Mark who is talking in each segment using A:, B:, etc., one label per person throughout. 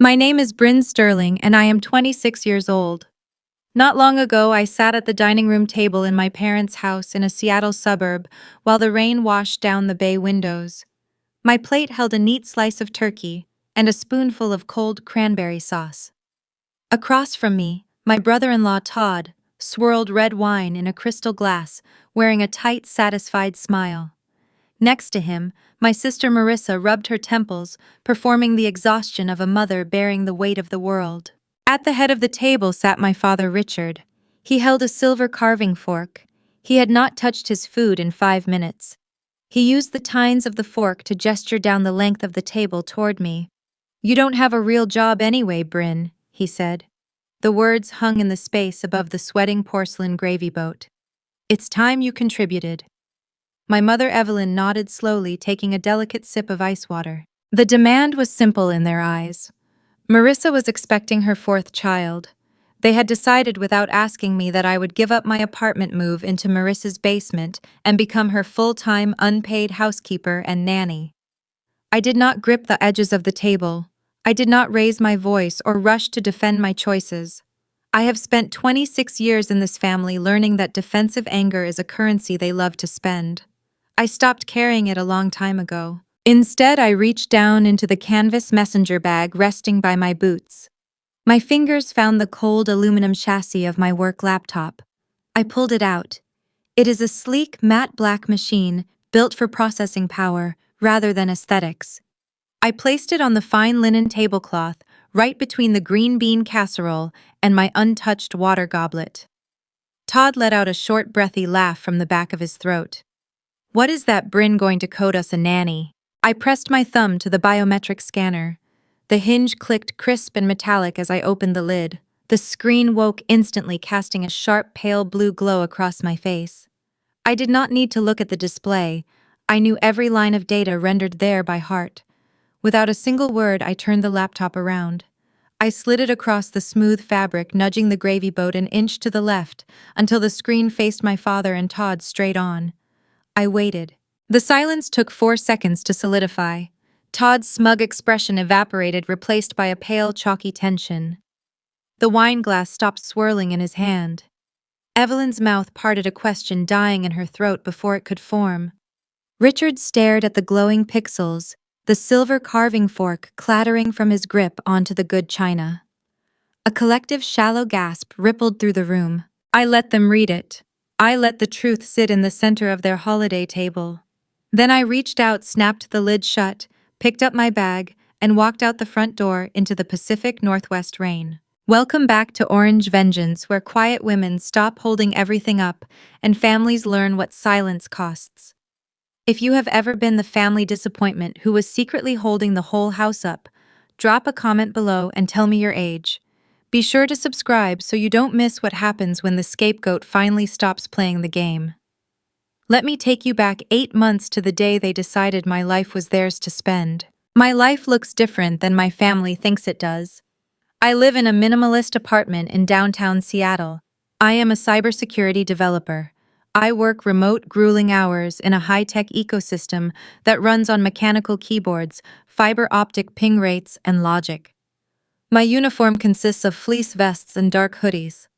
A: My name is Brynn Sterling, and I am 26 years old. Not long ago, I sat at the dining room table in my parents' house in a Seattle suburb while the rain washed down the bay windows. My plate held a neat slice of turkey and a spoonful of cold cranberry sauce. Across from me, my brother-in-law Todd swirled red wine in a crystal glass, wearing a tight, satisfied smile. Next to him, my sister Marissa rubbed her temples, performing the exhaustion of a mother bearing the weight of the world. At the head of the table sat my father Richard. He held a silver carving fork. He had not touched his food in 5 minutes. He used the tines of the fork to gesture down the length of the table toward me. "You don't have a real job anyway, Brynn," he said. The words hung in the space above the sweating porcelain gravy boat. "It's time you contributed." My mother Evelyn nodded slowly, taking a delicate sip of ice water. The demand was simple in their eyes. Marissa was expecting her 4th child. They had decided without asking me that I would give up my apartment, move into Marissa's basement, and become her full-time unpaid housekeeper and nanny. I did not grip the edges of the table. I did not raise my voice or rush to defend my choices. I have spent 26 years in this family learning that defensive anger is a currency they love to spend. I stopped carrying it a long time ago. Instead, I reached down into the canvas messenger bag resting by my boots. My fingers found the cold aluminum chassis of my work laptop. I pulled it out. It is a sleek, matte black machine built for processing power rather than aesthetics. I placed it on the fine linen tablecloth right between the green bean casserole and my untouched water goblet. Todd let out a short, breathy laugh from the back of his throat. "What is that Brynn going to code us a nanny?" I pressed my thumb to the biometric scanner. The hinge clicked crisp and metallic as I opened the lid. The screen woke instantly, casting a sharp, pale blue glow across my face. I did not need to look at the display. I knew every line of data rendered there by heart. Without a single word, I turned the laptop around. I slid it across the smooth fabric, nudging the gravy boat an inch to the left, until the screen faced my father and Todd straight on. I waited. The silence took 4 seconds to solidify. Todd's smug expression evaporated, replaced by a pale, chalky tension. The wine glass stopped swirling in his hand. Evelyn's mouth parted, a question dying in her throat before it could form. Richard stared at the glowing pixels, the silver carving fork clattering from his grip onto the good china. A collective shallow gasp rippled through the room. I let them read it. I let the truth sit in the center of their holiday table. Then I reached out, snapped the lid shut, picked up my bag, and walked out the front door into the Pacific Northwest rain. Welcome back to Orange Vengeance, where quiet women stop holding everything up and families learn what silence costs. If you have ever been the family disappointment who was secretly holding the whole house up, drop a comment below and tell me your age. Be sure to subscribe so you don't miss what happens when the scapegoat finally stops playing the game. Let me take you back 8 months to the day they decided my life was theirs to spend. My life looks different than my family thinks it does. I live in a minimalist apartment in downtown Seattle. I am a cybersecurity developer. I work remote, grueling hours in a high-tech ecosystem that runs on mechanical keyboards, fiber optic ping rates, and logic. My uniform consists of fleece vests and dark hoodies.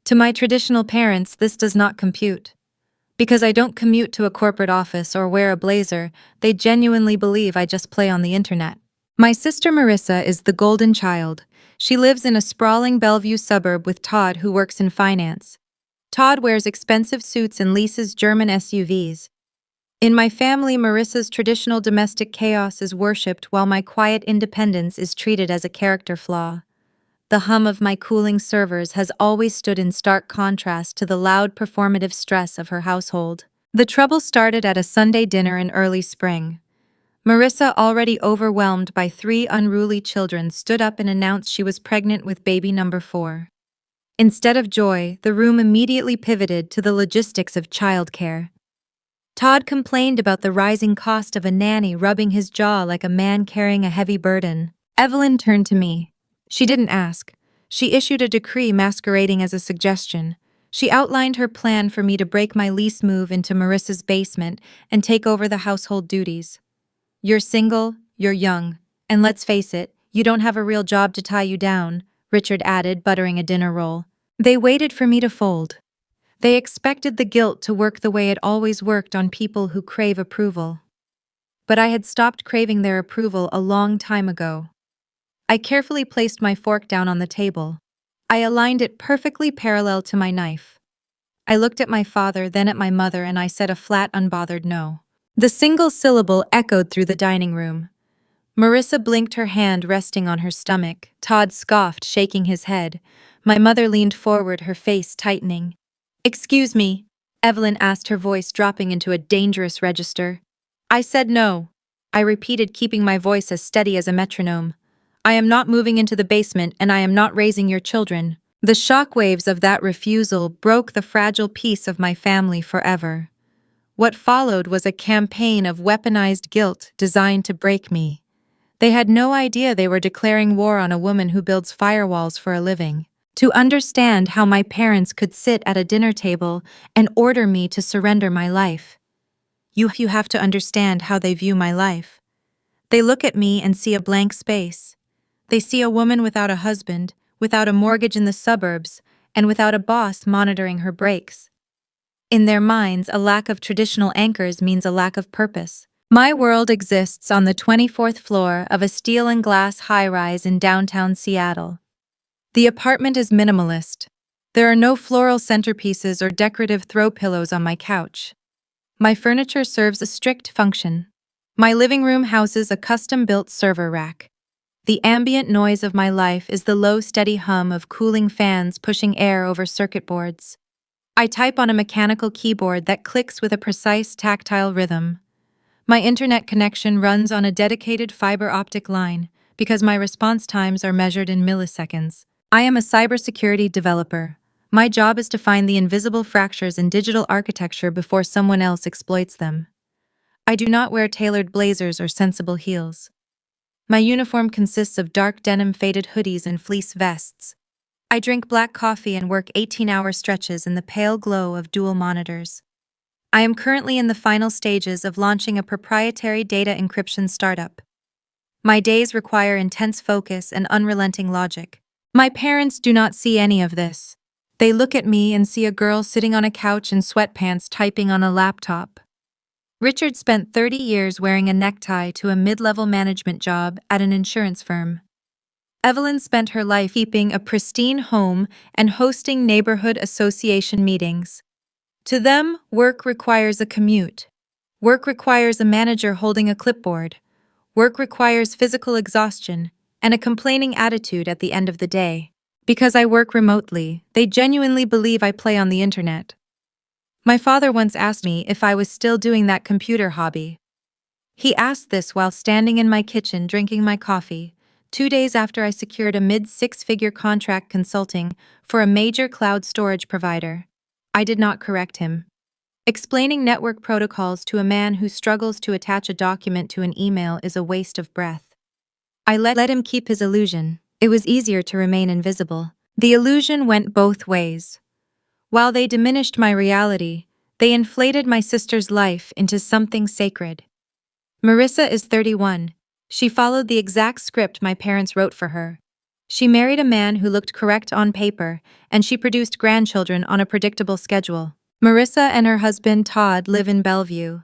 A: To my traditional parents, this does not compute. Because I don't commute to a corporate office or wear a blazer, they genuinely believe I just play on the internet. My sister Marissa is the golden child. She lives in a sprawling Bellevue suburb with Todd, who works in finance. Todd wears expensive suits and leases German SUVs. In my family, Marissa's traditional domestic chaos is worshipped while my quiet independence is treated as a character flaw. The hum of my cooling servers has always stood in stark contrast to the loud performative stress of her household. The trouble started at a Sunday dinner in early spring. Marissa, already overwhelmed by 3 unruly children, stood up and announced she was pregnant with baby number 4. Instead of joy, the room immediately pivoted to the logistics of childcare. Todd complained about the rising cost of a nanny, rubbing his jaw like a man carrying a heavy burden. Evelyn turned to me. She didn't ask. She issued a decree masquerading as a suggestion. She outlined her plan for me to break my lease, move into Marissa's basement, and take over the household duties. "You're single, you're young, and let's face it, You don't have a real job to tie you down, Richard added, buttering a dinner roll. They waited for me to fold. They expected the guilt to work the way it always worked on people who crave approval. But I had stopped craving their approval a long time ago. I carefully placed my fork down on the table. I aligned it perfectly parallel to my knife. I looked at my father, then at my mother, and I said a flat, unbothered no. The single syllable echoed through the dining room. Marissa blinked, her hand resting on her stomach. Todd scoffed, shaking his head. My mother leaned forward, her face tightening. "Excuse me," Evelyn asked, her voice dropping into a dangerous register. I said no. I repeated, keeping my voice as steady as a metronome. I am not moving into the basement, and I am not raising your children. The shockwaves of that refusal broke the fragile peace of my family forever. What followed was a campaign of weaponized guilt designed to break me. They had no idea they were declaring war on a woman who builds firewalls for a living. To understand how my parents could sit at a dinner table and order me to surrender my life. You have to understand how they view my life. They look at me and see a blank space. They see a woman without a husband, without a mortgage in the suburbs, and without a boss monitoring her breaks. In their minds, a lack of traditional anchors means a lack of purpose. My world exists on the 24th floor of a steel and glass high-rise in downtown Seattle. The apartment is minimalist. There are no floral centerpieces or decorative throw pillows on my couch. My furniture serves a strict function. My living room houses a custom-built server rack. The ambient noise of my life is the low, steady hum of cooling fans pushing air over circuit boards. I type on a mechanical keyboard that clicks with a precise tactile rhythm. My internet connection runs on a dedicated fiber optic line because my response times are measured in milliseconds. I am a cybersecurity developer. My job is to find the invisible fractures in digital architecture before someone else exploits them. I do not wear tailored blazers or sensible heels. My uniform consists of dark denim faded hoodies and fleece vests. I drink black coffee and work 18-hour stretches in the pale glow of dual monitors. I am currently in the final stages of launching a proprietary data encryption startup. My days require intense focus and unrelenting logic. My parents do not see any of this. They look at me and see a girl sitting on a couch in sweatpants typing on a laptop. Richard spent 30 years wearing a necktie to a mid-level management job at an insurance firm. Evelyn spent her life keeping a pristine home and hosting neighborhood association meetings. To them, work requires a commute. Work requires a manager holding a clipboard. Work requires physical exhaustion and a complaining attitude at the end of the day. Because I work remotely, they genuinely believe I play on the internet. My father once asked me if I was still doing that computer hobby. He asked this while standing in my kitchen drinking my coffee, 2 days after I secured a mid-six-figure contract consulting for a major cloud storage provider. I did not correct him. Explaining network protocols to a man who struggles to attach a document to an email is a waste of breath. I let him keep his illusion. It was easier to remain invisible. The illusion went both ways. While they diminished my reality, they inflated my sister's life into something sacred. Marissa is 31. She followed the exact script my parents wrote for her. She married a man who looked correct on paper, and she produced grandchildren on a predictable schedule. Marissa and her husband Todd live in Bellevue.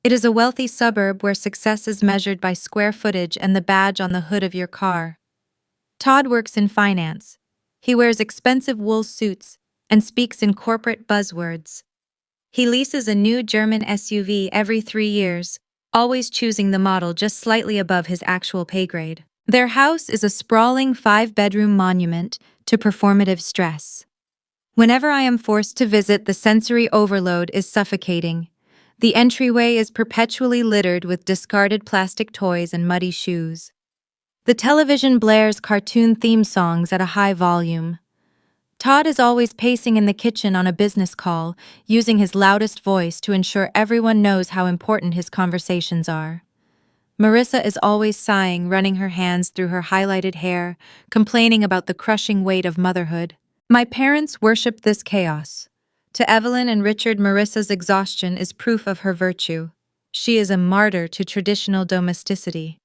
A: It is a wealthy suburb where success is measured by square footage and the badge on the hood of your car. Todd works in finance. He wears expensive wool suits and speaks in corporate buzzwords. He leases a new German SUV every 3 years, always choosing the model just slightly above his actual pay grade. Their house is a sprawling 5-bedroom monument to performative stress. Whenever I am forced to visit, the sensory overload is suffocating. The entryway is perpetually littered with discarded plastic toys and muddy shoes. The television blares cartoon theme songs at a high volume. Todd is always pacing in the kitchen on a business call, using his loudest voice to ensure everyone knows how important his conversations are. Marissa is always sighing, running her hands through her highlighted hair, complaining about the crushing weight of motherhood. My parents worship this chaos. To Evelyn and Richard, Marissa's exhaustion is proof of her virtue. She is a martyr to traditional domesticity.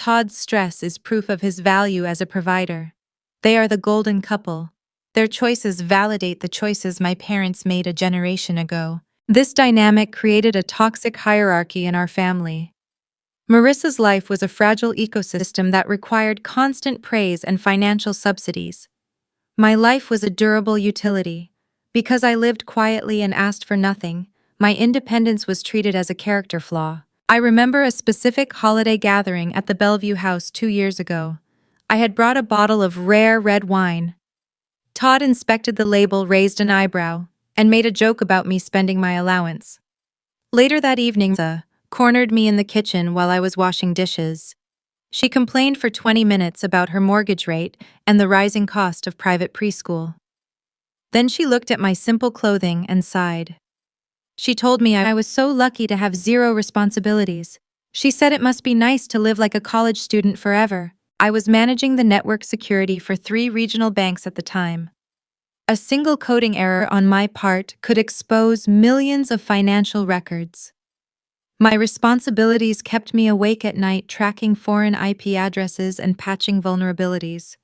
A: Todd's stress is proof of his value as a provider. They are the golden couple. Their choices validate the choices my parents made a generation ago. This dynamic created a toxic hierarchy in our family. Marissa's life was a fragile ecosystem that required constant praise and financial subsidies. My life was a durable utility. Because I lived quietly and asked for nothing, my independence was treated as a character flaw. I remember a specific holiday gathering at the Bellevue house 2 years ago. I had brought a bottle of rare red wine. Todd inspected the label, raised an eyebrow, and made a joke about me spending my allowance. Later that evening, Marissa cornered me in the kitchen while I was washing dishes. She complained for 20 minutes about her mortgage rate and the rising cost of private preschool. Then she looked at my simple clothing and sighed. She told me I was so lucky to have zero responsibilities. She said it must be nice to live like a college student forever. I was managing the network security for 3 regional banks at the time. A single coding error on my part could expose millions of financial records. My responsibilities kept me awake at night tracking foreign IP addresses and patching vulnerabilities.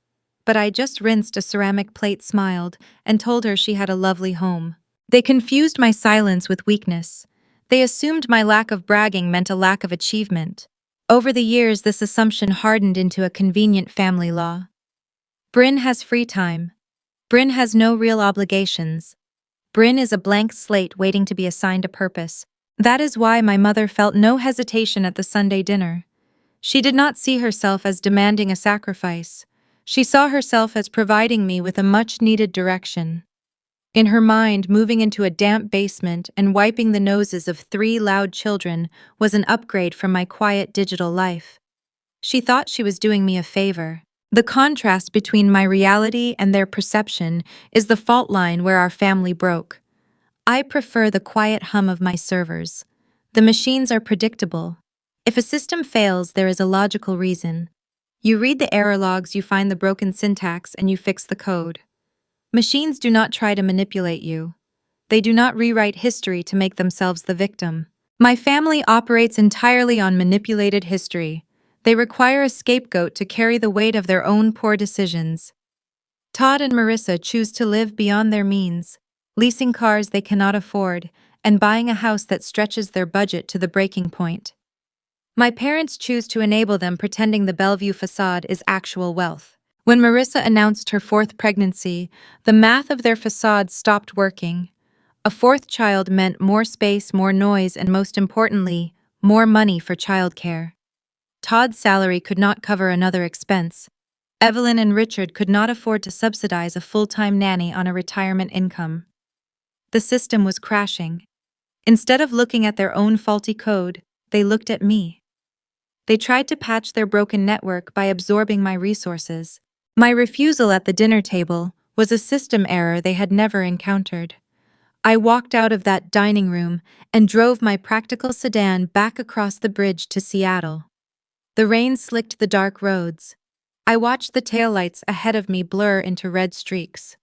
A: But I just rinsed a ceramic plate, smiled, and told her she had a lovely home. They confused my silence with weakness. They assumed my lack of bragging meant a lack of achievement. Over the years, this assumption hardened into a convenient family law. Brynn has free time. Brynn has no real obligations. Brynn is a blank slate waiting to be assigned a purpose. That is why my mother felt no hesitation at the Sunday dinner. She did not see herself as demanding a sacrifice. She saw herself as providing me with a much-needed direction. In her mind, moving into a damp basement and wiping the noses of 3 loud children was an upgrade from my quiet digital life. She thought she was doing me a favor. The contrast between my reality and their perception is the fault line where our family broke. I prefer the quiet hum of my servers. The machines are predictable. If a system fails, there is a logical reason. You read the error logs, you find the broken syntax, and you fix the code. Machines do not try to manipulate you. They do not rewrite history to make themselves the victim. My family operates entirely on manipulated history. They require a scapegoat to carry the weight of their own poor decisions. Todd and Marissa choose to live beyond their means, leasing cars they cannot afford, and buying a house that stretches their budget to the breaking point. My parents choose to enable them, pretending the Bellevue facade is actual wealth. When Marissa announced her 4th pregnancy, the math of their facade stopped working. A 4th child meant more space, more noise, and most importantly, more money for childcare. Todd's salary could not cover another expense. Evelyn and Richard could not afford to subsidize a full-time nanny on a retirement income. The system was crashing. Instead of looking at their own faulty code, they looked at me. They tried to patch their broken network by absorbing my resources. My refusal at the dinner table was a system error they had never encountered. I walked out of that dining room and drove my practical sedan back across the bridge to Seattle. The rain slicked the dark roads. I watched the taillights ahead of me blur into red streaks.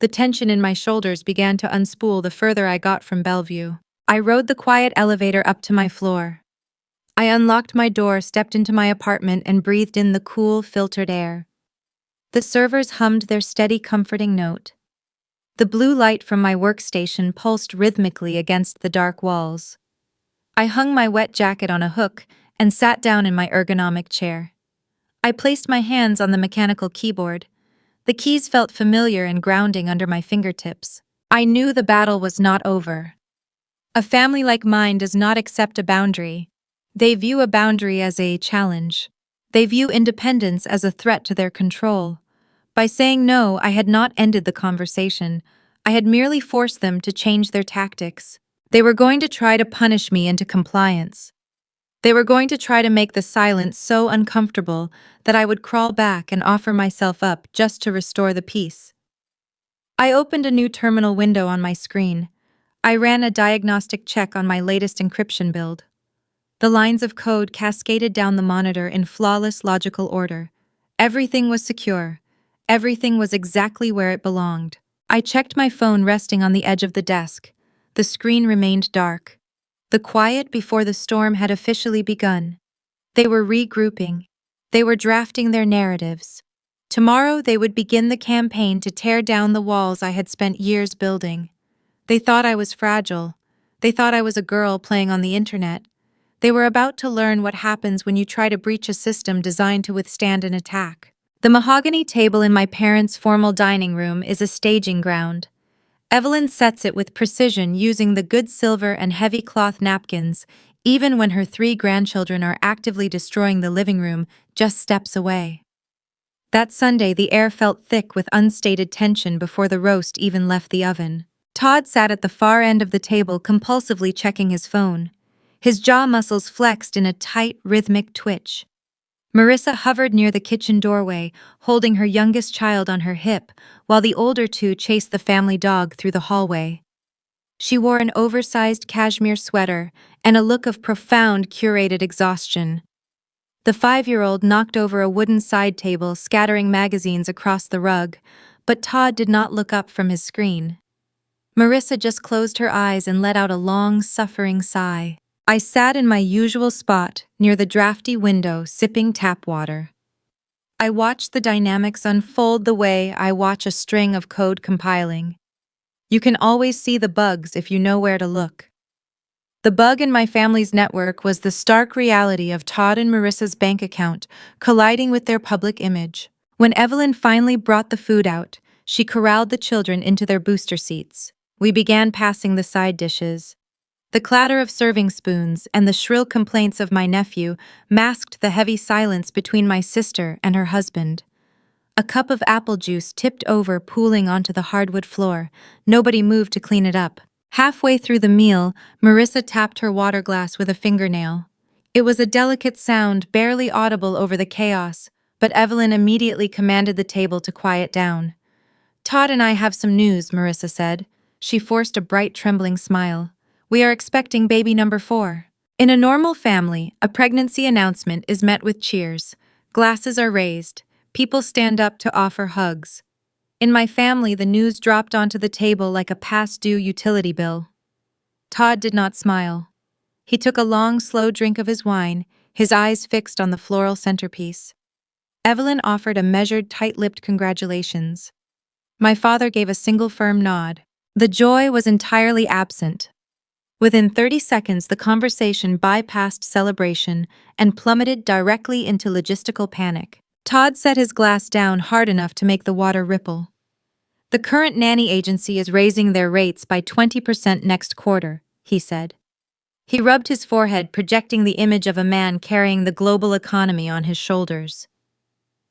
A: The tension in my shoulders began to unspool the further I got from Bellevue. I rode the quiet elevator up to my floor. I unlocked my door, stepped into my apartment, and breathed in the cool, filtered air. The servers hummed their steady, comforting note. The blue light from my workstation pulsed rhythmically against the dark walls. I hung my wet jacket on a hook and sat down in my ergonomic chair. I placed my hands on the mechanical keyboard. The keys felt familiar and grounding under my fingertips. I knew the battle was not over. A family like mine does not accept a boundary. They view a boundary as a challenge. They view independence as a threat to their control. By saying no, I had not ended the conversation. I had merely forced them to change their tactics. They were going to try to punish me into compliance. They were going to try to make the silence so uncomfortable that I would crawl back and offer myself up just to restore the peace. I opened a new terminal window on my screen. I ran a diagnostic check on my latest encryption build. The lines of code cascaded down the monitor in flawless logical order. Everything was secure. Everything was exactly where it belonged. I checked my phone resting on the edge of the desk. The screen remained dark. The quiet before the storm had officially begun. They were regrouping. They were drafting their narratives. Tomorrow they would begin the campaign to tear down the walls I had spent years building. They thought I was fragile. They thought I was a girl playing on the internet. They were about to learn what happens when you try to breach a system designed to withstand an attack. The mahogany table in my parents' formal dining room is a staging ground. Evelyn sets it with precision using the good silver and heavy cloth napkins, even when her 3 grandchildren are actively destroying the living room just steps away. That Sunday, the air felt thick with unstated tension before the roast even left the oven. Todd sat at the far end of the table, compulsively checking his phone. His jaw muscles flexed in a tight, rhythmic twitch. Marissa hovered near the kitchen doorway, holding her youngest child on her hip, while the older two chased the family dog through the hallway. She wore an oversized cashmere sweater and a look of profound, curated exhaustion. The 5-year-old knocked over a wooden side table, scattering magazines across the rug, but Todd did not look up from his screen. Marissa just closed her eyes and let out a long, suffering sigh. I sat in my usual spot, near the drafty window, sipping tap water. I watched the dynamics unfold the way I watch a string of code compiling. You can always see the bugs if you know where to look. The bug in my family's network was the stark reality of Todd and Marissa's bank account colliding with their public image. When Evelyn finally brought the food out, she corralled the children into their booster seats. We began passing the side dishes. The clatter of serving spoons and the shrill complaints of my nephew masked the heavy silence between my sister and her husband. A cup of apple juice tipped over, pooling onto the hardwood floor. Nobody moved to clean it up. Halfway through the meal, Marissa tapped her water glass with a fingernail. It was a delicate sound, barely audible over the chaos, but Evelyn immediately commanded the table to quiet down. "Todd and I have some news," Marissa said. She forced a bright, trembling smile. "We are expecting baby number 4. In a normal family, a pregnancy announcement is met with cheers. Glasses are raised. People stand up to offer hugs. In my family, the news dropped onto the table like a past-due utility bill." Todd did not smile. He took a long, slow drink of his wine, his eyes fixed on the floral centerpiece. Evelyn offered a measured, tight-lipped congratulations. My father gave a single firm nod. The joy was entirely absent. Within 30 seconds, the conversation bypassed celebration and plummeted directly into logistical panic. Todd set his glass down hard enough to make the water ripple. "The current nanny agency is raising their rates by 20% next quarter," he said. He rubbed his forehead, projecting the image of a man carrying the global economy on his shoulders.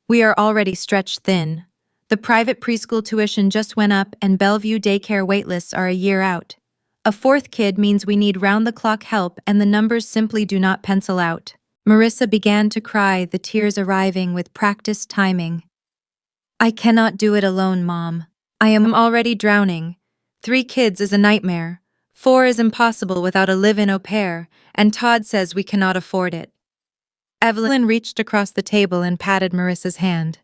A: "We are already stretched thin. The private preschool tuition just went up and Bellevue daycare waitlists are a year out. A 4th kid means we need round-the-clock help and the numbers simply do not pencil out." Marissa began to cry, the tears arriving with practiced timing. "I cannot do it alone, Mom. I am already drowning. 3 kids is a nightmare. 4 is impossible without a live-in au pair, and Todd says we cannot afford it." Evelyn reached across the table and patted Marissa's hand.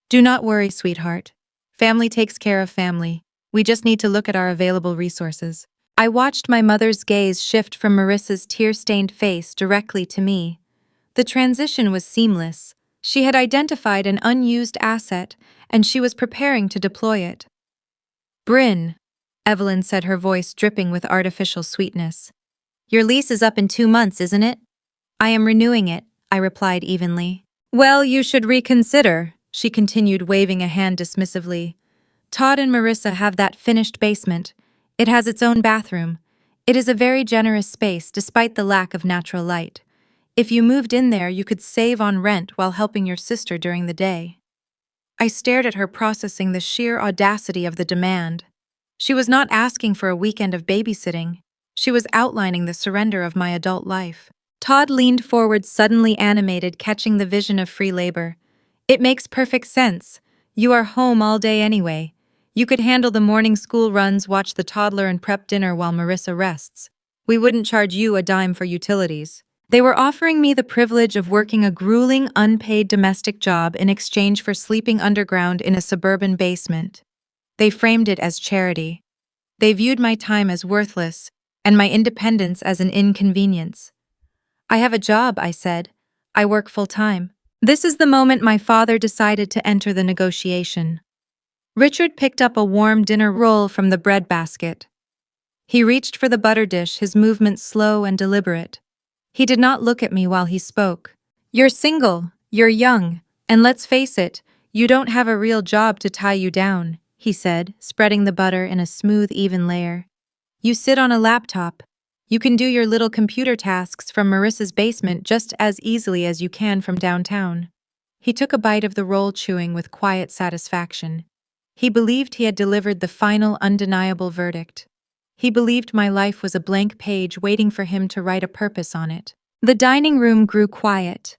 A: "Do not worry, sweetheart. Family takes care of family. We just need to look at our available resources." I watched my mother's gaze shift from Marissa's tear-stained face directly to me. The transition was seamless. She had identified an unused asset, and she was preparing to deploy it. "Brynn," Evelyn said, her voice dripping with artificial sweetness. "Your lease is up in 2 months, isn't it?" "I am renewing it," I replied evenly. "Well, you should reconsider," she continued, waving a hand dismissively. "Todd and Marissa have that finished basement. It has its own bathroom. It is a very generous space despite the lack of natural light. If you moved in there, you could save on rent while helping your sister during the day." I stared at her, processing the sheer audacity of the demand. She was not asking for a weekend of babysitting. She was outlining the surrender of my adult life. Todd leaned forward, suddenly animated, catching the vision of free labor. "It makes perfect sense. You are home all day anyway. You could handle the morning school runs, watch the toddler, and prep dinner while Marissa rests. We wouldn't charge you a dime for utilities." They were offering me the privilege of working a grueling, unpaid domestic job in exchange for sleeping underground in a suburban basement. They framed it as charity. They viewed my time as worthless and my independence as an inconvenience. "I have a job," I said. "I work full-time." This is the moment my father decided to enter the negotiation. Richard picked up a warm dinner roll from the bread basket. He reached for the butter dish, his movements slow and deliberate. He did not look at me while he spoke. "You're single, you're young, and let's face it, you don't have a real job to tie you down," he said, spreading the butter in a smooth, even layer. "You sit on a laptop. You can do your little computer tasks from Marissa's basement just as easily as you can from downtown." He took a bite of the roll, chewing with quiet satisfaction. He believed he had delivered the final, undeniable verdict. He believed my life was a blank page waiting for him to write a purpose on it. The dining room grew quiet.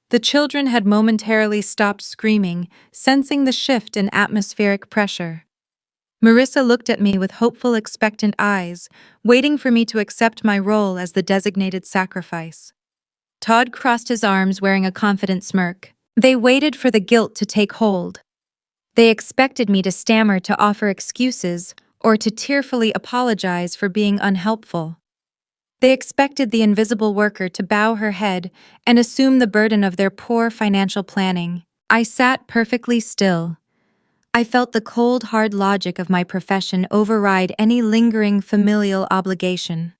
A: The children had momentarily stopped screaming, sensing the shift in atmospheric pressure. Marissa looked at me with hopeful, expectant eyes, waiting for me to accept my role as the designated sacrifice. Todd crossed his arms, wearing a confident smirk. They waited for the guilt to take hold. They expected me to stammer, to offer excuses, or to tearfully apologize for being unhelpful. They expected the invisible worker to bow her head and assume the burden of their poor financial planning. I sat perfectly still. I felt the cold, hard logic of my profession override any lingering familial obligation.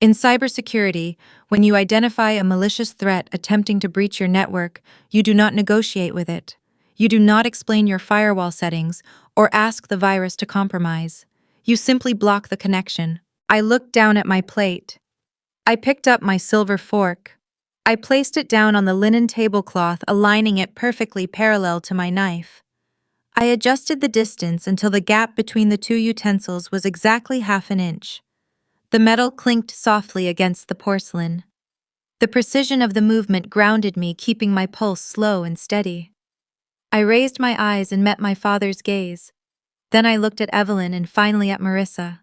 A: In cybersecurity, when you identify a malicious threat attempting to breach your network, you do not negotiate with it. You do not explain your firewall settings or ask the virus to compromise. You simply block the connection. I looked down at my plate. I picked up my silver fork. I placed it down on the linen tablecloth, aligning it perfectly parallel to my knife. I adjusted the distance until the gap between the two utensils was exactly half an inch. The metal clinked softly against the porcelain. The precision of the movement grounded me, keeping my pulse slow and steady. I raised my eyes and met my father's gaze. Then I looked at Evelyn and finally at Marissa.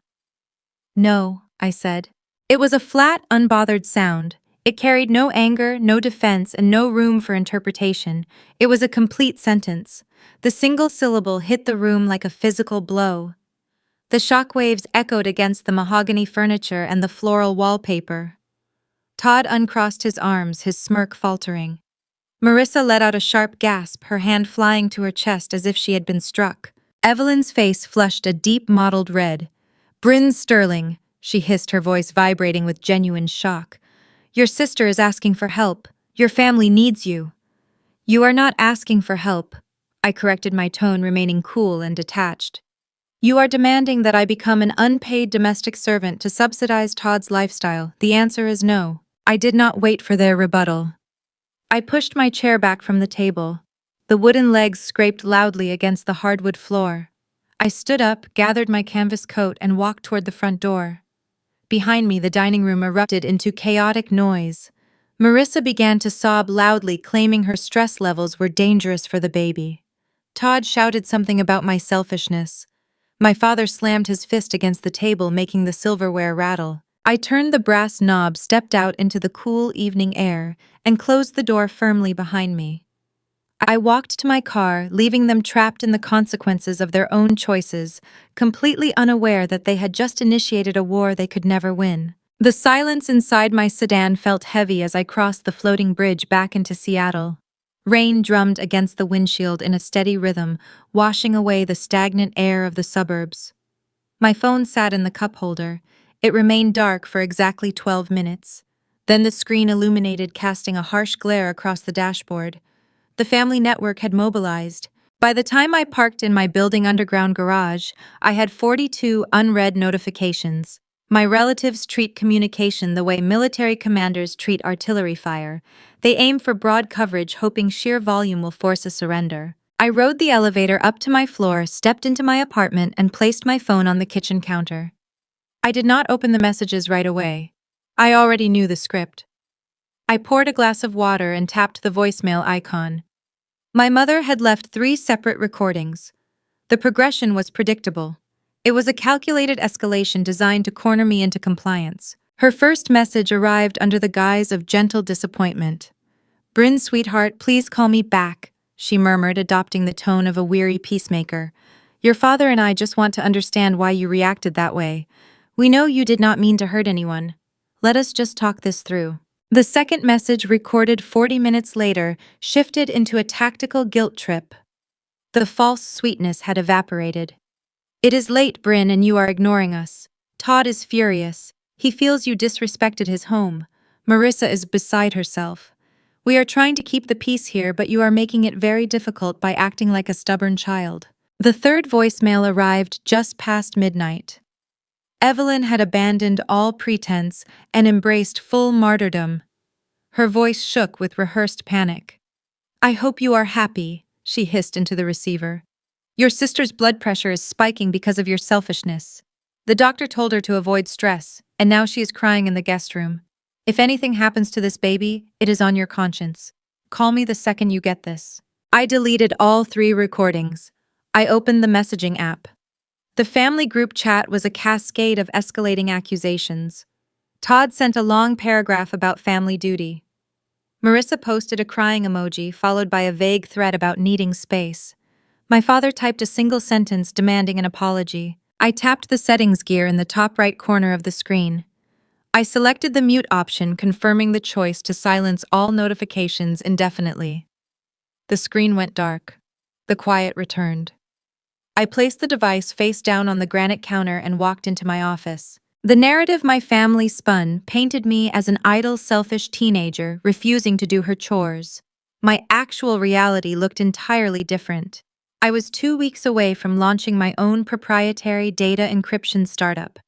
A: "No," I said. It was a flat, unbothered sound. It carried no anger, no defense, and no room for interpretation. It was a complete sentence. The single syllable hit the room like a physical blow. The shockwaves echoed against the mahogany furniture and the floral wallpaper. Todd uncrossed his arms, his smirk faltering. Marissa let out a sharp gasp, her hand flying to her chest as if she had been struck. Evelyn's face flushed a deep mottled red. "Brynn Sterling," she hissed, her voice vibrating with genuine shock. "Your sister is asking for help. Your family needs you." "You are not asking for help," I corrected, my tone remaining cool and detached. "You are demanding that I become an unpaid domestic servant to subsidize Todd's lifestyle. The answer is no." I did not wait for their rebuttal. I pushed my chair back from the table. The wooden legs scraped loudly against the hardwood floor. I stood up, gathered my canvas coat, and walked toward the front door. Behind me, the dining room erupted into chaotic noise. Marissa began to sob loudly, claiming her stress levels were dangerous for the baby. Todd shouted something about my selfishness. My father slammed his fist against the table, making the silverware rattle. I turned the brass knob, stepped out into the cool evening air, and closed the door firmly behind me. I walked to my car, leaving them trapped in the consequences of their own choices, completely unaware that they had just initiated a war they could never win. The silence inside my sedan felt heavy as I crossed the floating bridge back into Seattle. Rain drummed against the windshield in a steady rhythm, washing away the stagnant air of the suburbs. My phone sat in the cup holder. It remained dark for exactly 12 minutes. Then the screen illuminated, casting a harsh glare across the dashboard. The family network had mobilized. By the time I parked in my building underground garage, I had 42 unread notifications. My relatives treat communication the way military commanders treat artillery fire. They aim for broad coverage, hoping sheer volume will force a surrender. I rode the elevator up to my floor, stepped into my apartment, and placed my phone on the kitchen counter. I did not open the messages right away. I already knew the script. I poured a glass of water and tapped the voicemail icon. My mother had left 3 separate recordings. The progression was predictable. It was a calculated escalation designed to corner me into compliance. Her first message arrived under the guise of gentle disappointment. "Brynn, sweetheart, please call me back," she murmured, adopting the tone of a weary peacemaker. "Your father and I just want to understand why you reacted that way. We know you did not mean to hurt anyone. Let us just talk this through." The second message, recorded 40 minutes later, shifted into a tactical guilt trip. The false sweetness had evaporated. "It is late, Brynn, and you are ignoring us. Todd is furious. He feels you disrespected his home. Marissa is beside herself. We are trying to keep the peace here, but you are making it very difficult by acting like a stubborn child." The third voicemail arrived just past midnight. Evelyn had abandoned all pretense and embraced full martyrdom. Her voice shook with rehearsed panic. "I hope you are happy," she hissed into the receiver. "Your sister's blood pressure is spiking because of your selfishness. The doctor told her to avoid stress, and now she is crying in the guest room. If anything happens to this baby, it is on your conscience. Call me the second you get this." I deleted all 3 recordings. I opened the messaging app. The family group chat was a cascade of escalating accusations. Todd sent a long paragraph about family duty. Marissa posted a crying emoji followed by a vague threat about needing space. My father typed a single sentence demanding an apology. I tapped the settings gear in the top right corner of the screen. I selected the mute option, confirming the choice to silence all notifications indefinitely. The screen went dark. The quiet returned. I placed the device face down on the granite counter and walked into my office. The narrative my family spun painted me as an idle, selfish teenager refusing to do her chores. My actual reality looked entirely different. I was 2 weeks away from launching my own proprietary data encryption startup.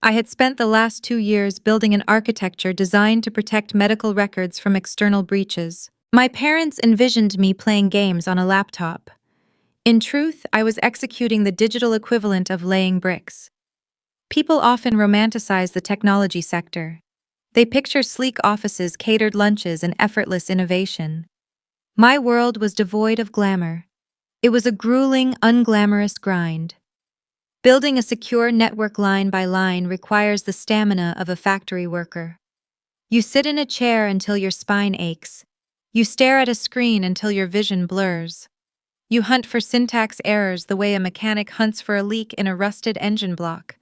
A: I had spent the last 2 years building an architecture designed to protect medical records from external breaches. My parents envisioned me playing games on a laptop. In truth, I was executing the digital equivalent of laying bricks. People often romanticize the technology sector. They picture sleek offices, catered lunches, and effortless innovation. My world was devoid of glamour. It was a grueling, unglamorous grind. Building a secure network line by line requires the stamina of a factory worker. You sit in a chair until your spine aches. You stare at a screen until your vision blurs. You hunt for syntax errors the way a mechanic hunts for a leak in a rusted engine block.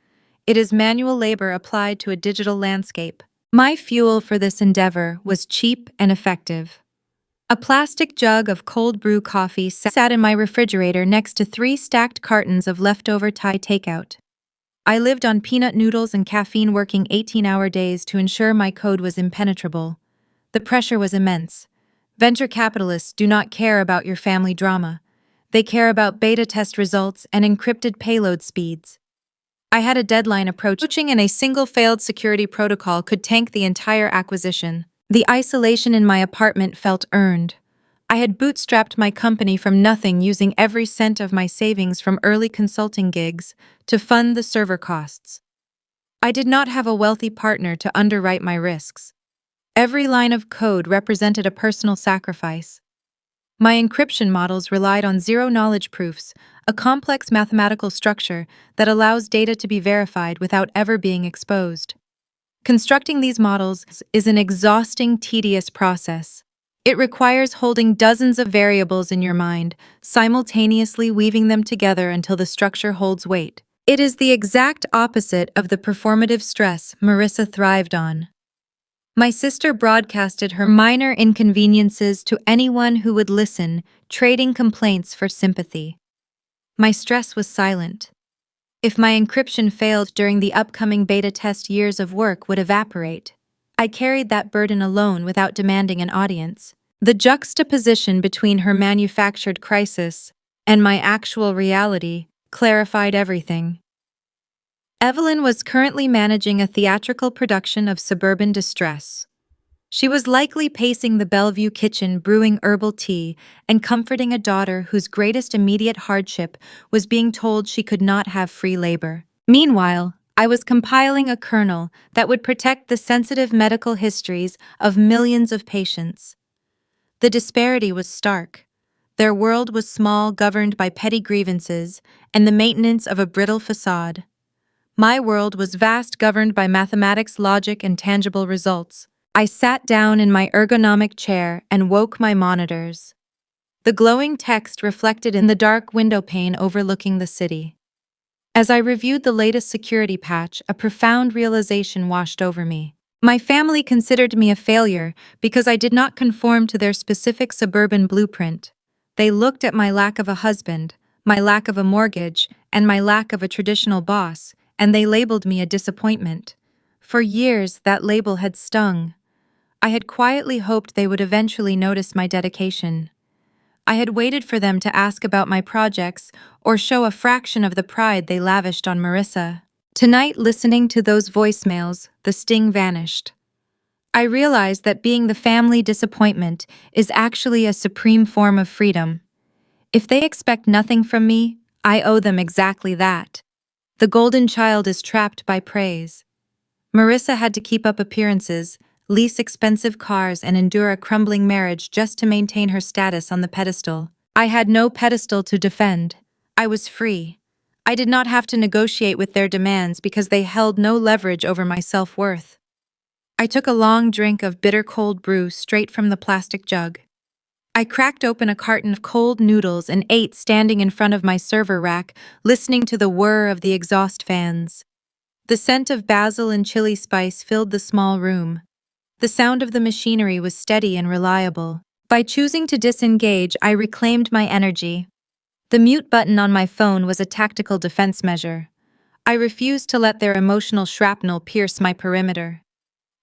A: It is manual labor applied to a digital landscape. My fuel for this endeavor was cheap and effective. A plastic jug of cold brew coffee sat in my refrigerator next to 3 stacked cartons of leftover Thai takeout. I lived on peanut noodles and caffeine, working 18-hour days to ensure my code was impenetrable. The pressure was immense. Venture capitalists do not care about your family drama. They care about beta test results and encrypted payload speeds. I had a deadline approaching, and a single failed security protocol could tank the entire acquisition. The isolation in my apartment felt earned. I had bootstrapped my company from nothing, using every cent of my savings from early consulting gigs to fund the server costs. I did not have a wealthy partner to underwrite my risks. Every line of code represented a personal sacrifice. My encryption models relied on zero-knowledge proofs, a complex mathematical structure that allows data to be verified without ever being exposed. Constructing these models is an exhausting, tedious process. It requires holding dozens of variables in your mind, simultaneously weaving them together until the structure holds weight. It is the exact opposite of the performative stress Marissa thrived on. My sister broadcasted her minor inconveniences to anyone who would listen, trading complaints for sympathy. My stress was silent. If my encryption failed during the upcoming beta test, years of work would evaporate. I carried that burden alone without demanding an audience. The juxtaposition between her manufactured crisis and my actual reality clarified everything. Evelyn was currently managing a theatrical production of Suburban Distress. She was likely pacing the Bellevue kitchen, brewing herbal tea and comforting a daughter whose greatest immediate hardship was being told she could not have free labor. Meanwhile, I was compiling a kernel that would protect the sensitive medical histories of millions of patients. The disparity was stark. Their world was small, governed by petty grievances and the maintenance of a brittle facade. My world was vast, governed by mathematics, logic, and tangible results. I sat down in my ergonomic chair and woke my monitors. The glowing text reflected in the dark window pane overlooking the city. As I reviewed the latest security patch, a profound realization washed over me. My family considered me a failure because I did not conform to their specific suburban blueprint. They looked at my lack of a husband, my lack of a mortgage, and my lack of a traditional boss, and they labeled me a disappointment. For years, that label had stung. I had quietly hoped they would eventually notice my dedication. I had waited for them to ask about my projects or show a fraction of the pride they lavished on Marissa. Tonight, listening to those voicemails, the sting vanished. I realized that being the family disappointment is actually a supreme form of freedom. If they expect nothing from me, I owe them exactly that. The golden child is trapped by praise. Marissa had to keep up appearances, lease expensive cars, and endure a crumbling marriage just to maintain her status on the pedestal. I had no pedestal to defend. I was free. I did not have to negotiate with their demands because they held no leverage over my self-worth. I took a long drink of bitter cold brew straight from the plastic jug. I cracked open a carton of cold noodles and ate standing in front of my server rack, listening to the whir of the exhaust fans. The scent of basil and chili spice filled the small room. The sound of the machinery was steady and reliable. By choosing to disengage, I reclaimed my energy. The mute button on my phone was a tactical defense measure. I refused to let their emotional shrapnel pierce my perimeter.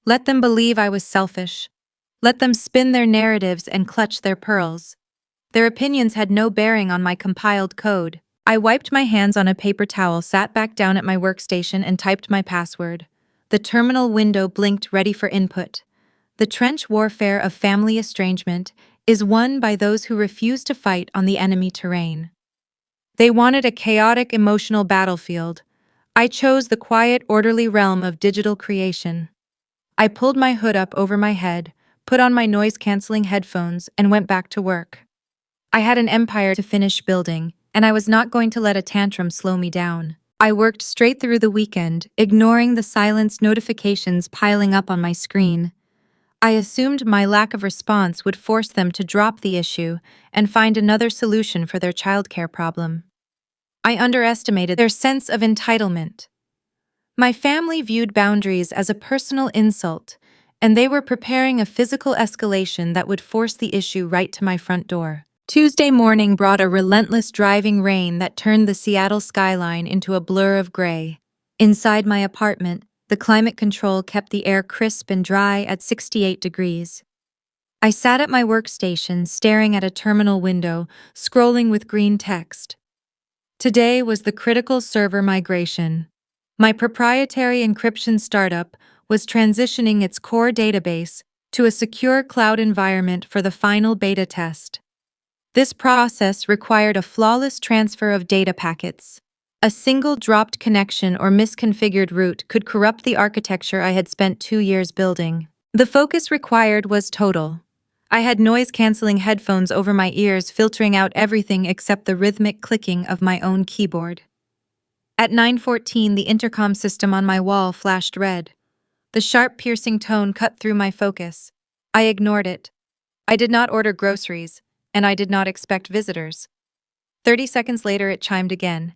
A: Let them believe I was selfish. Let them spin their narratives and clutch their pearls. Their opinions had no bearing on my compiled code. I wiped my hands on a paper towel, sat back down at my workstation, and typed my password. The terminal window blinked, ready for input. The trench warfare of family estrangement is won by those who refuse to fight on the enemy terrain. They wanted a chaotic emotional battlefield. I chose the quiet, orderly realm of digital creation. I pulled my hood up over my head, put on my noise-canceling headphones, and went back to work. I had an empire to finish building, and I was not going to let a tantrum slow me down. I worked straight through the weekend, ignoring the silenced notifications piling up on my screen. I assumed my lack of response would force them to drop the issue and find another solution for their childcare problem. I underestimated their sense of entitlement. My family viewed boundaries as a personal insult, and they were preparing a physical escalation that would force the issue right to my front door. Tuesday morning brought a relentless driving rain that turned the Seattle skyline into a blur of gray. Inside my apartment, the climate control kept the air crisp and dry at 68 degrees. I sat at my workstation, staring at a terminal window, scrolling with green text. Today was the critical server migration. My proprietary encryption startup was transitioning its core database to a secure cloud environment for the final beta test. This process required a flawless transfer of data packets. A single dropped connection or misconfigured route could corrupt the architecture I had spent 2 years building. The focus required was total. I had noise-canceling headphones over my ears, filtering out everything except the rhythmic clicking of my own keyboard. At 9:14, the intercom system on my wall flashed red. The sharp, piercing tone cut through my focus. I ignored it. I did not order groceries, and I did not expect visitors. 30 seconds later, it chimed again.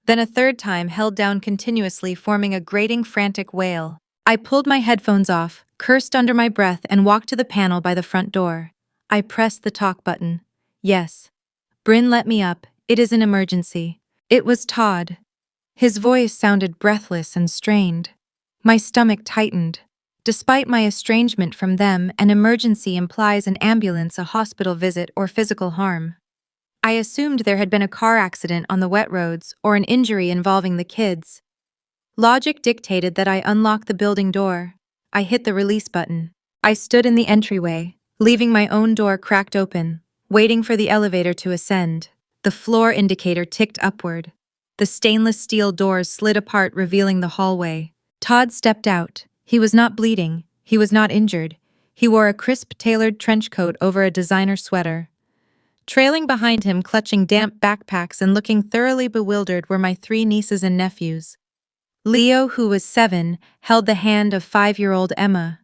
A: Then a third time, held down continuously, forming a grating, frantic wail. I pulled my headphones off, cursed under my breath, and walked to the panel by the front door. I pressed the talk button. Yes. Brynn, let me up. It is an emergency. It was Todd. His voice sounded breathless and strained. My stomach tightened. Despite my estrangement from them, an emergency implies an ambulance, a hospital visit, or physical harm. I assumed there had been a car accident on the wet roads or an injury involving the kids. Logic dictated that I unlock the building door. I hit the release button. I stood in the entryway, leaving my own door cracked open, waiting for the elevator to ascend. The floor indicator ticked upward. The stainless steel doors slid apart, revealing the hallway. Todd stepped out. He was not bleeding. He was not injured. He wore a crisp, tailored trench coat over a designer sweater. Trailing behind him, clutching damp backpacks and looking thoroughly bewildered, were my 3 nieces and nephews. Leo, who was 7, held the hand of 5-year-old Emma.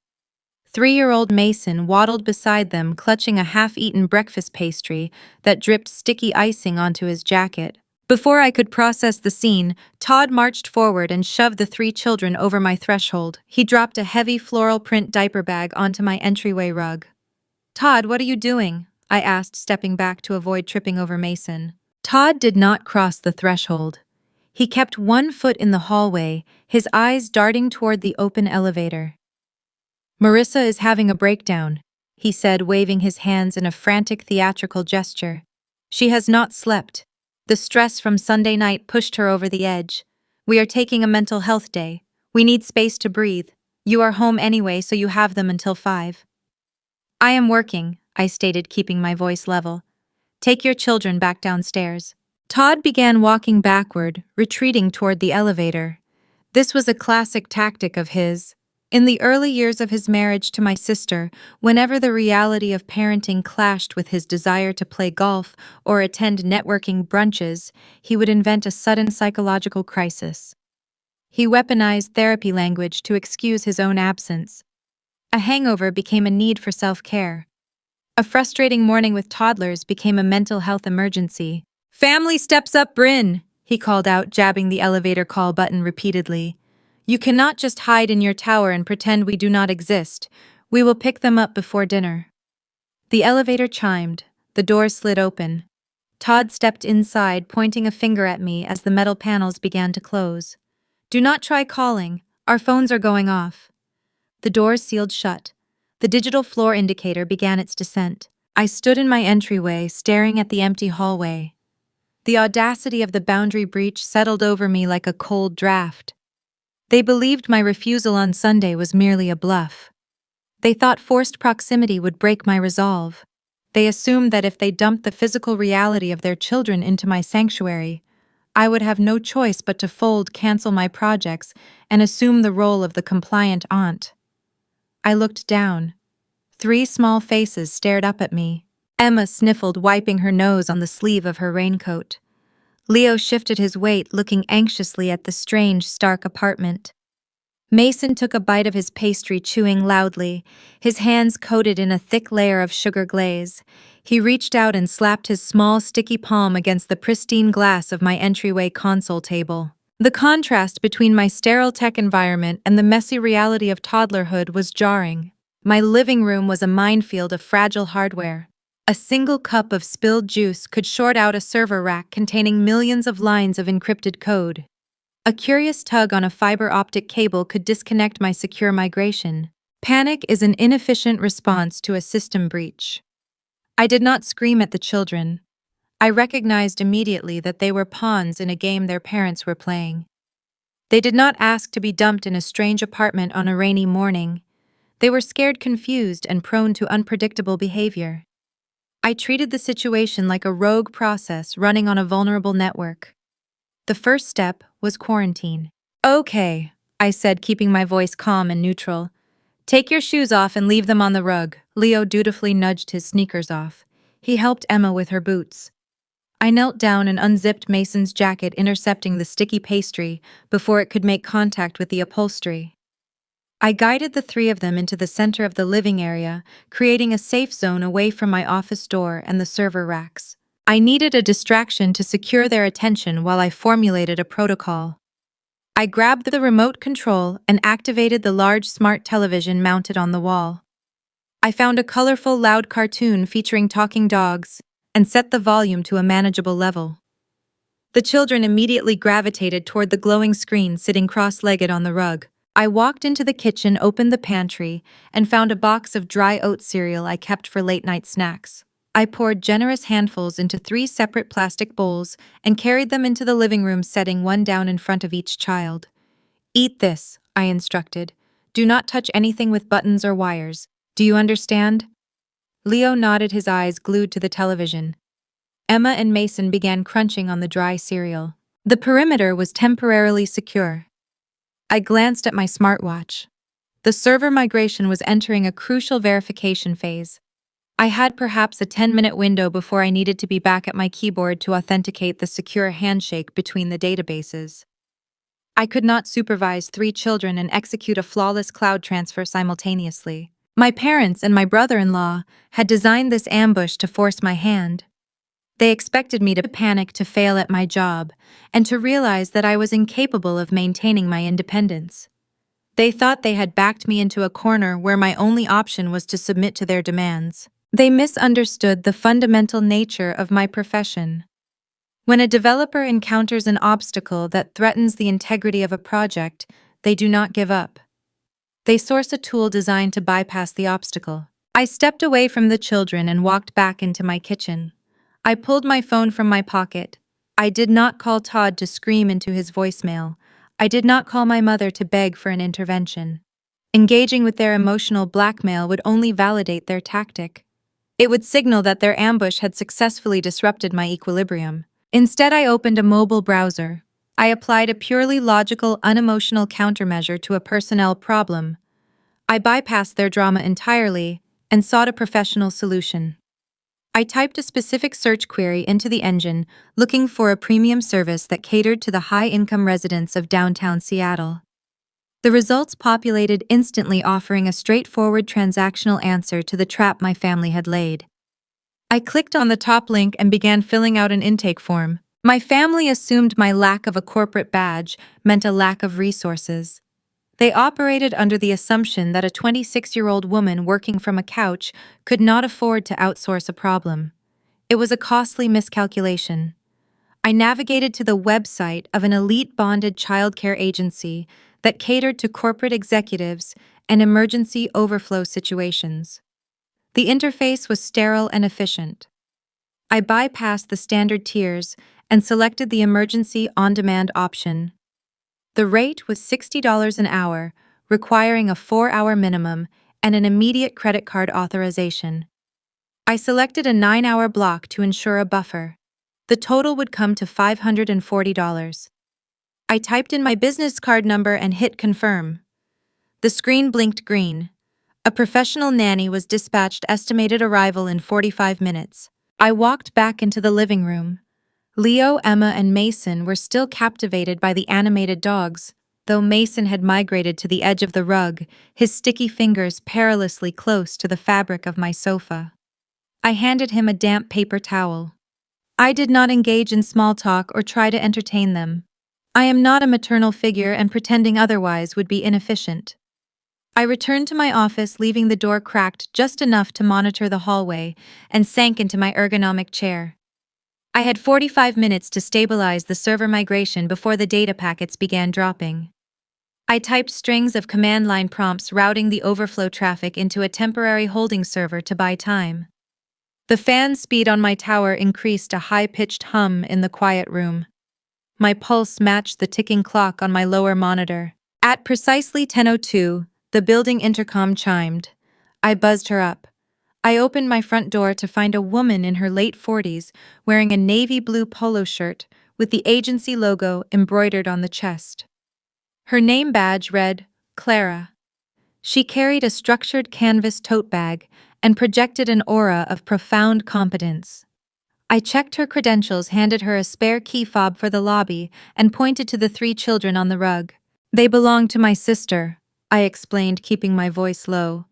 A: 3-year-old Mason waddled beside them, clutching a half-eaten breakfast pastry that dripped sticky icing onto his jacket. Before I could process the scene, Todd marched forward and shoved the 3 children over my threshold. He dropped a heavy floral print diaper bag onto my entryway rug. "Todd, what are you doing?" I asked, stepping back to avoid tripping over Mason. Todd did not cross the threshold. He kept 1 foot in the hallway, his eyes darting toward the open elevator. "Marissa is having a breakdown," he said, waving his hands in a frantic theatrical gesture. "She has not slept. The stress from Sunday night pushed her over the edge. We are taking a mental health day. We need space to breathe. You are home anyway, so you have them until 5. "I am working," I stated, keeping my voice level. "Take your children back downstairs." Todd began walking backward, retreating toward the elevator. This was a classic tactic of his. In the early years of his marriage to my sister, whenever the reality of parenting clashed with his desire to play golf or attend networking brunches, he would invent a sudden psychological crisis. He weaponized therapy language to excuse his own absence. A hangover became a need for self-care. A frustrating morning with toddlers became a mental health emergency. "Family steps up, Brynn," he called out, jabbing the elevator call button repeatedly. "You cannot just hide in your tower and pretend we do not exist. We will pick them up before dinner." The elevator chimed. The door slid open. Todd stepped inside, pointing a finger at me as the metal panels began to close. "Do not try calling. Our phones are going off." The doors sealed shut. The digital floor indicator began its descent. I stood in my entryway, staring at the empty hallway. The audacity of the boundary breach settled over me like a cold draft. They believed my refusal on Sunday was merely a bluff. They thought forced proximity would break my resolve. They assumed that if they dumped the physical reality of their children into my sanctuary, I would have no choice but to fold, cancel my projects, and assume the role of the compliant aunt. I looked down. 3 small faces stared up at me. Emma sniffled, wiping her nose on the sleeve of her raincoat. Leo shifted his weight, looking anxiously at the strange, stark apartment. Mason took a bite of his pastry, chewing loudly, his hands coated in a thick layer of sugar glaze. He reached out and slapped his small, sticky palm against the pristine glass of my entryway console table. The contrast between my sterile tech environment and the messy reality of toddlerhood was jarring. My living room was a minefield of fragile hardware. A single cup of spilled juice could short out a server rack containing millions of lines of encrypted code. A curious tug on a fiber optic cable could disconnect my secure migration. Panic is an inefficient response to a system breach. I did not scream at the children. I recognized immediately that they were pawns in a game their parents were playing. They did not ask to be dumped in a strange apartment on a rainy morning. They were scared, confused, and prone to unpredictable behavior. I treated the situation like a rogue process running on a vulnerable network. The first step was quarantine. "Okay," I said, keeping my voice calm and neutral. "Take your shoes off and leave them on the rug." Leo dutifully nudged his sneakers off. He helped Emma with her boots. I knelt down and unzipped Mason's jacket, intercepting the sticky pastry before it could make contact with the upholstery. I guided the 3 of them into the center of the living area, creating a safe zone away from my office door and the server racks. I needed a distraction to secure their attention while I formulated a protocol. I grabbed the remote control and activated the large smart television mounted on the wall. I found a colorful, loud cartoon featuring talking dogs and set the volume to a manageable level. The children immediately gravitated toward the glowing screen sitting cross-legged on the rug. I walked into the kitchen, opened the pantry, and found a box of dry oat cereal I kept for late-night snacks. I poured generous handfuls into 3 separate plastic bowls and carried them into the living room, setting one down in front of each child. "Eat this," I instructed. "Do not touch anything with buttons or wires. Do you understand?" Leo nodded, his eyes glued to the television. Emma and Mason began crunching on the dry cereal. The perimeter was temporarily secure. I glanced at my smartwatch. The server migration was entering a crucial verification phase. I had perhaps a 10-minute window before I needed to be back at my keyboard to authenticate the secure handshake between the databases. I could not supervise 3 children and execute a flawless cloud transfer simultaneously. My parents and my brother-in-law had designed this ambush to force my hand. They expected me to panic, to fail at my job, and to realize that I was incapable of maintaining my independence. They thought they had backed me into a corner where my only option was to submit to their demands. They misunderstood the fundamental nature of my profession. When a developer encounters an obstacle that threatens the integrity of a project, they do not give up. They source a tool designed to bypass the obstacle. I stepped away from the children and walked back into my kitchen. I pulled my phone from my pocket. I did not call Todd to scream into his voicemail. I did not call my mother to beg for an intervention. Engaging with their emotional blackmail would only validate their tactic. It would signal that their ambush had successfully disrupted my equilibrium. Instead, I opened a mobile browser. I applied a purely logical, unemotional countermeasure to a personnel problem. I bypassed their drama entirely and sought a professional solution. I typed a specific search query into the engine, looking for a premium service that catered to the high-income residents of downtown Seattle. The results populated instantly, offering a straightforward transactional answer to the trap my family had laid. I clicked on the top link and began filling out an intake form. My family assumed my lack of a corporate badge meant a lack of resources. They operated under the assumption that a 26-year-old woman working from a couch could not afford to outsource a problem. It was a costly miscalculation. I navigated to the website of an elite bonded childcare agency that catered to corporate executives and emergency overflow situations. The interface was sterile and efficient. I bypassed the standard tiers and selected the emergency on-demand option. The rate was $60 an hour, requiring a 4-hour minimum and an immediate credit card authorization. I selected a 9-hour block to ensure a buffer. The total would come to $540. I typed in my business card number and hit confirm. The screen blinked green. A professional nanny was dispatched, estimated arrival in 45 minutes. I walked back into the living room. Leo, Emma, and Mason were still captivated by the animated dogs, though Mason had migrated to the edge of the rug, his sticky fingers perilously close to the fabric of my sofa. I handed him a damp paper towel. I did not engage in small talk or try to entertain them. I am not a maternal figure, and pretending otherwise would be inefficient. I returned to my office, leaving the door cracked just enough to monitor the hallway, and sank into my ergonomic chair. I had 45 minutes to stabilize the server migration before the data packets began dropping. I typed strings of command line prompts routing the overflow traffic into a temporary holding server to buy time. The fan speed on my tower increased, a high-pitched hum in the quiet room. My pulse matched the ticking clock on my lower monitor. At precisely 10:02, the building intercom chimed. I buzzed her up. I opened my front door to find a woman in her late 40s wearing a navy blue polo shirt with the agency logo embroidered on the chest. Her name badge read, Clara. She carried a structured canvas tote bag and projected an aura of profound competence. I checked her credentials, handed her a spare key fob for the lobby, and pointed to the 3 children on the rug. They belong to my sister, I explained, keeping my voice low.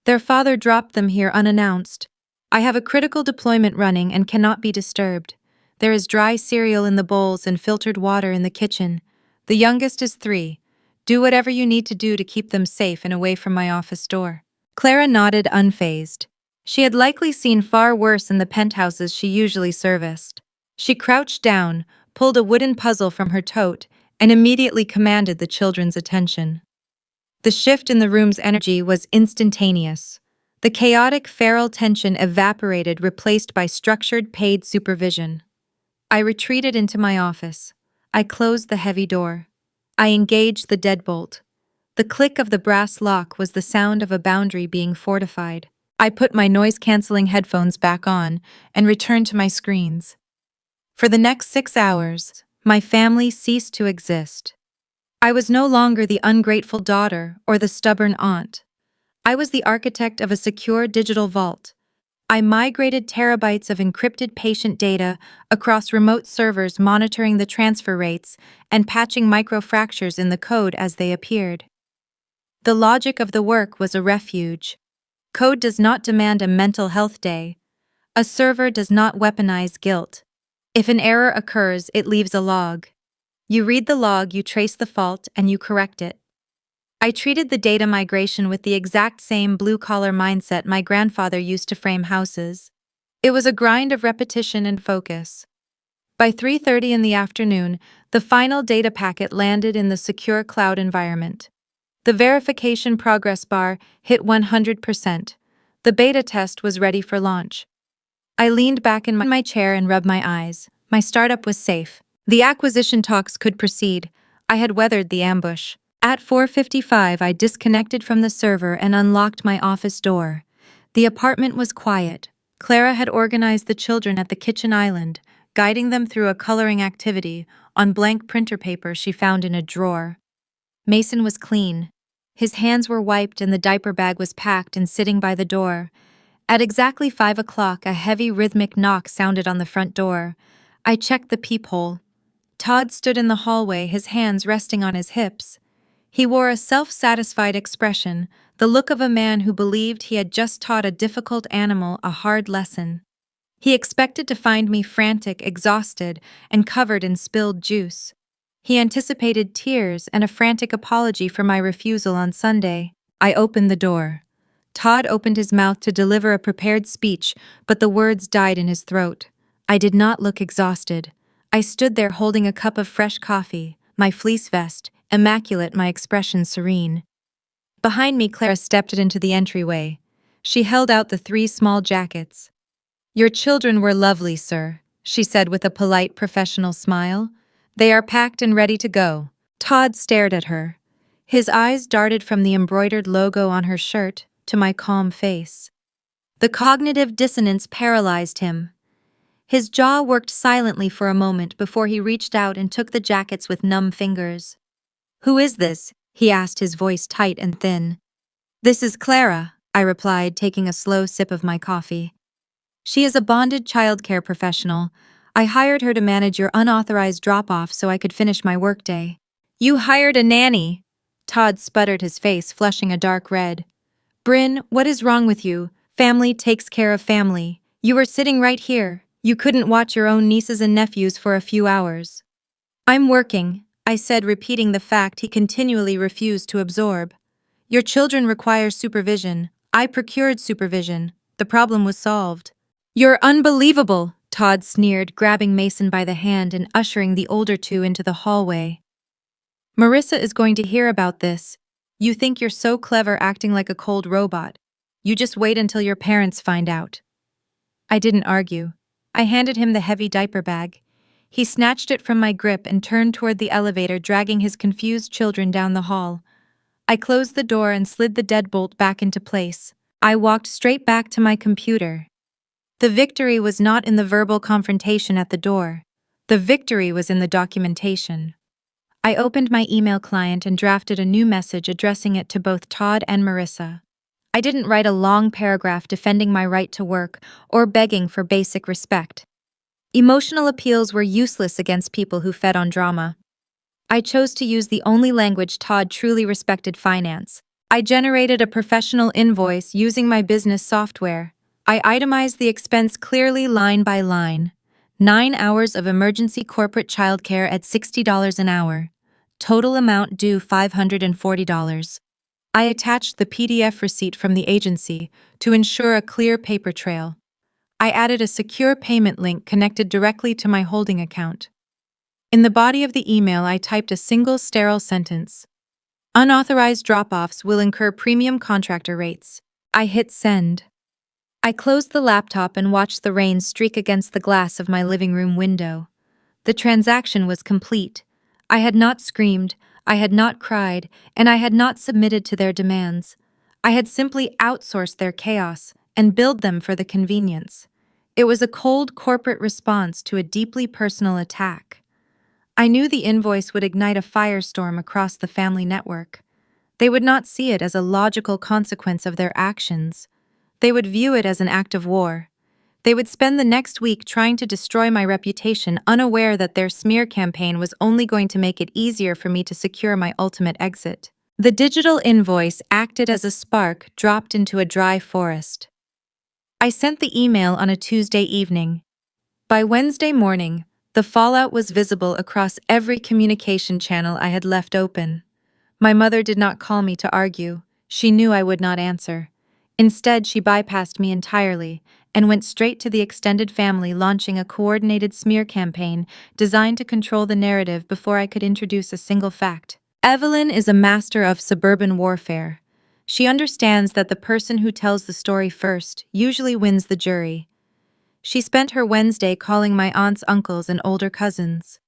A: Their father dropped them here unannounced. I have a critical deployment running and cannot be disturbed. There is dry cereal in the bowls and filtered water in the kitchen. The youngest is 3. Do whatever you need to do to keep them safe and away from my office door. Clara nodded, unfazed. She had likely seen far worse in the penthouses she usually serviced. She crouched down, pulled a wooden puzzle from her tote, and immediately commanded the children's attention. The shift in the room's energy was instantaneous. The chaotic feral tension evaporated, replaced by structured, paid supervision. I retreated into my office. I closed the heavy door. I engaged the deadbolt. The click of the brass lock was the sound of a boundary being fortified. I put my noise-canceling headphones back on and returned to my screens. For the next 6 hours, my family ceased to exist. I was no longer the ungrateful daughter or the stubborn aunt. I was the architect of a secure digital vault. I migrated terabytes of encrypted patient data across remote servers, monitoring the transfer rates and patching microfractures in the code as they appeared. The logic of the work was a refuge. Code does not demand a mental health day. A server does not weaponize guilt. If an error occurs, it leaves a log. You read the log, you trace the fault, and you correct it. I treated the data migration with the exact same blue-collar mindset my grandfather used to frame houses. It was a grind of repetition and focus. By 3:30 in the afternoon, the final data packet landed in the secure cloud environment. The verification progress bar hit 100%. The beta test was ready for launch. I leaned back in my chair and rubbed my eyes. My startup was safe. The acquisition talks could proceed. I had weathered the ambush. At 4:55, I disconnected from the server and unlocked my office door. The apartment was quiet. Clara had organized the children at the kitchen island, guiding them through a coloring activity on blank printer paper she found in a drawer. Mason was clean. His hands were wiped and the diaper bag was packed and sitting by the door. At exactly 5 o'clock, a heavy rhythmic knock sounded on the front door. I checked the peephole. Todd stood in the hallway, his hands resting on his hips. He wore a self-satisfied expression, the look of a man who believed he had just taught a difficult animal a hard lesson. He expected to find me frantic, exhausted, and covered in spilled juice. He anticipated tears and a frantic apology for my refusal on Sunday. I opened the door. Todd opened his mouth to deliver a prepared speech, but the words died in his throat. I did not look exhausted. I stood there holding a cup of fresh coffee, my fleece vest, immaculate, my expression serene. Behind me, Clara stepped into the entryway. She held out the 3 small jackets. "Your children were lovely, sir," she said with a polite, professional smile. "They are packed and ready to go." Todd stared at her. His eyes darted from the embroidered logo on her shirt to my calm face. The cognitive dissonance paralyzed him. His jaw worked silently for a moment before he reached out and took the jackets with numb fingers. "Who is this?" he asked, his voice tight and thin. "This is Clara," I replied, taking a slow sip of my coffee. "She is a bonded childcare professional. I hired her to manage your unauthorized drop-off so I could finish my workday." "You hired a nanny?" Todd sputtered, his face flushing a dark red. "Brynn, what is wrong with you? Family takes care of family. You were sitting right here. You couldn't watch your own nieces and nephews for a few hours." "I'm working," I said, repeating the fact he continually refused to absorb. "Your children require supervision. I procured supervision. The problem was solved." "You're unbelievable," Todd sneered, grabbing Mason by the hand and ushering the older two into the hallway. "Marissa is going to hear about this. You think you're so clever acting like a cold robot. You just wait until your parents find out." I didn't argue. I handed him the heavy diaper bag. He snatched it from my grip and turned toward the elevator, dragging his confused children down the hall. I closed the door and slid the deadbolt back into place. I walked straight back to my computer. The victory was not in the verbal confrontation at the door. The victory was in the documentation. I opened my email client and drafted a new message addressing it to both Todd and Marissa. I didn't write a long paragraph defending my right to work or begging for basic respect. Emotional appeals were useless against people who fed on drama. I chose to use the only language Todd truly respected: finance. I generated a professional invoice using my business software. I itemized the expense clearly, line by line. 9 hours of emergency corporate childcare at $60 an hour. Total amount due $540. I attached the PDF receipt from the agency to ensure a clear paper trail. I added a secure payment link connected directly to my holding account. In the body of the email, I typed a single sterile sentence: "Unauthorized drop-offs will incur premium contractor rates." I hit send. I closed the laptop and watched the rain streak against the glass of my living room window. The transaction was complete. I had not screamed, I had not cried, and I had not submitted to their demands. I had simply outsourced their chaos and billed them for the convenience. It was a cold corporate response to a deeply personal attack. I knew the invoice would ignite a firestorm across the family network. They would not see it as a logical consequence of their actions. They would view it as an act of war. They would spend the next week trying to destroy my reputation, unaware that their smear campaign was only going to make it easier for me to secure my ultimate exit. The digital invoice acted as a spark dropped into a dry forest. I sent the email on a Tuesday evening. By Wednesday morning, the fallout was visible across every communication channel I had left open. My mother did not call me to argue. She knew I would not answer. Instead, she bypassed me entirely and went straight to the extended family, launching a coordinated smear campaign designed to control the narrative before I could introduce a single fact. Evelyn is a master of suburban warfare. She understands that the person who tells the story first usually wins the jury. She spent her Wednesday calling my aunts, uncles, and older cousins.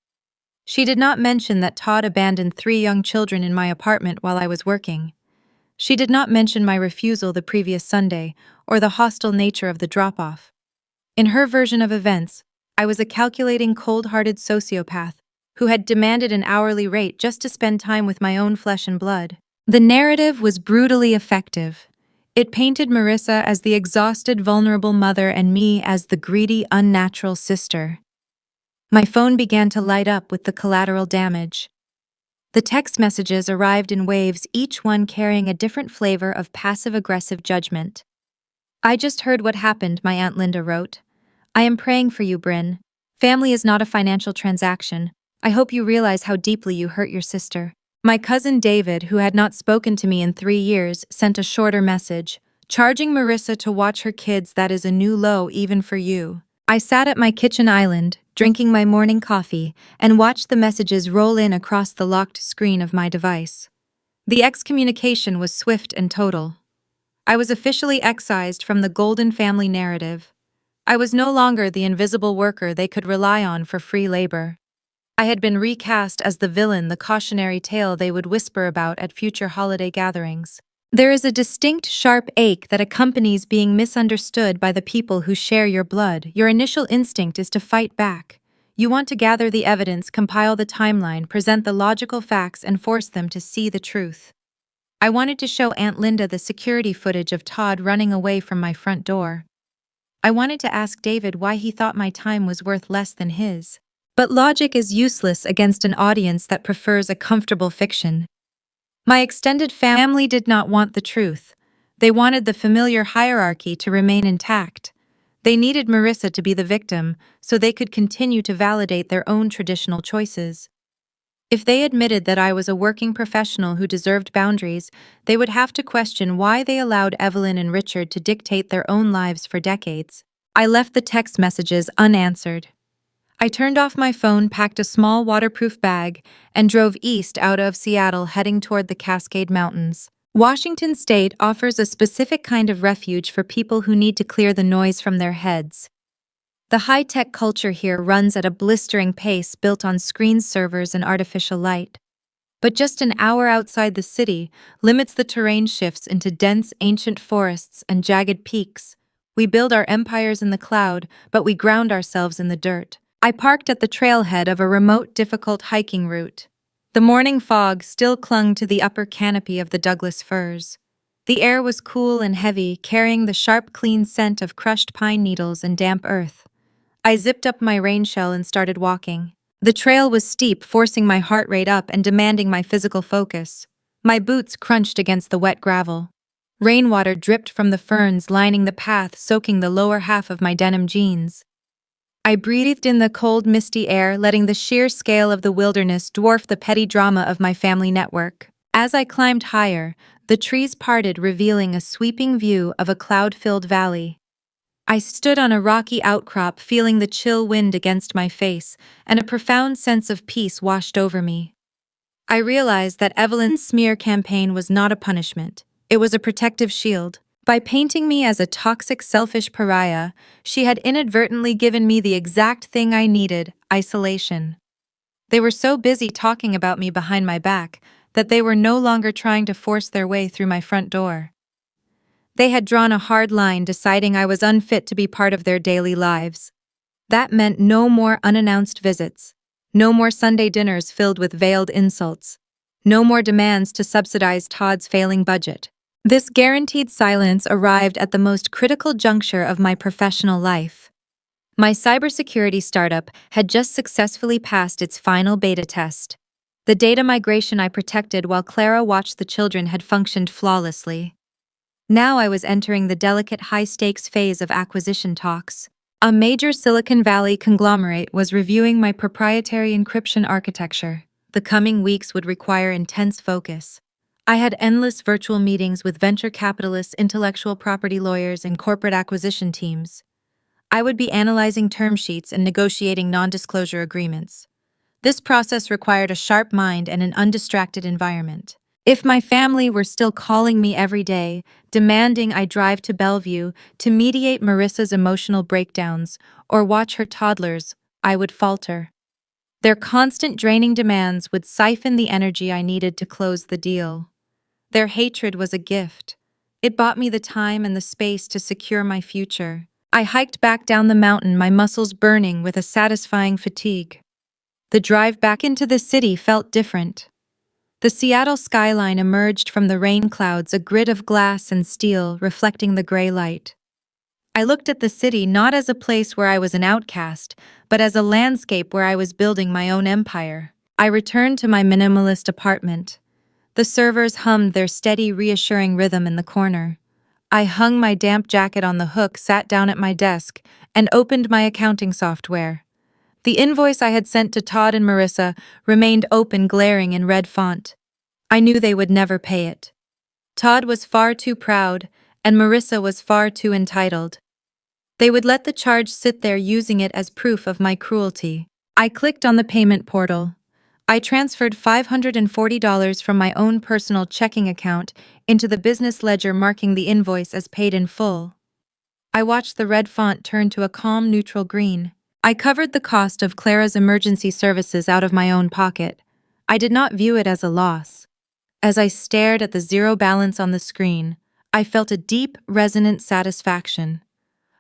A: She did not mention that Todd abandoned 3 young children in my apartment while I was working. She did not mention my refusal the previous Sunday or the hostile nature of the drop-off. In her version of events, I was a calculating, cold-hearted sociopath who had demanded an hourly rate just to spend time with my own flesh and blood. The narrative was brutally effective. It painted Marissa as the exhausted, vulnerable mother and me as the greedy, unnatural sister. My phone began to light up with the collateral damage. The text messages arrived in waves, each one carrying a different flavor of passive-aggressive judgment. "I just heard what happened," my Aunt Linda wrote. "I am praying for you, Brynn. Family is not a financial transaction. I hope you realize how deeply you hurt your sister." My cousin David, who had not spoken to me in 3 years, sent a shorter message. "Charging Marissa to watch her kids, that is a new low even for you." I sat at my kitchen island, drinking my morning coffee, and watched the messages roll in across the locked screen of my device. The excommunication was swift and total. I was officially excised from the Golden family narrative. I was no longer the invisible worker they could rely on for free labor. I had been recast as the villain, the cautionary tale they would whisper about at future holiday gatherings. There is a distinct, sharp ache that accompanies being misunderstood by the people who share your blood. Your initial instinct is to fight back. You want to gather the evidence, compile the timeline, present the logical facts, and force them to see the truth. I wanted to show Aunt Linda the security footage of Todd running away from my front door. I wanted to ask David why he thought my time was worth less than his. But logic is useless against an audience that prefers a comfortable fiction. My extended family did not want the truth. They wanted the familiar hierarchy to remain intact. They needed Marissa to be the victim so they could continue to validate their own traditional choices. If they admitted that I was a working professional who deserved boundaries, they would have to question why they allowed Evelyn and Richard to dictate their own lives for decades. I left the text messages unanswered. I turned off my phone, packed a small waterproof bag, and drove east out of Seattle, heading toward the Cascade Mountains. Washington State offers a specific kind of refuge for people who need to clear the noise from their heads. The high-tech culture here runs at a blistering pace, built on screen servers and artificial light. But just an hour outside the city limits the terrain shifts into dense, ancient forests and jagged peaks. We build our empires in the cloud, but we ground ourselves in the dirt. I parked at the trailhead of a remote, difficult hiking route. The morning fog still clung to the upper canopy of the Douglas firs. The air was cool and heavy, carrying the sharp, clean scent of crushed pine needles and damp earth. I zipped up my rain shell and started walking. The trail was steep, forcing my heart rate up and demanding my physical focus. My boots crunched against the wet gravel. Rainwater dripped from the ferns lining the path, soaking the lower half of my denim jeans. I breathed in the cold, misty air, letting the sheer scale of the wilderness dwarf the petty drama of my family network. As I climbed higher, the trees parted, revealing a sweeping view of a cloud-filled valley. I stood on a rocky outcrop, feeling the chill wind against my face, and a profound sense of peace washed over me. I realized that Evelyn's smear campaign was not a punishment. It was a protective shield. By painting me as a toxic, selfish pariah, she had inadvertently given me the exact thing I needed: isolation. They were so busy talking about me behind my back that they were no longer trying to force their way through my front door. They had drawn a hard line, deciding I was unfit to be part of their daily lives. That meant no more unannounced visits, no more Sunday dinners filled with veiled insults, no more demands to subsidize Todd's failing budget. This guaranteed silence arrived at the most critical juncture of my professional life. My cybersecurity startup had just successfully passed its final beta test. The data migration I protected while Clara watched the children had functioned flawlessly. Now I was entering the delicate high-stakes phase of acquisition talks. A major Silicon Valley conglomerate was reviewing my proprietary encryption architecture. The coming weeks would require intense focus. I had endless virtual meetings with venture capitalists, intellectual property lawyers, and corporate acquisition teams. I would be analyzing term sheets and negotiating non-disclosure agreements. This process required a sharp mind and an undistracted environment. If my family were still calling me every day, demanding I drive to Bellevue to mediate Marissa's emotional breakdowns or watch her toddlers, I would falter. Their constant draining demands would siphon the energy I needed to close the deal. Their hatred was a gift. It bought me the time and the space to secure my future. I hiked back down the mountain, my muscles burning with a satisfying fatigue. The drive back into the city felt different. The Seattle skyline emerged from the rain clouds, a grid of glass and steel reflecting the gray light. I looked at the city not as a place where I was an outcast, but as a landscape where I was building my own empire. I returned to my minimalist apartment. The servers hummed their steady, reassuring rhythm in the corner. I hung my damp jacket on the hook, sat down at my desk, and opened my accounting software. The invoice I had sent to Todd and Marissa remained open, glaring in red font. I knew they would never pay it. Todd was far too proud, and Marissa was far too entitled. They would let the charge sit there, using it as proof of my cruelty. I clicked on the payment portal. I transferred $540 from my own personal checking account into the business ledger, marking the invoice as paid in full. I watched the red font turn to a calm, neutral green. I covered the cost of Clara's emergency services out of my own pocket. I did not view it as a loss. As I stared at the zero balance on the screen, I felt a deep, resonant satisfaction.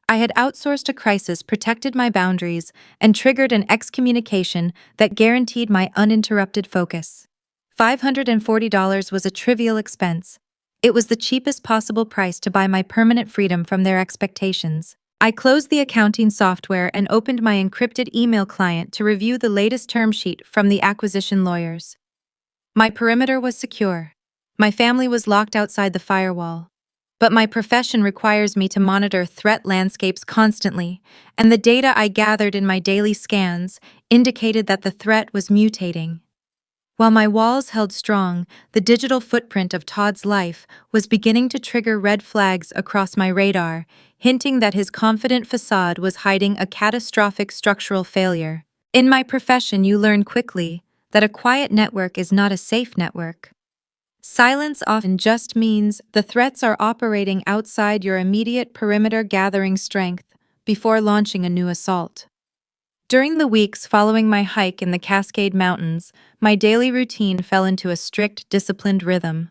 A: I had outsourced a crisis, protected my boundaries, and triggered an excommunication that guaranteed my uninterrupted focus. $540 was a trivial expense. It was the cheapest possible price to buy my permanent freedom from their expectations. I closed the accounting software and opened my encrypted email client to review the latest term sheet from the acquisition lawyers. My perimeter was secure. My family was locked outside the firewall. But my profession requires me to monitor threat landscapes constantly, and the data I gathered in my daily scans indicated that the threat was mutating. While my walls held strong, the digital footprint of Todd's life was beginning to trigger red flags across my radar, hinting that his confident facade was hiding a catastrophic structural failure. In my profession, you learn quickly that a quiet network is not a safe network. Silence often just means the threats are operating outside your immediate perimeter, gathering strength before launching a new assault. During the weeks following my hike in the Cascade Mountains, my daily routine fell into a strict, disciplined rhythm.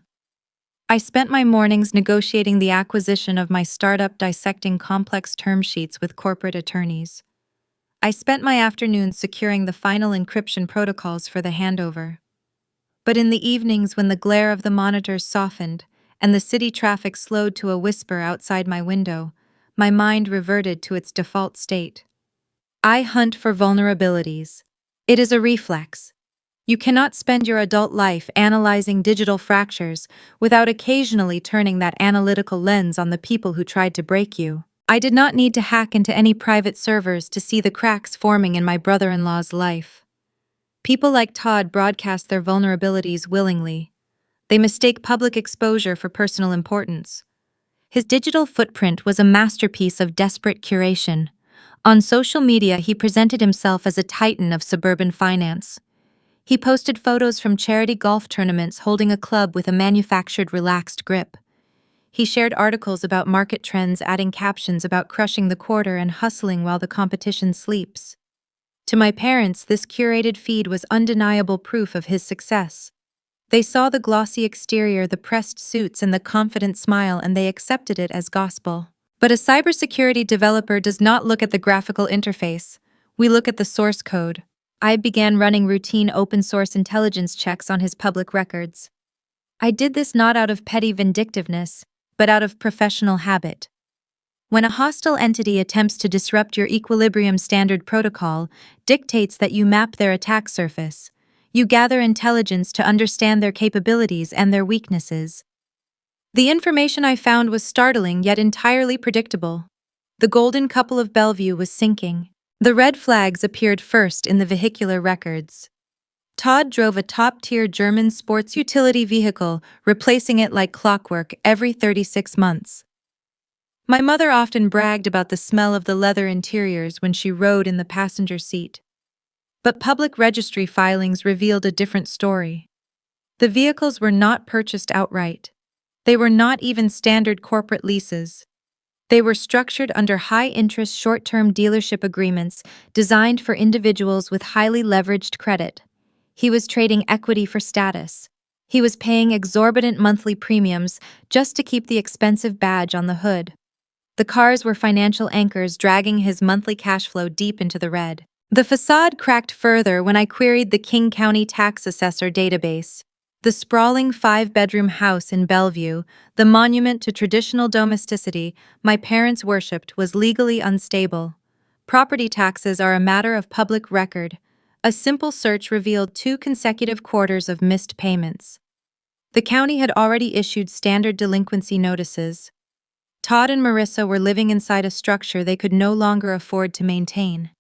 A: I spent my mornings negotiating the acquisition of my startup, dissecting complex term sheets with corporate attorneys. I spent my afternoons securing the final encryption protocols for the handover. But in the evenings, when the glare of the monitors softened and the city traffic slowed to a whisper outside my window, my mind reverted to its default state. I hunt for vulnerabilities. It is a reflex. You cannot spend your adult life analyzing digital fractures without occasionally turning that analytical lens on the people who tried to break you. I did not need to hack into any private servers to see the cracks forming in my brother-in-law's life. People like Todd broadcast their vulnerabilities willingly. They mistake public exposure for personal importance. His digital footprint was a masterpiece of desperate curation. On social media, he presented himself as a titan of suburban finance. He posted photos from charity golf tournaments holding a club with a manufactured relaxed grip. He shared articles about market trends, adding captions about crushing the quarter and hustling while the competition sleeps. To my parents, this curated feed was undeniable proof of his success. They saw the glossy exterior, the pressed suits, and the confident smile, and they accepted it as gospel. But a cybersecurity developer does not look at the graphical interface. We look at the source code. I began running routine open-source intelligence checks on his public records. I did this not out of petty vindictiveness, but out of professional habit. When a hostile entity attempts to disrupt your Equilibrium standard protocol, dictates that you map their attack surface. You gather intelligence to understand their capabilities and their weaknesses. The information I found was startling yet entirely predictable. The golden couple of Bellevue was sinking. The red flags appeared first in the vehicular records. Todd drove a top-tier German sports utility vehicle, replacing it like clockwork every 36 months. My mother often bragged about the smell of the leather interiors when she rode in the passenger seat. But public registry filings revealed a different story. The vehicles were not purchased outright. They were not even standard corporate leases. They were structured under high-interest short-term dealership agreements designed for individuals with highly leveraged credit. He was trading equity for status. He was paying exorbitant monthly premiums just to keep the expensive badge on the hood. The cars were financial anchors dragging his monthly cash flow deep into the red. The facade cracked further when I queried the King County Tax Assessor database. The sprawling 5-bedroom house in Bellevue, the monument to traditional domesticity my parents worshipped, was legally unstable. Property taxes are a matter of public record. A simple search revealed 2 consecutive quarters of missed payments. The county had already issued standard delinquency notices. Todd and Marissa were living inside a structure they could no longer afford to maintain.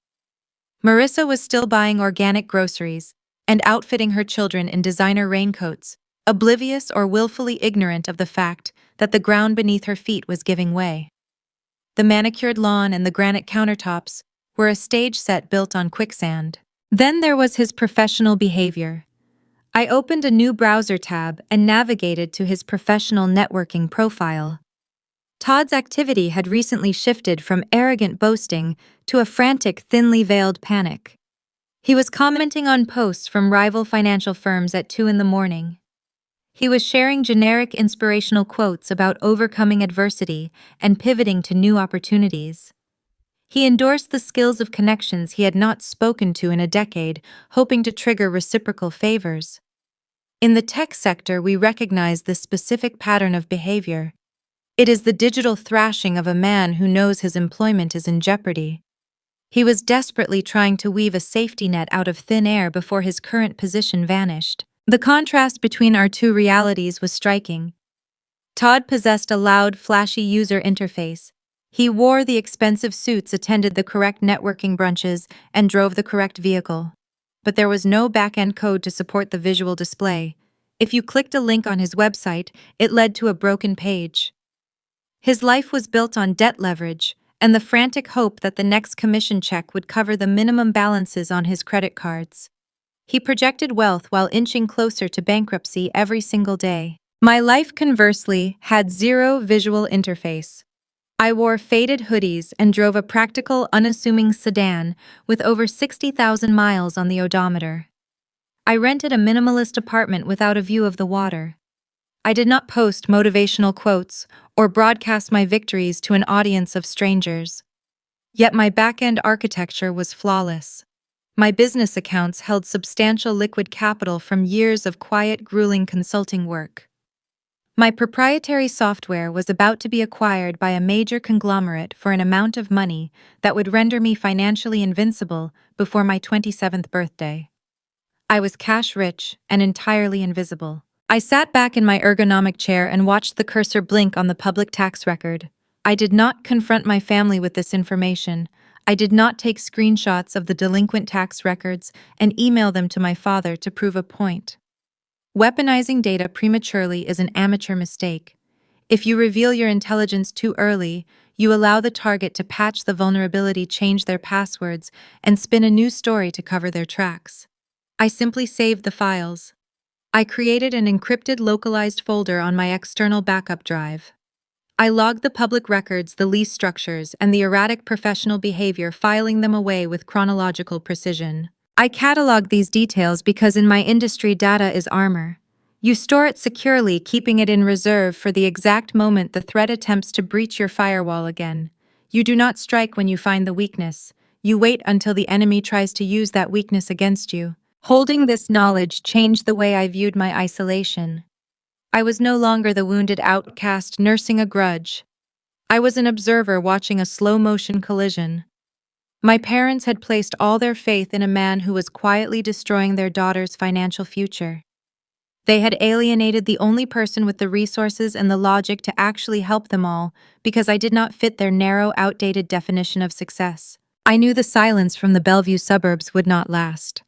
A: Marissa was still buying organic groceries and outfitting her children in designer raincoats, oblivious or willfully ignorant of the fact that the ground beneath her feet was giving way. The manicured lawn and the granite countertops were a stage set built on quicksand. Then there was his professional behavior. I opened a new browser tab and navigated to his professional networking profile. Todd's activity had recently shifted from arrogant boasting to a frantic, thinly veiled panic. He was commenting on posts from rival financial firms at 2 in the morning. He was sharing generic inspirational quotes about overcoming adversity and pivoting to new opportunities. He endorsed the skills of connections he had not spoken to in a decade, hoping to trigger reciprocal favors. In the tech sector, we recognize this specific pattern of behavior. It is the digital thrashing of a man who knows his employment is in jeopardy. He was desperately trying to weave a safety net out of thin air before his current position vanished. The contrast between our two realities was striking. Todd possessed a loud, flashy user interface. He wore the expensive suits, attended the correct networking brunches, and drove the correct vehicle. But there was no back-end code to support the visual display. If you clicked a link on his website, it led to a broken page. His life was built on debt leverage and the frantic hope that the next commission check would cover the minimum balances on his credit cards. He projected wealth while inching closer to bankruptcy every single day. My life, conversely, had zero visual interface. I wore faded hoodies and drove a practical, unassuming sedan with over 60,000 miles on the odometer. I rented a minimalist apartment without a view of the water. I did not post motivational quotes or broadcast my victories to an audience of strangers. Yet my back-end architecture was flawless. My business accounts held substantial liquid capital from years of quiet, grueling consulting work. My proprietary software was about to be acquired by a major conglomerate for an amount of money that would render me financially invincible before my 27th birthday. I was cash-rich and entirely invisible. I sat back in my ergonomic chair and watched the cursor blink on the public tax record. I did not confront my family with this information. I did not take screenshots of the delinquent tax records and email them to my father to prove a point. Weaponizing data prematurely is an amateur mistake. If you reveal your intelligence too early, you allow the target to patch the vulnerability, change their passwords, and spin a new story to cover their tracks. I simply saved the files. I created an encrypted localized folder on my external backup drive. I logged the public records, the lease structures, and the erratic professional behavior, filing them away with chronological precision. I cataloged these details because in my industry, data is armor. You store it securely, keeping it in reserve for the exact moment the threat attempts to breach your firewall again. You do not strike when you find the weakness. You wait until the enemy tries to use that weakness against you. Holding this knowledge changed the way I viewed my isolation. I was no longer the wounded outcast nursing a grudge. I was an observer watching a slow-motion collision. My parents had placed all their faith in a man who was quietly destroying their daughter's financial future. They had alienated the only person with the resources and the logic to actually help them all because I did not fit their narrow, outdated definition of success. I knew the silence from the Bellevue suburbs would not last.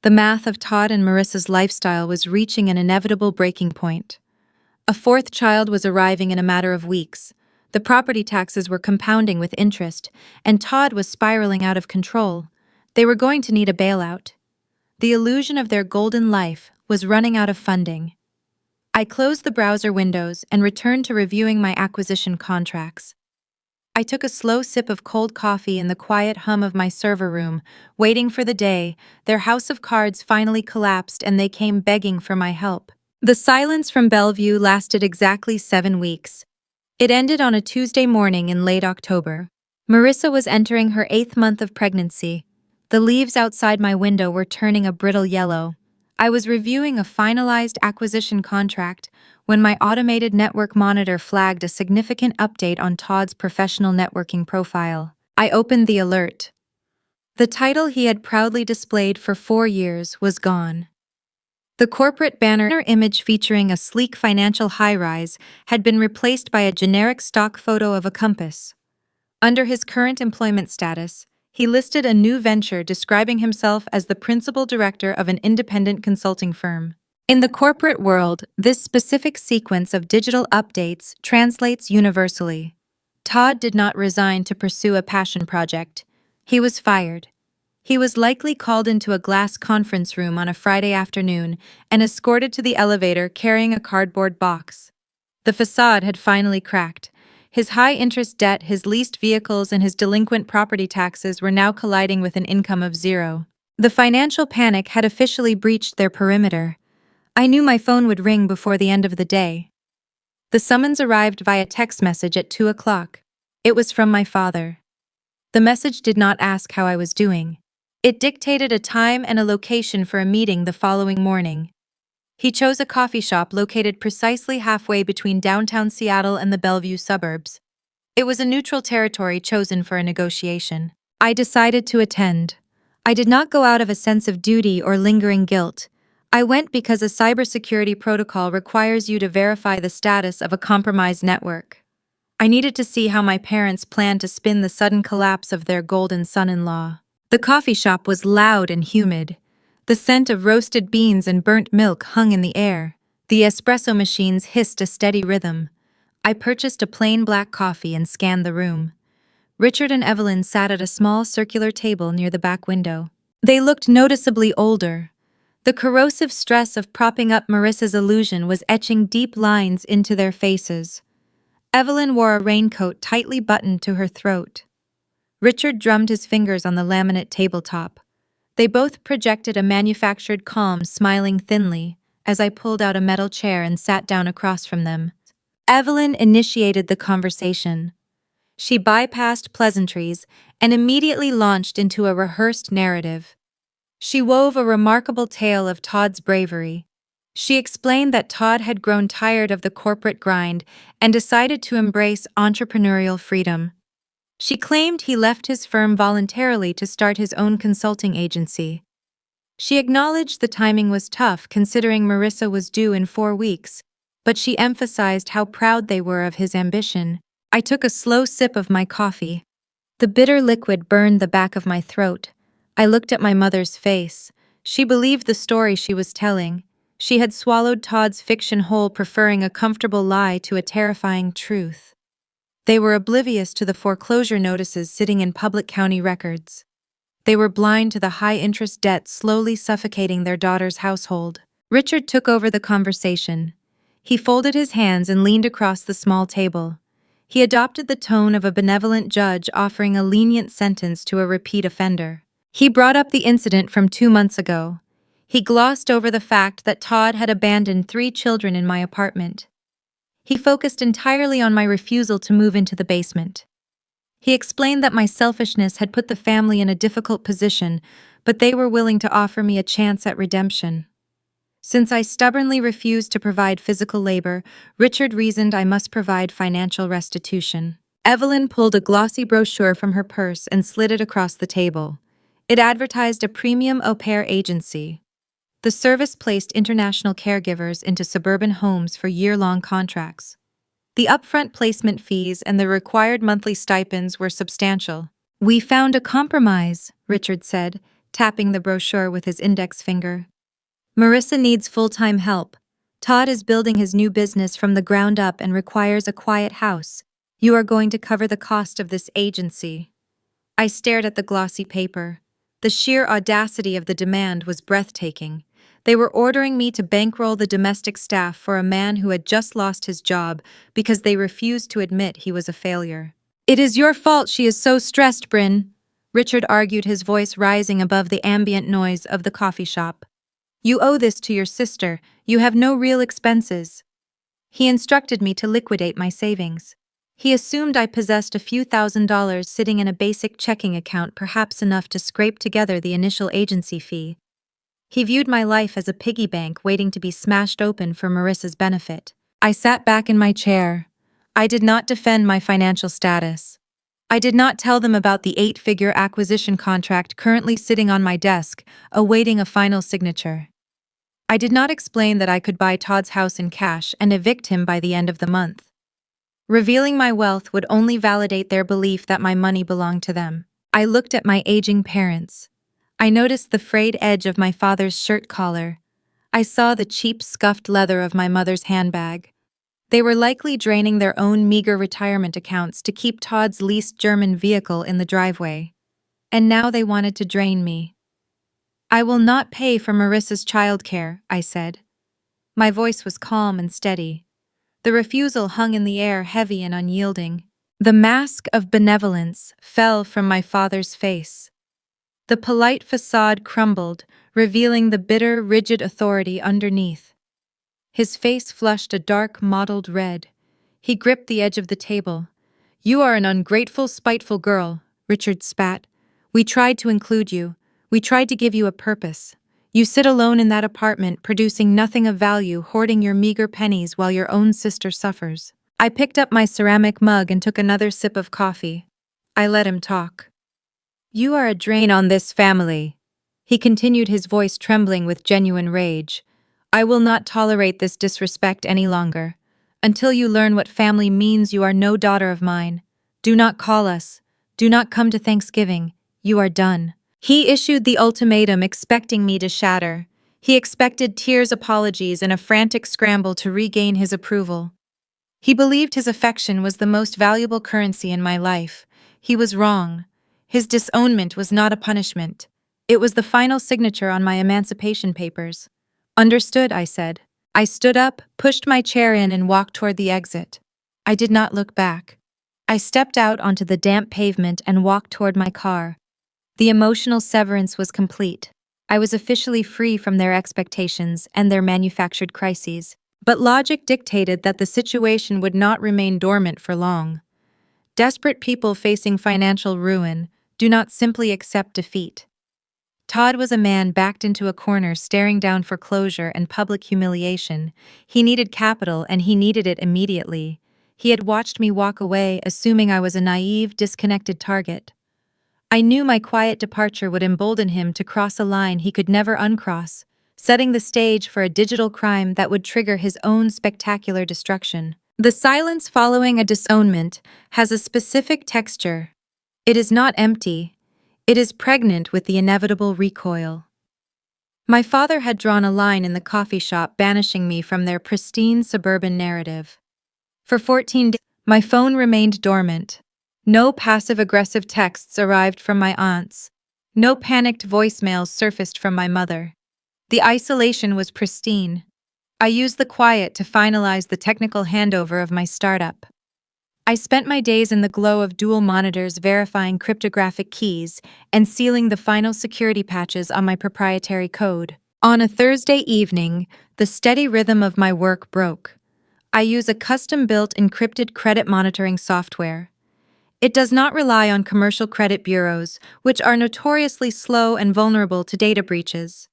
A: The math of Todd and Marissa's lifestyle was reaching an inevitable breaking point. A fourth child was arriving in a matter of weeks. The property taxes were compounding with interest, and Todd was spiraling out of control. They were going to need a bailout. The illusion of their golden life was running out of funding. I closed the browser windows and returned to reviewing my acquisition contracts. I took a slow sip of cold coffee in the quiet hum of my server room, waiting for the day their house of cards finally collapsed and they came begging for my help. The silence from Bellevue lasted exactly 7 weeks. It ended on a Tuesday morning in late October. Marissa was entering her 8th month of pregnancy. The leaves outside my window were turning a brittle yellow. I was reviewing a finalized acquisition contract when my automated network monitor flagged a significant update on Todd's professional networking profile. I opened the alert. The title he had proudly displayed for 4 years was gone. The corporate banner image featuring a sleek financial high-rise had been replaced by a generic stock photo of a compass. Under his current employment status, he listed a new venture describing himself as the principal director of an independent consulting firm. In the corporate world, this specific sequence of digital updates translates universally. Todd did not resign to pursue a passion project. He was fired. He was likely called into a glass conference room on a Friday afternoon and escorted to the elevator carrying a cardboard box. The facade had finally cracked. His high-interest debt, his leased vehicles, and his delinquent property taxes were now colliding with an income of zero. The financial panic had officially breached their perimeter. I knew my phone would ring before the end of the day. The summons arrived via text message at 2 o'clock. It was from my father. The message did not ask how I was doing. It dictated a time and a location for a meeting the following morning. He chose a coffee shop located precisely halfway between downtown Seattle and the Bellevue suburbs. It was a neutral territory chosen for a negotiation. I decided to attend. I did not go out of a sense of duty or lingering guilt. I went because a cybersecurity protocol requires you to verify the status of a compromised network. I needed to see how my parents planned to spin the sudden collapse of their golden son-in-law. The coffee shop was loud and humid. The scent of roasted beans and burnt milk hung in the air. The espresso machines hissed a steady rhythm. I purchased a plain black coffee and scanned the room. Richard and Evelyn sat at a small circular table near the back window. They looked noticeably older. The corrosive stress of propping up Marissa's illusion was etching deep lines into their faces. Evelyn wore a raincoat tightly buttoned to her throat. Richard drummed his fingers on the laminate tabletop. They both projected a manufactured calm, smiling thinly, as I pulled out a metal chair and sat down across from them. Evelyn initiated the conversation. She bypassed pleasantries and immediately launched into a rehearsed narrative. She wove a remarkable tale of Todd's bravery. She explained that Todd had grown tired of the corporate grind and decided to embrace entrepreneurial freedom. She claimed he left his firm voluntarily to start his own consulting agency. She acknowledged the timing was tough considering Marissa was due in 4 weeks, but she emphasized how proud they were of his ambition. I took a slow sip of my coffee. The bitter liquid burned the back of my throat. I looked at my mother's face. She believed the story she was telling. She had swallowed Todd's fiction whole, preferring a comfortable lie to a terrifying truth. They were oblivious to the foreclosure notices sitting in public county records. They were blind to the high-interest debt slowly suffocating their daughter's household. Richard took over the conversation. He folded his hands and leaned across the small table. He adopted the tone of a benevolent judge offering a lenient sentence to a repeat offender. He brought up the incident from 2 months ago. He glossed over the fact that Todd had abandoned 3 children in my apartment. He focused entirely on my refusal to move into the basement. He explained that my selfishness had put the family in a difficult position, but they were willing to offer me a chance at redemption. Since I stubbornly refused to provide physical labor, Richard reasoned I must provide financial restitution. Evelyn pulled a glossy brochure from her purse and slid it across the table. It advertised a premium au pair agency. The service placed international caregivers into suburban homes for year-long contracts. The upfront placement fees and the required monthly stipends were substantial. "We found a compromise," Richard said, tapping the brochure with his index finger. "Marissa needs full-time help. Todd is building his new business from the ground up and requires a quiet house. You are going to cover the cost of this agency." I stared at the glossy paper. The sheer audacity of the demand was breathtaking. They were ordering me to bankroll the domestic staff for a man who had just lost his job because they refused to admit he was a failure. "It is your fault she is so stressed, Brynn," Richard argued, his voice rising above the ambient noise of the coffee shop. "You owe this to your sister. You have no real expenses." He instructed me to liquidate my savings. He assumed I possessed a few $1,000s sitting in a basic checking account, perhaps enough to scrape together the initial agency fee. He viewed my life as a piggy bank waiting to be smashed open for Marissa's benefit. I sat back in my chair. I did not defend my financial status. I did not tell them about the 8-figure acquisition contract currently sitting on my desk, awaiting a final signature. I did not explain that I could buy Todd's house in cash and evict him by the end of the month. Revealing my wealth would only validate their belief that my money belonged to them. I looked at my aging parents. I noticed the frayed edge of my father's shirt collar. I saw the cheap, scuffed leather of my mother's handbag. They were likely draining their own meager retirement accounts to keep Todd's leased German vehicle in the driveway. And now they wanted to drain me. "I will not pay for Marissa's childcare," I said. My voice was calm and steady. The refusal hung in the air, heavy and unyielding. The mask of benevolence fell from my father's face. The polite facade crumbled, revealing the bitter, rigid authority underneath. His face flushed a dark, mottled red. He gripped the edge of the table. "You are an ungrateful, spiteful girl," Richard spat. "We tried to include you. We tried to give you a purpose. You sit alone in that apartment, producing nothing of value, hoarding your meager pennies while your own sister suffers." I picked up my ceramic mug and took another sip of coffee. I let him talk. "You are a drain on this family," he continued, his voice trembling with genuine rage. "I will not tolerate this disrespect any longer. Until you learn what family means, you are no daughter of mine. Do not call us. Do not come to Thanksgiving. You are done." He issued the ultimatum, expecting me to shatter. He expected tears, apologies, and a frantic scramble to regain his approval. He believed his affection was the most valuable currency in my life. He was wrong. His disownment was not a punishment. It was the final signature on my emancipation papers. "Understood," I said. I stood up, pushed my chair in, and walked toward the exit. I did not look back. I stepped out onto the damp pavement and walked toward my car. The emotional severance was complete. I was officially free from their expectations and their manufactured crises. But logic dictated that the situation would not remain dormant for long. Desperate people facing financial ruin do not simply accept defeat. Todd was a man backed into a corner, staring down foreclosure and public humiliation. He needed capital, and he needed it immediately. He had watched me walk away, assuming I was a naive, disconnected target. I knew my quiet departure would embolden him to cross a line he could never uncross, setting the stage for a digital crime that would trigger his own spectacular destruction. The silence following a disownment has a specific texture. It is not empty. It is pregnant with the inevitable recoil. My father had drawn a line in the coffee shop, banishing me from their pristine suburban narrative. For 14 days, my phone remained dormant. No passive-aggressive texts arrived from my aunts. No panicked voicemails surfaced from my mother. The isolation was pristine. I used the quiet to finalize the technical handover of my startup. I spent my days in the glow of dual monitors, verifying cryptographic keys and sealing the final security patches on my proprietary code. On a Thursday evening, the steady rhythm of my work broke. I use a custom-built encrypted credit monitoring software. It does not rely on commercial credit bureaus, which are notoriously slow and vulnerable to data breaches.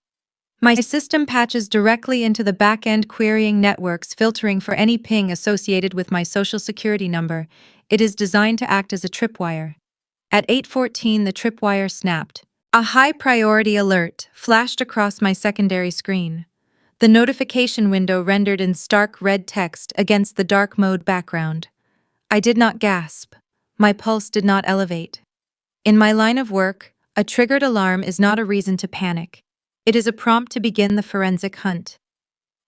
A: My system patches directly into the back-end querying networks, filtering for any ping associated with my social security number. It is designed to act as a tripwire. At 8:14, the tripwire snapped. A high-priority alert flashed across my secondary screen. The notification window rendered in stark red text against the dark mode background. I did not gasp. My pulse did not elevate. In my line of work, a triggered alarm is not a reason to panic. It is a prompt to begin the forensic hunt.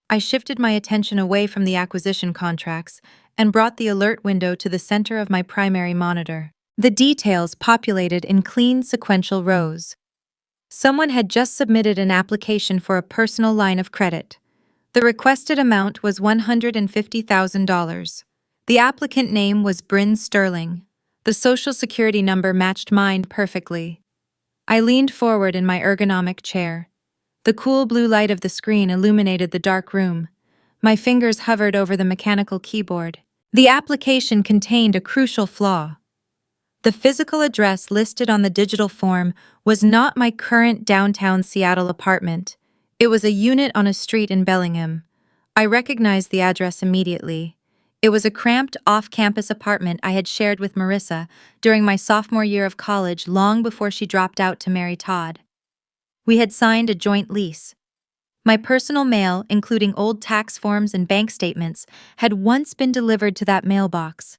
A: I shifted my attention away from the acquisition contracts and brought the alert window to the center of my primary monitor. The details populated in clean sequential rows. Someone had just submitted an application for a personal line of credit. The requested amount was $150,000. The applicant name was Brynn Sterling. The social security number matched mine perfectly. I leaned forward in my ergonomic chair. The cool blue light of the screen illuminated the dark room. My fingers hovered over the mechanical keyboard. The application contained a crucial flaw. The physical address listed on the digital form was not my current downtown Seattle apartment. It was a unit on a street in Bellingham. I recognized the address immediately. It was a cramped off-campus apartment I had shared with Marissa during my sophomore year of college, long before she dropped out to marry Todd. We had signed a joint lease. My personal mail, including old tax forms and bank statements, had once been delivered to that mailbox.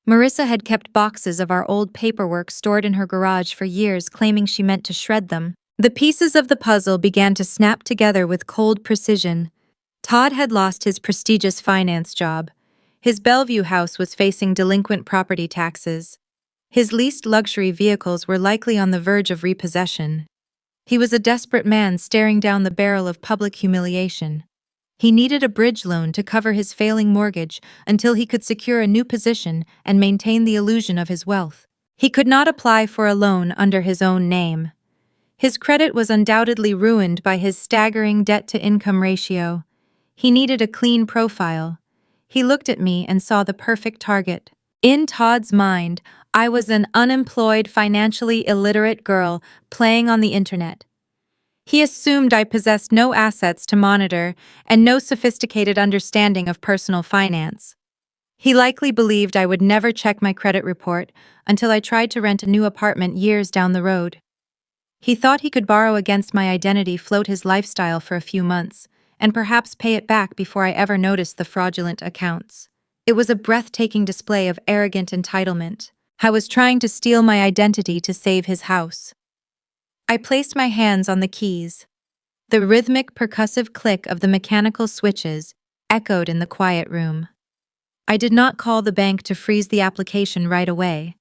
A: Marissa had kept boxes of our old paperwork stored in her garage for years, claiming she meant to shred them. The pieces of the puzzle began to snap together with cold precision. Todd had lost his prestigious finance job. His Bellevue house was facing delinquent property taxes. His leased luxury vehicles were likely on the verge of repossession. He was a desperate man staring down the barrel of public humiliation. He needed a bridge loan to cover his failing mortgage until he could secure a new position and maintain the illusion of his wealth. He could not apply for a loan under his own name. His credit was undoubtedly ruined by his staggering debt-to-income ratio. He needed a clean profile. He looked at me and saw the perfect target. In Todd's mind, I was an unemployed, financially illiterate girl playing on the internet. He assumed I possessed no assets to monitor and no sophisticated understanding of personal finance. He likely believed I would never check my credit report until I tried to rent a new apartment years down the road. He thought he could borrow against my identity, float his lifestyle for a few months, and perhaps pay it back before I ever noticed the fraudulent accounts. It was a breathtaking display of arrogant entitlement. I was trying to steal my identity to save his house. I placed my hands on the keys. The rhythmic, percussive click of the mechanical switches echoed in the quiet room. I did not call the bank to freeze the application right away.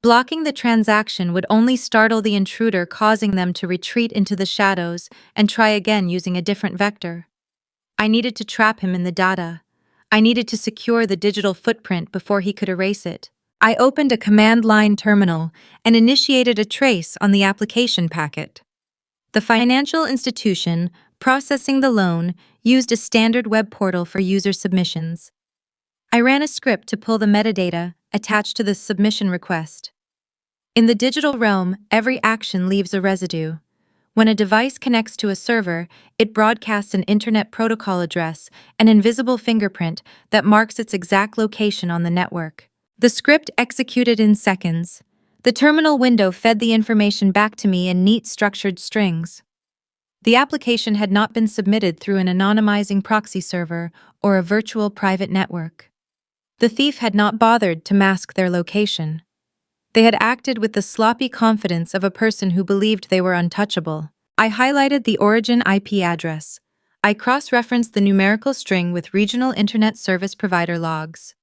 A: Blocking the transaction would only startle the intruder, causing them to retreat into the shadows and try again using a different vector. I needed to trap him in the data. I needed to secure the digital footprint before he could erase it. I opened a command line terminal and initiated a trace on the application packet. The financial institution processing the loan used a standard web portal for user submissions. I ran a script to pull the metadata attached to the submission request. In the digital realm, every action leaves a residue. When a device connects to a server, it broadcasts an internet protocol address, an invisible fingerprint that marks its exact location on the network. The script executed in seconds. The terminal window fed the information back to me in neat, structured strings. The application had not been submitted through an anonymizing proxy server or a virtual private network. The thief had not bothered to mask their location. They had acted with the sloppy confidence of a person who believed they were untouchable. I highlighted the origin IP address. I cross-referenced the numerical string with regional internet service provider logs.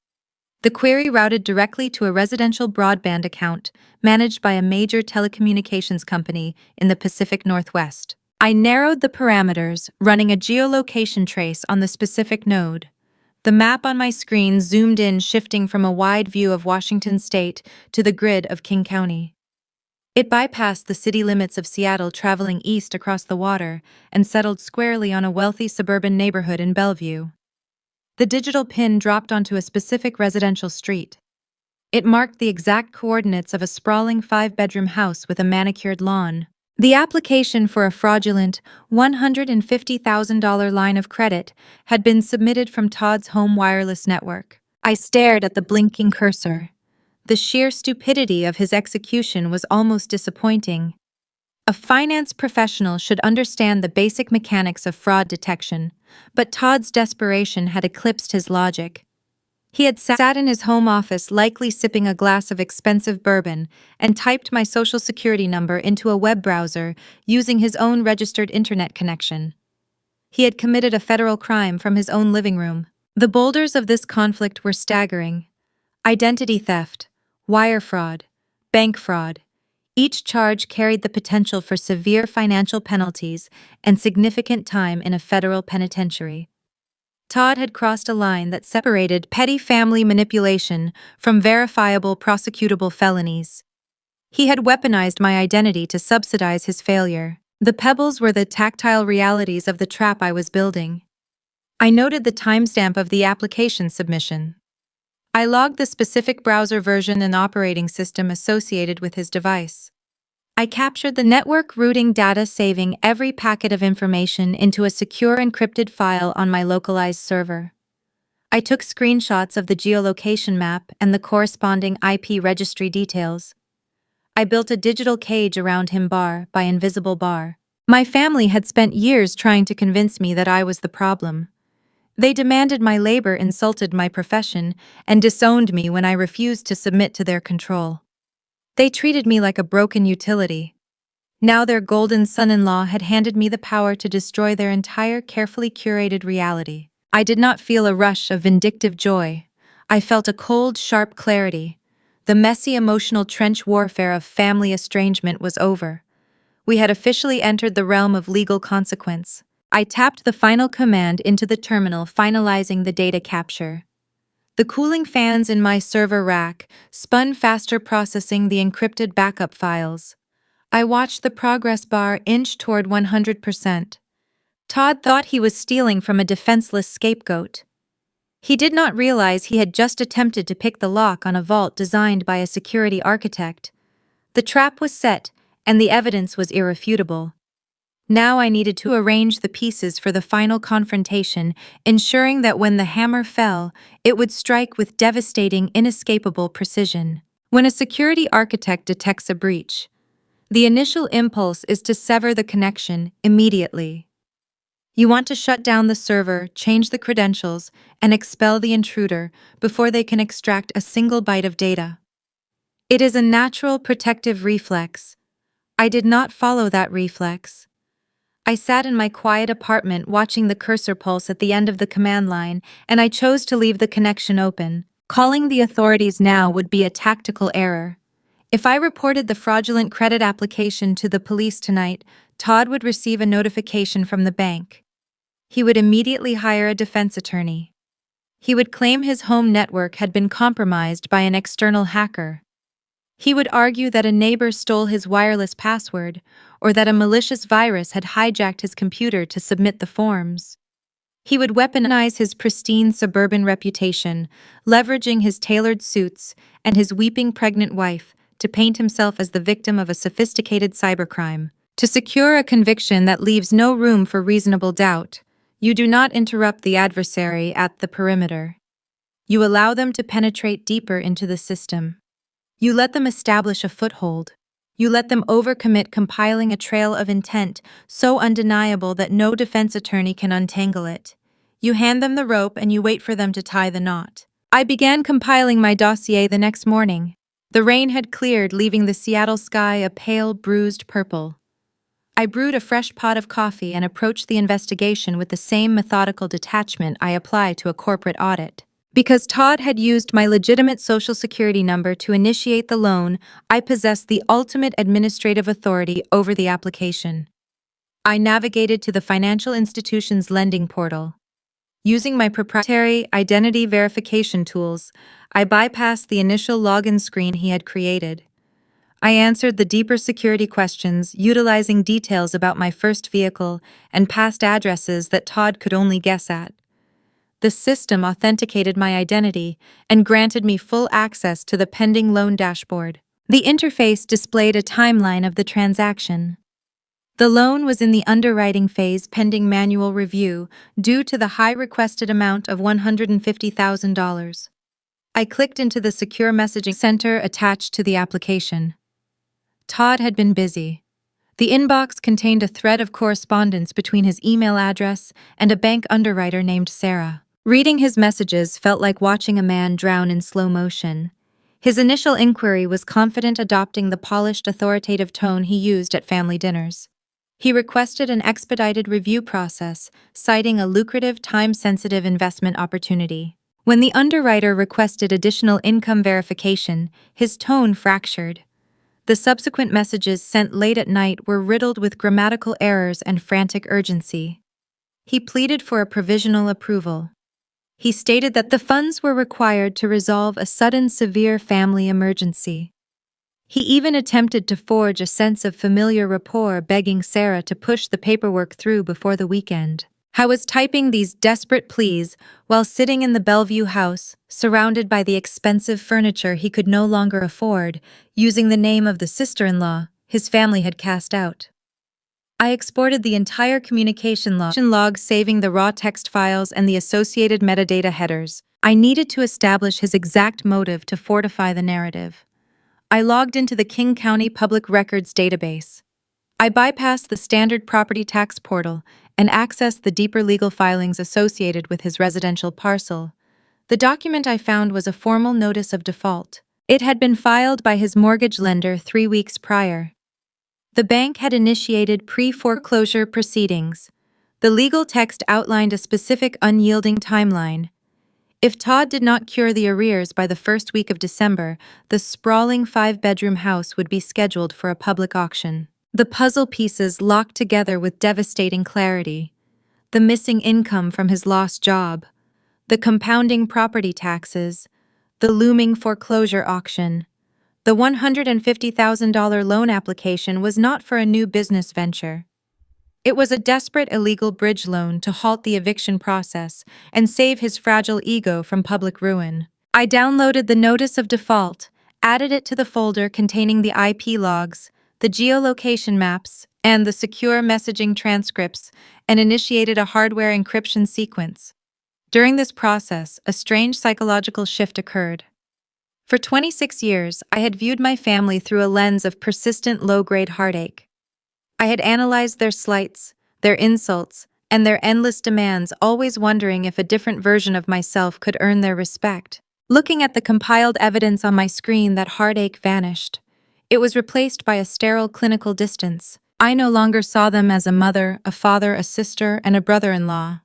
A: The query routed directly to a residential broadband account managed by a major telecommunications company in the Pacific Northwest. I narrowed the parameters, running a geolocation trace on the specific node. The map on my screen zoomed in, shifting from a wide view of Washington state to the grid of King County. It bypassed the city limits of Seattle, traveling east across the water, and settled squarely on a wealthy suburban neighborhood in Bellevue. The digital pin dropped onto a specific residential street. It marked the exact coordinates of a sprawling 5-bedroom house with a manicured lawn. The application for a fraudulent $150,000 line of credit had been submitted from Todd's home wireless network. I stared at the blinking cursor. The sheer stupidity of his execution was almost disappointing. A finance professional should understand the basic mechanics of fraud detection, but Todd's desperation had eclipsed his logic. He had sat in his home office, likely sipping a glass of expensive bourbon, and typed my social security number into a web browser using his own registered internet connection. He had committed a federal crime from his own living room. The boulders of this conflict were staggering: identity theft, wire fraud, bank fraud. Each charge carried the potential for severe financial penalties and significant time in a federal penitentiary. Todd had crossed a line that separated petty family manipulation from verifiable prosecutable felonies. He had weaponized my identity to subsidize his failure. The pebbles were the tactile realities of the trap I was building. I noted the timestamp of the application submission. I logged the specific browser version and operating system associated with his device. I captured the network routing data, saving every packet of information into a secure encrypted file on my localized server. I took screenshots of the geolocation map and the corresponding IP registry details. I built a digital cage around him bar by invisible bar. My family had spent years trying to convince me that I was the problem. They demanded my labor, insulted my profession, and disowned me when I refused to submit to their control. They treated me like a broken utility. Now their golden son-in-law had handed me the power to destroy their entire carefully curated reality. I did not feel a rush of vindictive joy. I felt a cold, sharp clarity. The messy emotional trench warfare of family estrangement was over. We had officially entered the realm of legal consequence. I tapped the final command into the terminal, finalizing the data capture. The cooling fans in my server rack spun faster, processing the encrypted backup files. I watched the progress bar inch toward 100%. Todd thought he was stealing from a defenseless scapegoat. He did not realize he had just attempted to pick the lock on a vault designed by a security architect. The trap was set, and the evidence was irrefutable. Now I needed to arrange the pieces for the final confrontation, ensuring that when the hammer fell, it would strike with devastating, inescapable precision. When a security architect detects a breach, the initial impulse is to sever the connection immediately. You want to shut down the server, change the credentials, and expel the intruder before they can extract a single byte of data. It is a natural protective reflex. I did not follow that reflex. I sat in my quiet apartment watching the cursor pulse at the end of the command line, and I chose to leave the connection open. Calling the authorities now would be a tactical error. If I reported the fraudulent credit application to the police tonight, Todd would receive a notification from the bank. He would immediately hire a defense attorney. He would claim his home network had been compromised by an external hacker. He would argue that a neighbor stole his wireless password, or that a malicious virus had hijacked his computer to submit the forms. He would weaponize his pristine suburban reputation, leveraging his tailored suits and his weeping pregnant wife to paint himself as the victim of a sophisticated cybercrime. To secure a conviction that leaves no room for reasonable doubt, you do not interrupt the adversary at the perimeter. You allow them to penetrate deeper into the system. You let them establish a foothold. You let them overcommit, compiling a trail of intent so undeniable that no defense attorney can untangle it. You hand them the rope and you wait for them to tie the knot. I began compiling my dossier the next morning. The rain had cleared, leaving the Seattle sky a pale, bruised purple. I brewed a fresh pot of coffee and approached the investigation with the same methodical detachment I apply to a corporate audit. Because Todd had used my legitimate social security number to initiate the loan, I possessed the ultimate administrative authority over the application. I navigated to the financial institution's lending portal. Using my proprietary identity verification tools, I bypassed the initial login screen he had created. I answered the deeper security questions, utilizing details about my first vehicle and past addresses that Todd could only guess at. The system authenticated my identity and granted me full access to the pending loan dashboard. The interface displayed a timeline of the transaction. The loan was in the underwriting phase, pending manual review, due to the high requested amount of $150,000. I clicked into the secure messaging center attached to the application. Todd had been busy. The inbox contained a thread of correspondence between his email address and a bank underwriter named Sarah. Reading his messages felt like watching a man drown in slow motion. His initial inquiry was confident, adopting the polished, authoritative tone he used at family dinners. He requested an expedited review process, citing a lucrative, time-sensitive investment opportunity. When the underwriter requested additional income verification, his tone fractured. The subsequent messages sent late at night were riddled with grammatical errors and frantic urgency. He pleaded for a provisional approval. He stated that the funds were required to resolve a sudden severe family emergency. He even attempted to forge a sense of familiar rapport, begging Sarah to push the paperwork through before the weekend. I was typing these desperate pleas while sitting in the Bellevue house, surrounded by the expensive furniture he could no longer afford, using the name of the sister-in-law his family had cast out. I exported the entire communication log, saving the raw text files and the associated metadata headers. I needed to establish his exact motive to fortify the narrative. I logged into the King County Public Records database. I bypassed the standard property tax portal and accessed the deeper legal filings associated with his residential parcel. The document I found was a formal notice of default. It had been filed by his mortgage lender 3 weeks prior. The bank had initiated pre-foreclosure proceedings. The legal text outlined a specific unyielding timeline. If Todd did not cure the arrears by the first week of December, the sprawling 5-bedroom house would be scheduled for a public auction. The puzzle pieces locked together with devastating clarity. The missing income from his lost job, the compounding property taxes, the looming foreclosure auction. The $150,000 loan application was not for a new business venture. It was a desperate illegal bridge loan to halt the eviction process and save his fragile ego from public ruin. I downloaded the notice of default, added it to the folder containing the IP logs, the geolocation maps, and the secure messaging transcripts, and initiated a hardware encryption sequence. During this process, a strange psychological shift occurred. For 26 years, I had viewed my family through a lens of persistent low-grade heartache. I had analyzed their slights, their insults, and their endless demands, always wondering if a different version of myself could earn their respect. Looking at the compiled evidence on my screen, that heartache vanished. It was replaced by a sterile clinical distance. I no longer saw them as a mother, a father, a sister, and a brother-in-law.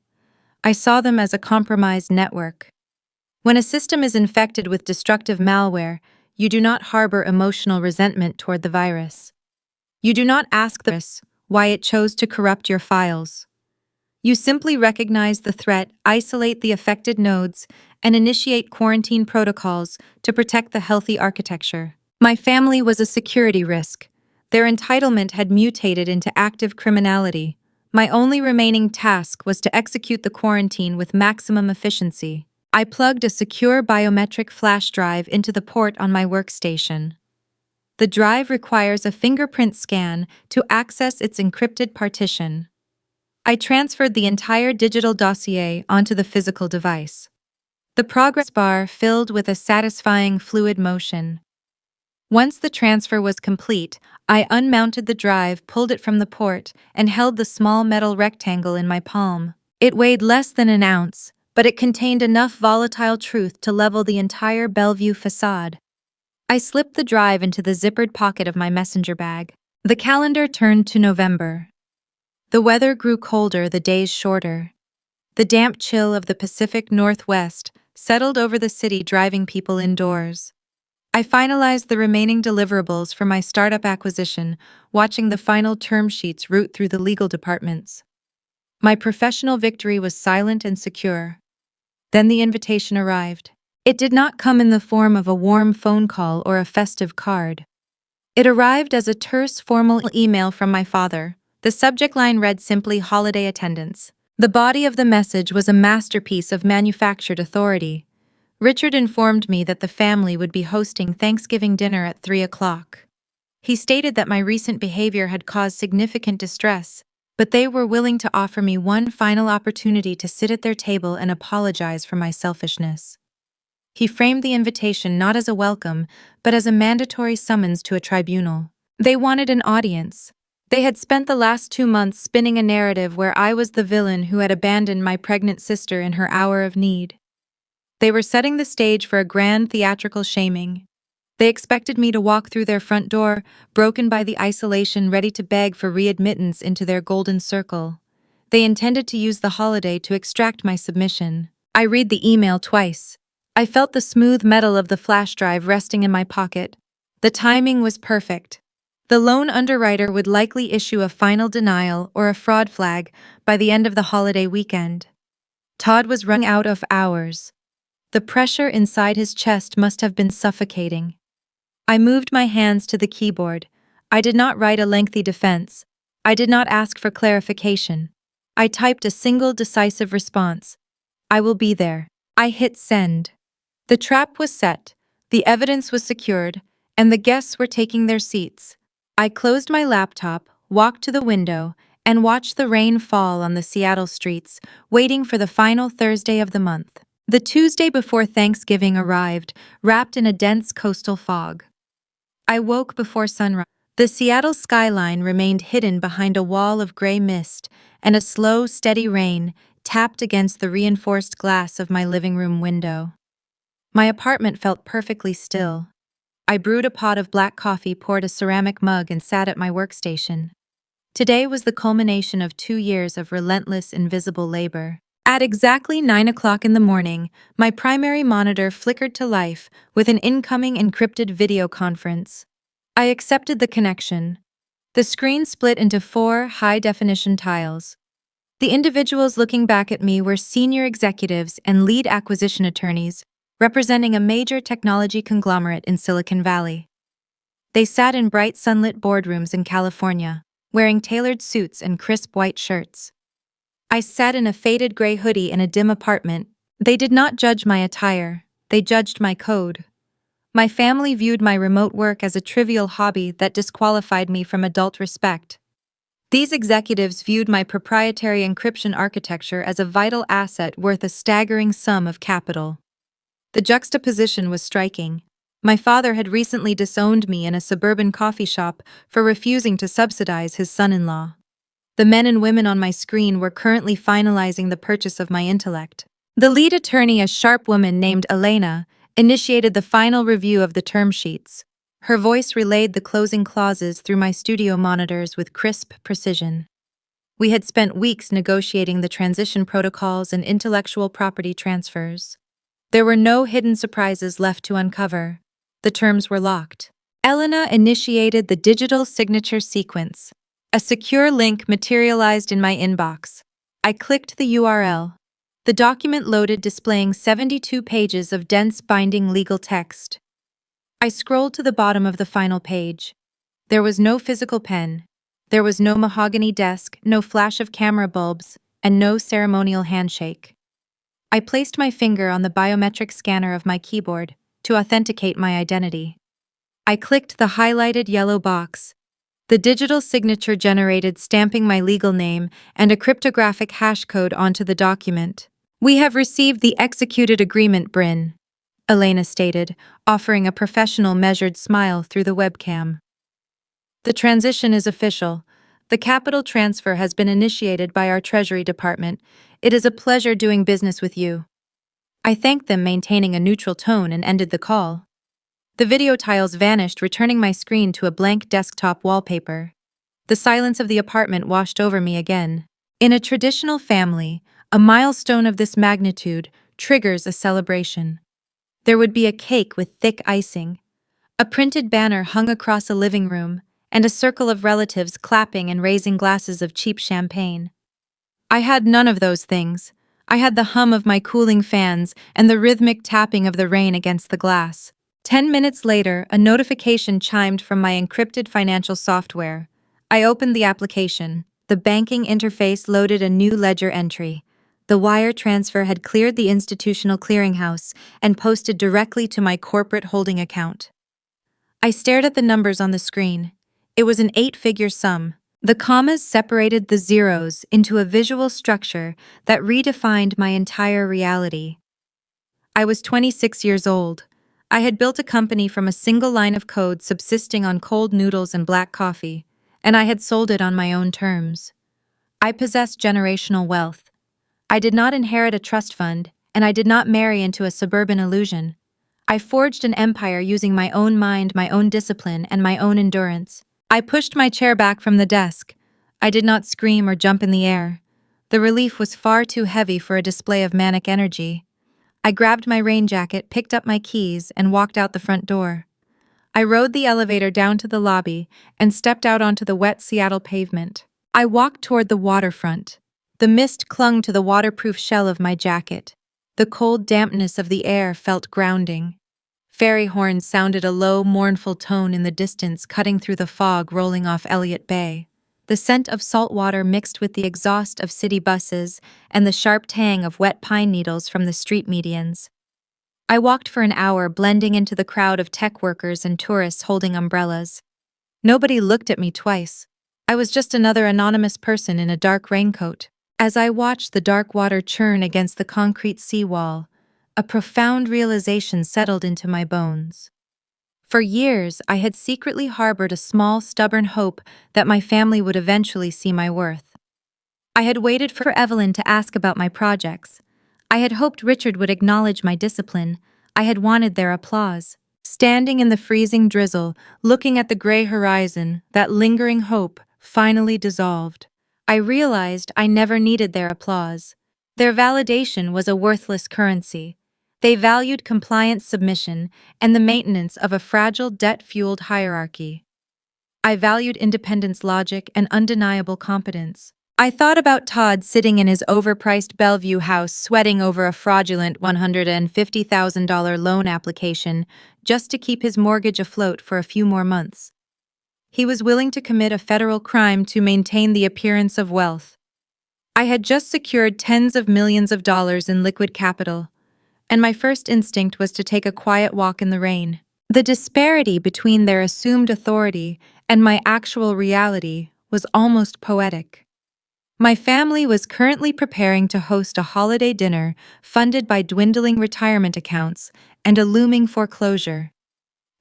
A: I saw them as a compromised network. When a system is infected with destructive malware, you do not harbor emotional resentment toward the virus. You do not ask the virus why it chose to corrupt your files. You simply recognize the threat, isolate the affected nodes, and initiate quarantine protocols to protect the healthy architecture. My family was a security risk. Their entitlement had mutated into active criminality. My only remaining task was to execute the quarantine with maximum efficiency. I plugged a secure biometric flash drive into the port on my workstation. The drive requires a fingerprint scan to access its encrypted partition. I transferred the entire digital dossier onto the physical device. The progress bar filled with a satisfying fluid motion. Once the transfer was complete, I unmounted the drive, pulled it from the port, and held the small metal rectangle in my palm. It weighed less than an ounce, but it contained enough volatile truth to level the entire Bellevue facade. I slipped the drive into the zippered pocket of my messenger bag. The calendar turned to November. The weather grew colder, the days shorter. The damp chill of the Pacific Northwest settled over the city, driving people indoors. I finalized the remaining deliverables for my startup acquisition, watching the final term sheets route through the legal departments. My professional victory was silent and secure. Then the invitation arrived. It did not come in the form of a warm phone call or a festive card. It arrived as a terse, formal email from my father. The subject line read simply, "Holiday attendance." The body of the message was a masterpiece of manufactured authority. Richard informed me that the family would be hosting Thanksgiving dinner at 3 o'clock. He stated that my recent behavior had caused significant distress, but they were willing to offer me one final opportunity to sit at their table and apologize for my selfishness. He framed the invitation not as a welcome, but as a mandatory summons to a tribunal. They wanted an audience. They had spent the last 2 months spinning a narrative where I was the villain who had abandoned my pregnant sister in her hour of need. They were setting the stage for a grand theatrical shaming. They expected me to walk through their front door, broken by the isolation, ready to beg for readmittance into their golden circle. They intended to use the holiday to extract my submission. I read the email twice. I felt the smooth metal of the flash drive resting in my pocket. The timing was perfect. The loan underwriter would likely issue a final denial or a fraud flag by the end of the holiday weekend. Todd was running out of hours. The pressure inside his chest must have been suffocating. I moved my hands to the keyboard. I did not write a lengthy defense. I did not ask for clarification. I typed a single decisive response. I will be there. I hit send. The trap was set, the evidence was secured, and the guests were taking their seats. I closed my laptop, walked to the window, and watched the rain fall on the Seattle streets, waiting for the final Thursday of the month. The Tuesday before Thanksgiving arrived, wrapped in a dense coastal fog. I woke before sunrise. The Seattle skyline remained hidden behind a wall of gray mist, and a slow, steady rain tapped against the reinforced glass of my living room window. My apartment felt perfectly still. I brewed a pot of black coffee, poured a ceramic mug, and sat at my workstation. Today was the culmination of 2 years of relentless, invisible labor. At exactly 9 o'clock in the morning, my primary monitor flickered to life with an incoming encrypted video conference. I accepted the connection. The screen split into 4 high-definition tiles. The individuals looking back at me were senior executives and lead acquisition attorneys, representing a major technology conglomerate in Silicon Valley. They sat in bright sunlit boardrooms in California, wearing tailored suits and crisp white shirts. I sat in a faded gray hoodie in a dim apartment. They did not judge my attire, they judged my code. My family viewed my remote work as a trivial hobby that disqualified me from adult respect. These executives viewed my proprietary encryption architecture as a vital asset worth a staggering sum of capital. The juxtaposition was striking. My father had recently disowned me in a suburban coffee shop for refusing to subsidize his son-in-law. The men and women on my screen were currently finalizing the purchase of my intellect. The lead attorney, a sharp woman named Elena, initiated the final review of the term sheets. Her voice relayed the closing clauses through my studio monitors with crisp precision. We had spent weeks negotiating the transition protocols and intellectual property transfers. There were no hidden surprises left to uncover. The terms were locked. Elena initiated the digital signature sequence. A secure link materialized in my inbox. I clicked the URL. The document loaded, displaying 72 pages of dense, binding legal text. I scrolled to the bottom of the final page. There was no physical pen. There was no mahogany desk, no flash of camera bulbs, and no ceremonial handshake. I placed my finger on the biometric scanner of my keyboard to authenticate my identity. I clicked the highlighted yellow box. The digital signature generated, stamping my legal name and a cryptographic hash code onto the document. "We have received the executed agreement, Brynn," Elena stated, offering a professional, measured smile through the webcam. "The transition is official. The capital transfer has been initiated by our Treasury Department. It is a pleasure doing business with you." I thanked them, maintaining a neutral tone, and ended the call. The video tiles vanished, returning my screen to a blank desktop wallpaper. The silence of the apartment washed over me again. In a traditional family, a milestone of this magnitude triggers a celebration. There would be a cake with thick icing, a printed banner hung across a living room, and a circle of relatives clapping and raising glasses of cheap champagne. I had none of those things. I had the hum of my cooling fans and the rhythmic tapping of the rain against the glass. 10 minutes later, a notification chimed from my encrypted financial software. I opened the application. The banking interface loaded a new ledger entry. The wire transfer had cleared the institutional clearinghouse and posted directly to my corporate holding account. I stared at the numbers on the screen. It was an 8-figure sum. The commas separated the zeros into a visual structure that redefined my entire reality. I was 26 years old. I had built a company from a single line of code subsisting on cold noodles and black coffee, and I had sold it on my own terms. I possessed generational wealth. I did not inherit a trust fund, and I did not marry into a suburban illusion. I forged an empire using my own mind, my own discipline, and my own endurance. I pushed my chair back from the desk. I did not scream or jump in the air. The relief was far too heavy for a display of manic energy. I grabbed my rain jacket, picked up my keys, and walked out the front door. I rode the elevator down to the lobby and stepped out onto the wet Seattle pavement. I walked toward the waterfront. The mist clung to the waterproof shell of my jacket. The cold dampness of the air felt grounding. Ferry horns sounded a low, mournful tone in the distance, cutting through the fog rolling off Elliott Bay. The scent of salt water mixed with the exhaust of city buses and the sharp tang of wet pine needles from the street medians. I walked for an hour, blending into the crowd of tech workers and tourists holding umbrellas. Nobody looked at me twice. I was just another anonymous person in a dark raincoat. As I watched the dark water churn against the concrete seawall, a profound realization settled into my bones. For years, I had secretly harbored a small, stubborn hope that my family would eventually see my worth. I had waited for Evelyn to ask about my projects. I had hoped Richard would acknowledge my discipline. I had wanted their applause. Standing in the freezing drizzle, looking at the gray horizon, that lingering hope finally dissolved. I realized I never needed their applause. Their validation was a worthless currency. They valued compliance, submission, and the maintenance of a fragile, debt-fueled hierarchy. I valued independence, logic, and undeniable competence. I thought about Todd sitting in his overpriced Bellevue house sweating over a fraudulent $150,000 loan application just to keep his mortgage afloat for a few more months. He was willing to commit a federal crime to maintain the appearance of wealth. I had just secured tens of millions of dollars in liquid capital, and my first instinct was to take a quiet walk in the rain. The disparity between their assumed authority and my actual reality was almost poetic. My family was currently preparing to host a holiday dinner funded by dwindling retirement accounts and a looming foreclosure.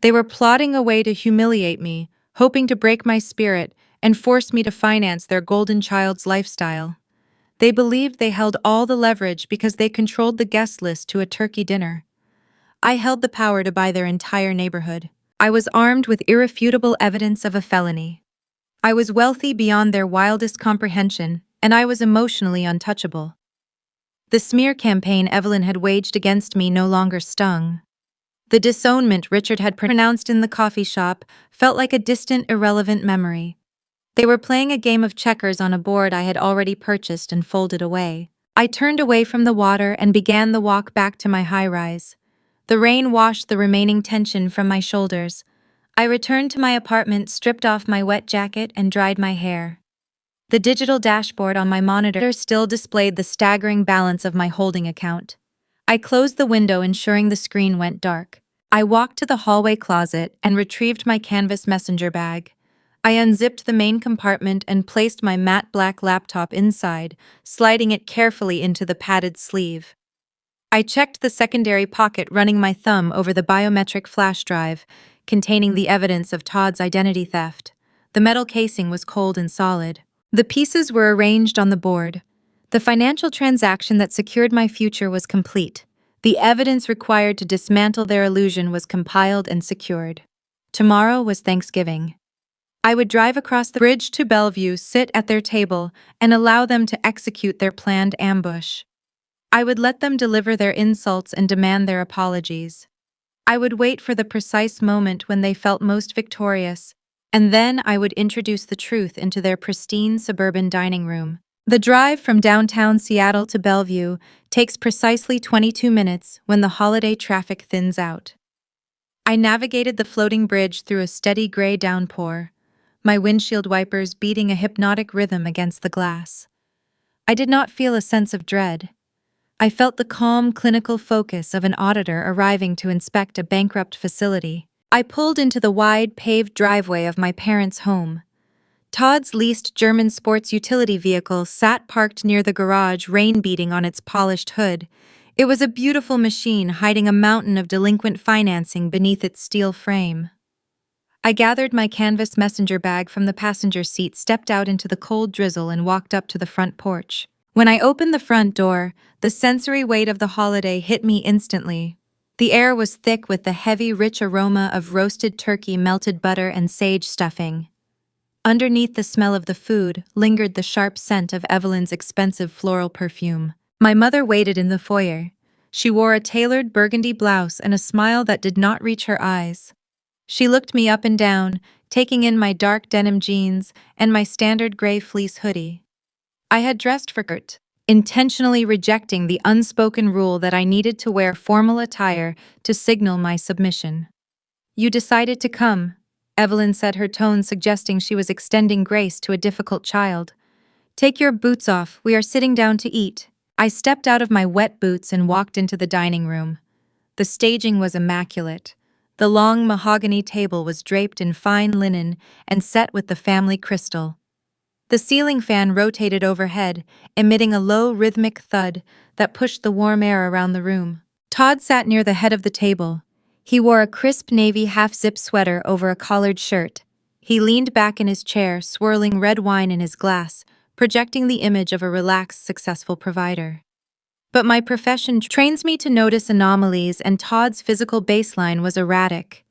A: They were plotting a way to humiliate me, hoping to break my spirit and force me to finance their golden child's lifestyle. They believed they held all the leverage because they controlled the guest list to a turkey dinner. I held the power to buy their entire neighborhood. I was armed with irrefutable evidence of a felony. I was wealthy beyond their wildest comprehension, and I was emotionally untouchable. The smear campaign Evelyn had waged against me no longer stung. The disownment Richard had pronounced in the coffee shop felt like a distant, irrelevant memory. They were playing a game of checkers on a board I had already purchased and folded away. I turned away from the water and began the walk back to my high-rise. The rain washed the remaining tension from my shoulders. I returned to my apartment, stripped off my wet jacket, and dried my hair. The digital dashboard on my monitor still displayed the staggering balance of my holding account. I closed the window, ensuring the screen went dark. I walked to the hallway closet and retrieved my canvas messenger bag. I unzipped the main compartment and placed my matte black laptop inside, sliding it carefully into the padded sleeve. I checked the secondary pocket, running my thumb over the biometric flash drive containing the evidence of Todd's identity theft. The metal casing was cold and solid. The pieces were arranged on the board. The financial transaction that secured my future was complete. The evidence required to dismantle their illusion was compiled and secured. Tomorrow was Thanksgiving. I would drive across the bridge to Bellevue, sit at their table, and allow them to execute their planned ambush. I would let them deliver their insults and demand their apologies. I would wait for the precise moment when they felt most victorious, and then I would introduce the truth into their pristine suburban dining room. The drive from downtown Seattle to Bellevue takes precisely 22 minutes when the holiday traffic thins out. I navigated the floating bridge through a steady gray downpour, my windshield wipers beating a hypnotic rhythm against the glass. I did not feel a sense of dread. I felt the calm, clinical focus of an auditor arriving to inspect a bankrupt facility. I pulled into the wide, paved driveway of my parents' home. Todd's leased German sports utility vehicle sat parked near the garage, rain beating on its polished hood. It was a beautiful machine hiding a mountain of delinquent financing beneath its steel frame. I gathered my canvas messenger bag from the passenger seat, stepped out into the cold drizzle, and walked up to the front porch. When I opened the front door, the sensory weight of the holiday hit me instantly. The air was thick with the heavy, rich aroma of roasted turkey, melted butter, and sage stuffing. Underneath the smell of the food lingered the sharp scent of Evelyn's expensive floral perfume. My mother waited in the foyer. She wore a tailored burgundy blouse and a smile that did not reach her eyes. She looked me up and down, taking in my dark denim jeans and my standard gray fleece hoodie. I had dressed for court, intentionally rejecting the unspoken rule that I needed to wear formal attire to signal my submission. "You decided to come," Evelyn said, her tone suggesting she was extending grace to a difficult child. "Take your boots off, we are sitting down to eat." I stepped out of my wet boots and walked into the dining room. The staging was immaculate. The long mahogany table was draped in fine linen and set with the family crystal. The ceiling fan rotated overhead, emitting a low, rhythmic thud that pushed the warm air around the room. Todd sat near the head of the table. He wore a crisp navy half-zip sweater over a collared shirt. He leaned back in his chair, swirling red wine in his glass, projecting the image of a relaxed, successful provider. But my profession trains me to notice anomalies, and Todd's physical baseline was erratic.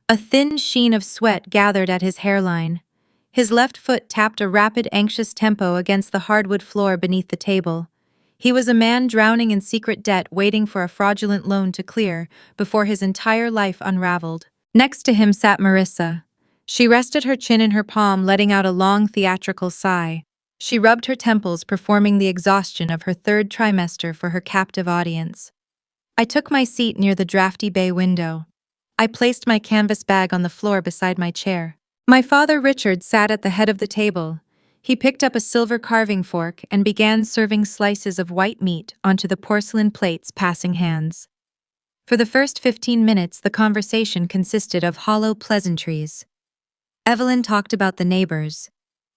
A: A thin sheen of sweat gathered at his hairline. His left foot tapped a rapid, anxious tempo against the hardwood floor beneath the table. He was a man drowning in secret debt, waiting for a fraudulent loan to clear before his entire life unraveled. Next to him sat Marissa. She rested her chin in her palm, letting out a long, theatrical sigh. She rubbed her temples, performing the exhaustion of her third trimester for her captive audience. I took my seat near the drafty bay window. I placed my canvas bag on the floor beside my chair. My father, Richard, sat at the head of the table. He picked up a silver carving fork and began serving slices of white meat onto the porcelain plates, passing hands. For the first 15 minutes, the conversation consisted of hollow pleasantries. Evelyn talked about the neighbors.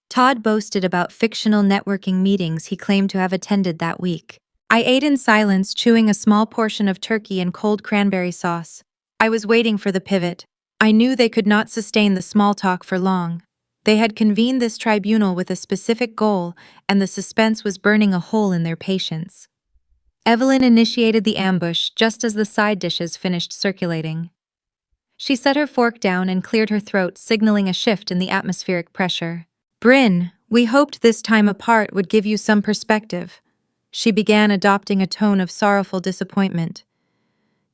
A: Todd boasted about fictional networking meetings he claimed to have attended that week. I ate in silence, chewing a small portion of turkey and cold cranberry sauce. I was waiting for the pivot. I knew they could not sustain the small talk for long. They had convened this tribunal with a specific goal, and the suspense was burning a hole in their patience. Evelyn initiated the ambush just as the side dishes finished circulating. She set her fork down and cleared her throat, signaling a shift in the atmospheric pressure. "Brynn, we hoped this time apart would give you some perspective." She began, adopting a tone of sorrowful disappointment.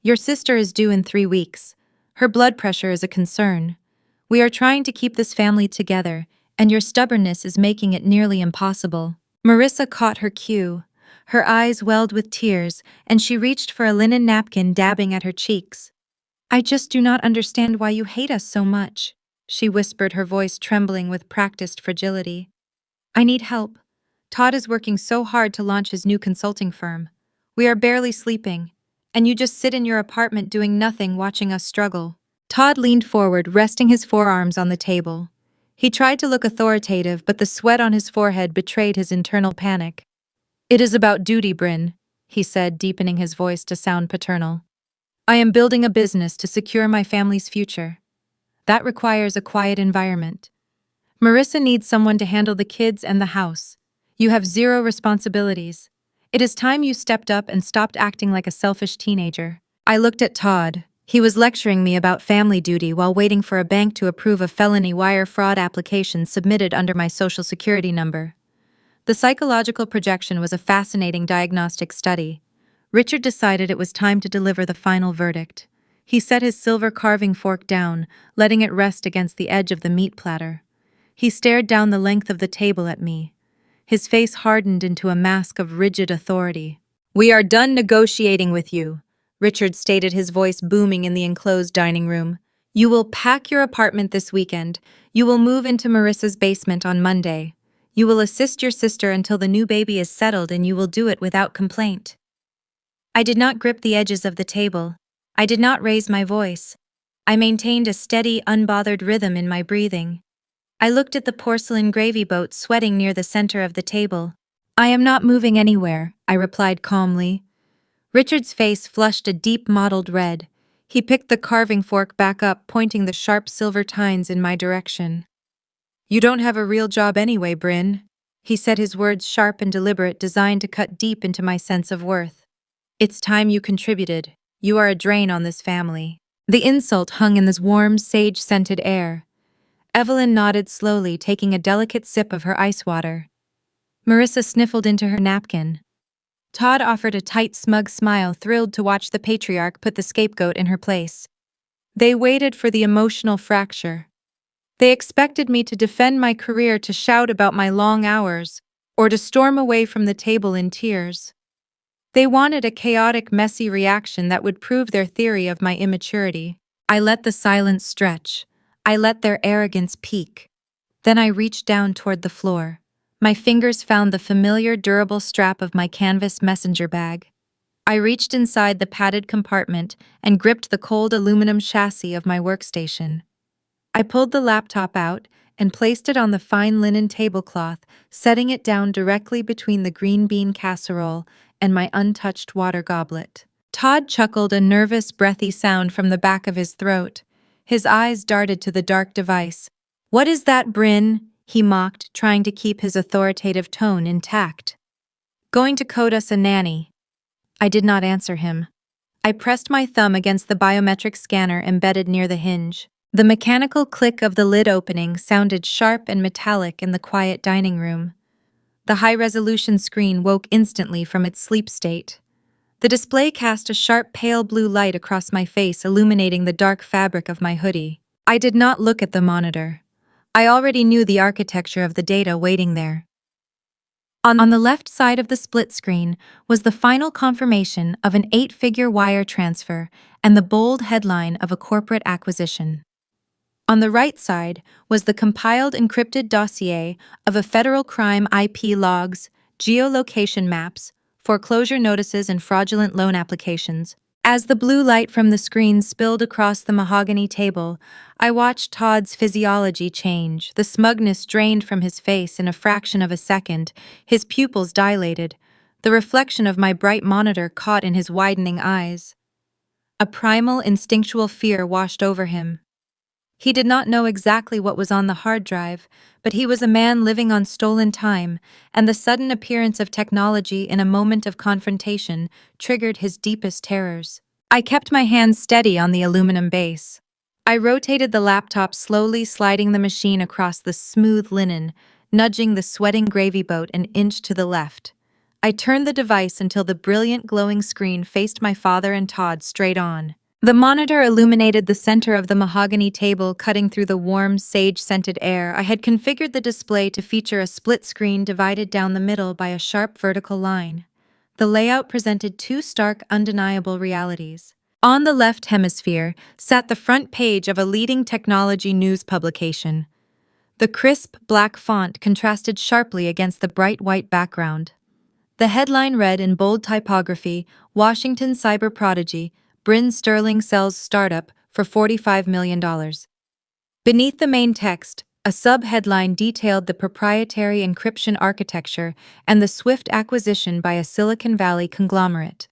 A: "Your sister is due in 3 weeks. Her blood pressure is a concern. We are trying to keep this family together, and your stubbornness is making it nearly impossible." Marissa caught her cue. Her eyes welled with tears, and she reached for a linen napkin, dabbing at her cheeks. "I just do not understand why you hate us so much," she whispered, her voice trembling with practiced fragility. "I need help. Todd is working so hard to launch his new consulting firm. We are barely sleeping, and you just sit in your apartment doing nothing, watching us struggle." Todd leaned forward, resting his forearms on the table. He tried to look authoritative, but the sweat on his forehead betrayed his internal panic. "It is about duty, Brynn," he said, deepening his voice to sound paternal. "I am building a business to secure my family's future. That requires a quiet environment. Marissa needs someone to handle the kids and the house. You have 0 responsibilities. It is time you stepped up and stopped acting like a selfish teenager." I looked at Todd. He was lecturing me about family duty while waiting for a bank to approve a felony wire fraud application submitted under my social security number. The psychological projection was a fascinating diagnostic study. Richard decided it was time to deliver the final verdict. He set his silver carving fork down, letting it rest against the edge of the meat platter. He stared down the length of the table at me. His face hardened into a mask of rigid authority. "We are done negotiating with you," Richard stated, his voice booming in the enclosed dining room. "You will pack your apartment this weekend. You will move into Marissa's basement on Monday. You will assist your sister until the new baby is settled, and you will do it without complaint." I did not grip the edges of the table. I did not raise my voice. I maintained a steady, unbothered rhythm in my breathing. I looked at the porcelain gravy boat sweating near the center of the table. "I am not moving anywhere," I replied calmly. Richard's face flushed a deep mottled red. He picked the carving fork back up, pointing the sharp silver tines in my direction. "You don't have a real job anyway, Brynn." He said, his words sharp and deliberate, designed to cut deep into my sense of worth. "It's time you contributed. You are a drain on this family." The insult hung in this warm, sage-scented air. Evelyn nodded slowly, taking a delicate sip of her ice water. Marissa sniffled into her napkin. Todd offered a tight, smug smile, thrilled to watch the patriarch put the scapegoat in her place. They waited for the emotional fracture. They expected me to defend my career, to shout about my long hours, or to storm away from the table in tears. They wanted a chaotic, messy reaction that would prove their theory of my immaturity. I let the silence stretch. I let their arrogance peak. Then I reached down toward the floor. My fingers found the familiar, durable strap of my canvas messenger bag. I reached inside the padded compartment and gripped the cold aluminum chassis of my workstation. I pulled the laptop out and placed it on the fine linen tablecloth, setting it down directly between the green bean casserole and my untouched water goblet. Todd chuckled, a nervous, breathy sound from the back of his throat. His eyes darted to the dark device. "What is that, Brynn?" he mocked, trying to keep his authoritative tone intact. "Going to code us a nanny." I did not answer him. I pressed my thumb against the biometric scanner embedded near the hinge. The mechanical click of the lid opening sounded sharp and metallic in the quiet dining room. The high-resolution screen woke instantly from its sleep state. The display cast a sharp pale blue light across my face, illuminating the dark fabric of my hoodie. I did not look at the monitor. I already knew the architecture of the data waiting there. On the left side of the split screen was the final confirmation of an 8-figure wire transfer and the bold headline of a corporate acquisition. On the right side was the compiled encrypted dossier of a federal crime: IP logs, geolocation maps, foreclosure notices, and fraudulent loan applications. As the blue light from the screen spilled across the mahogany table, I watched Todd's physiology change. The smugness drained from his face in a fraction of a second, his pupils dilated, the reflection of my bright monitor caught in his widening eyes. A primal, instinctual fear washed over him. He did not know exactly what was on the hard drive, but he was a man living on stolen time, and the sudden appearance of technology in a moment of confrontation triggered his deepest terrors. I kept my hands steady on the aluminum base. I rotated the laptop slowly, sliding the machine across the smooth linen, nudging the sweating gravy boat an inch to the left. I turned the device until the brilliant, glowing screen faced my father and Todd straight on. The monitor illuminated the center of the mahogany table, cutting through the warm, sage-scented air. I had configured the display to feature a split screen divided down the middle by a sharp vertical line. The layout presented two stark, undeniable realities. On the left hemisphere sat the front page of a leading technology news publication. The crisp, black font contrasted sharply against the bright white background. The headline read in bold typography, "Washington cyber prodigy, Brynn Sterling sells startup for $45 million. Beneath the main text, a sub-headline detailed the proprietary encryption architecture and the swift acquisition by a Silicon Valley conglomerate.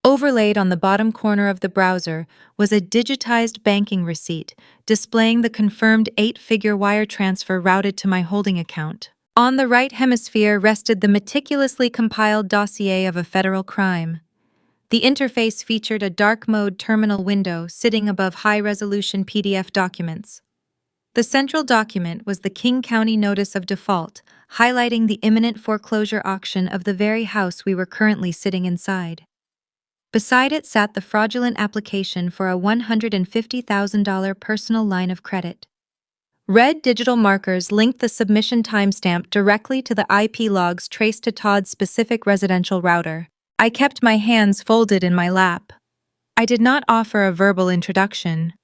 A: Overlaid on the bottom corner of the browser was a digitized banking receipt displaying the confirmed 8-figure wire transfer routed to my holding account. On the right hemisphere rested the meticulously compiled dossier of a federal crime. The interface featured a dark mode terminal window sitting above high-resolution PDF documents. The central document was the King County Notice of Default, highlighting the imminent foreclosure auction of the very house we were currently sitting inside. Beside it sat the fraudulent application for a $150,000 personal line of credit. Red digital markers linked the submission timestamp directly to the IP logs traced to Todd's specific residential router. I kept my hands folded in my lap. I did not offer a verbal introduction.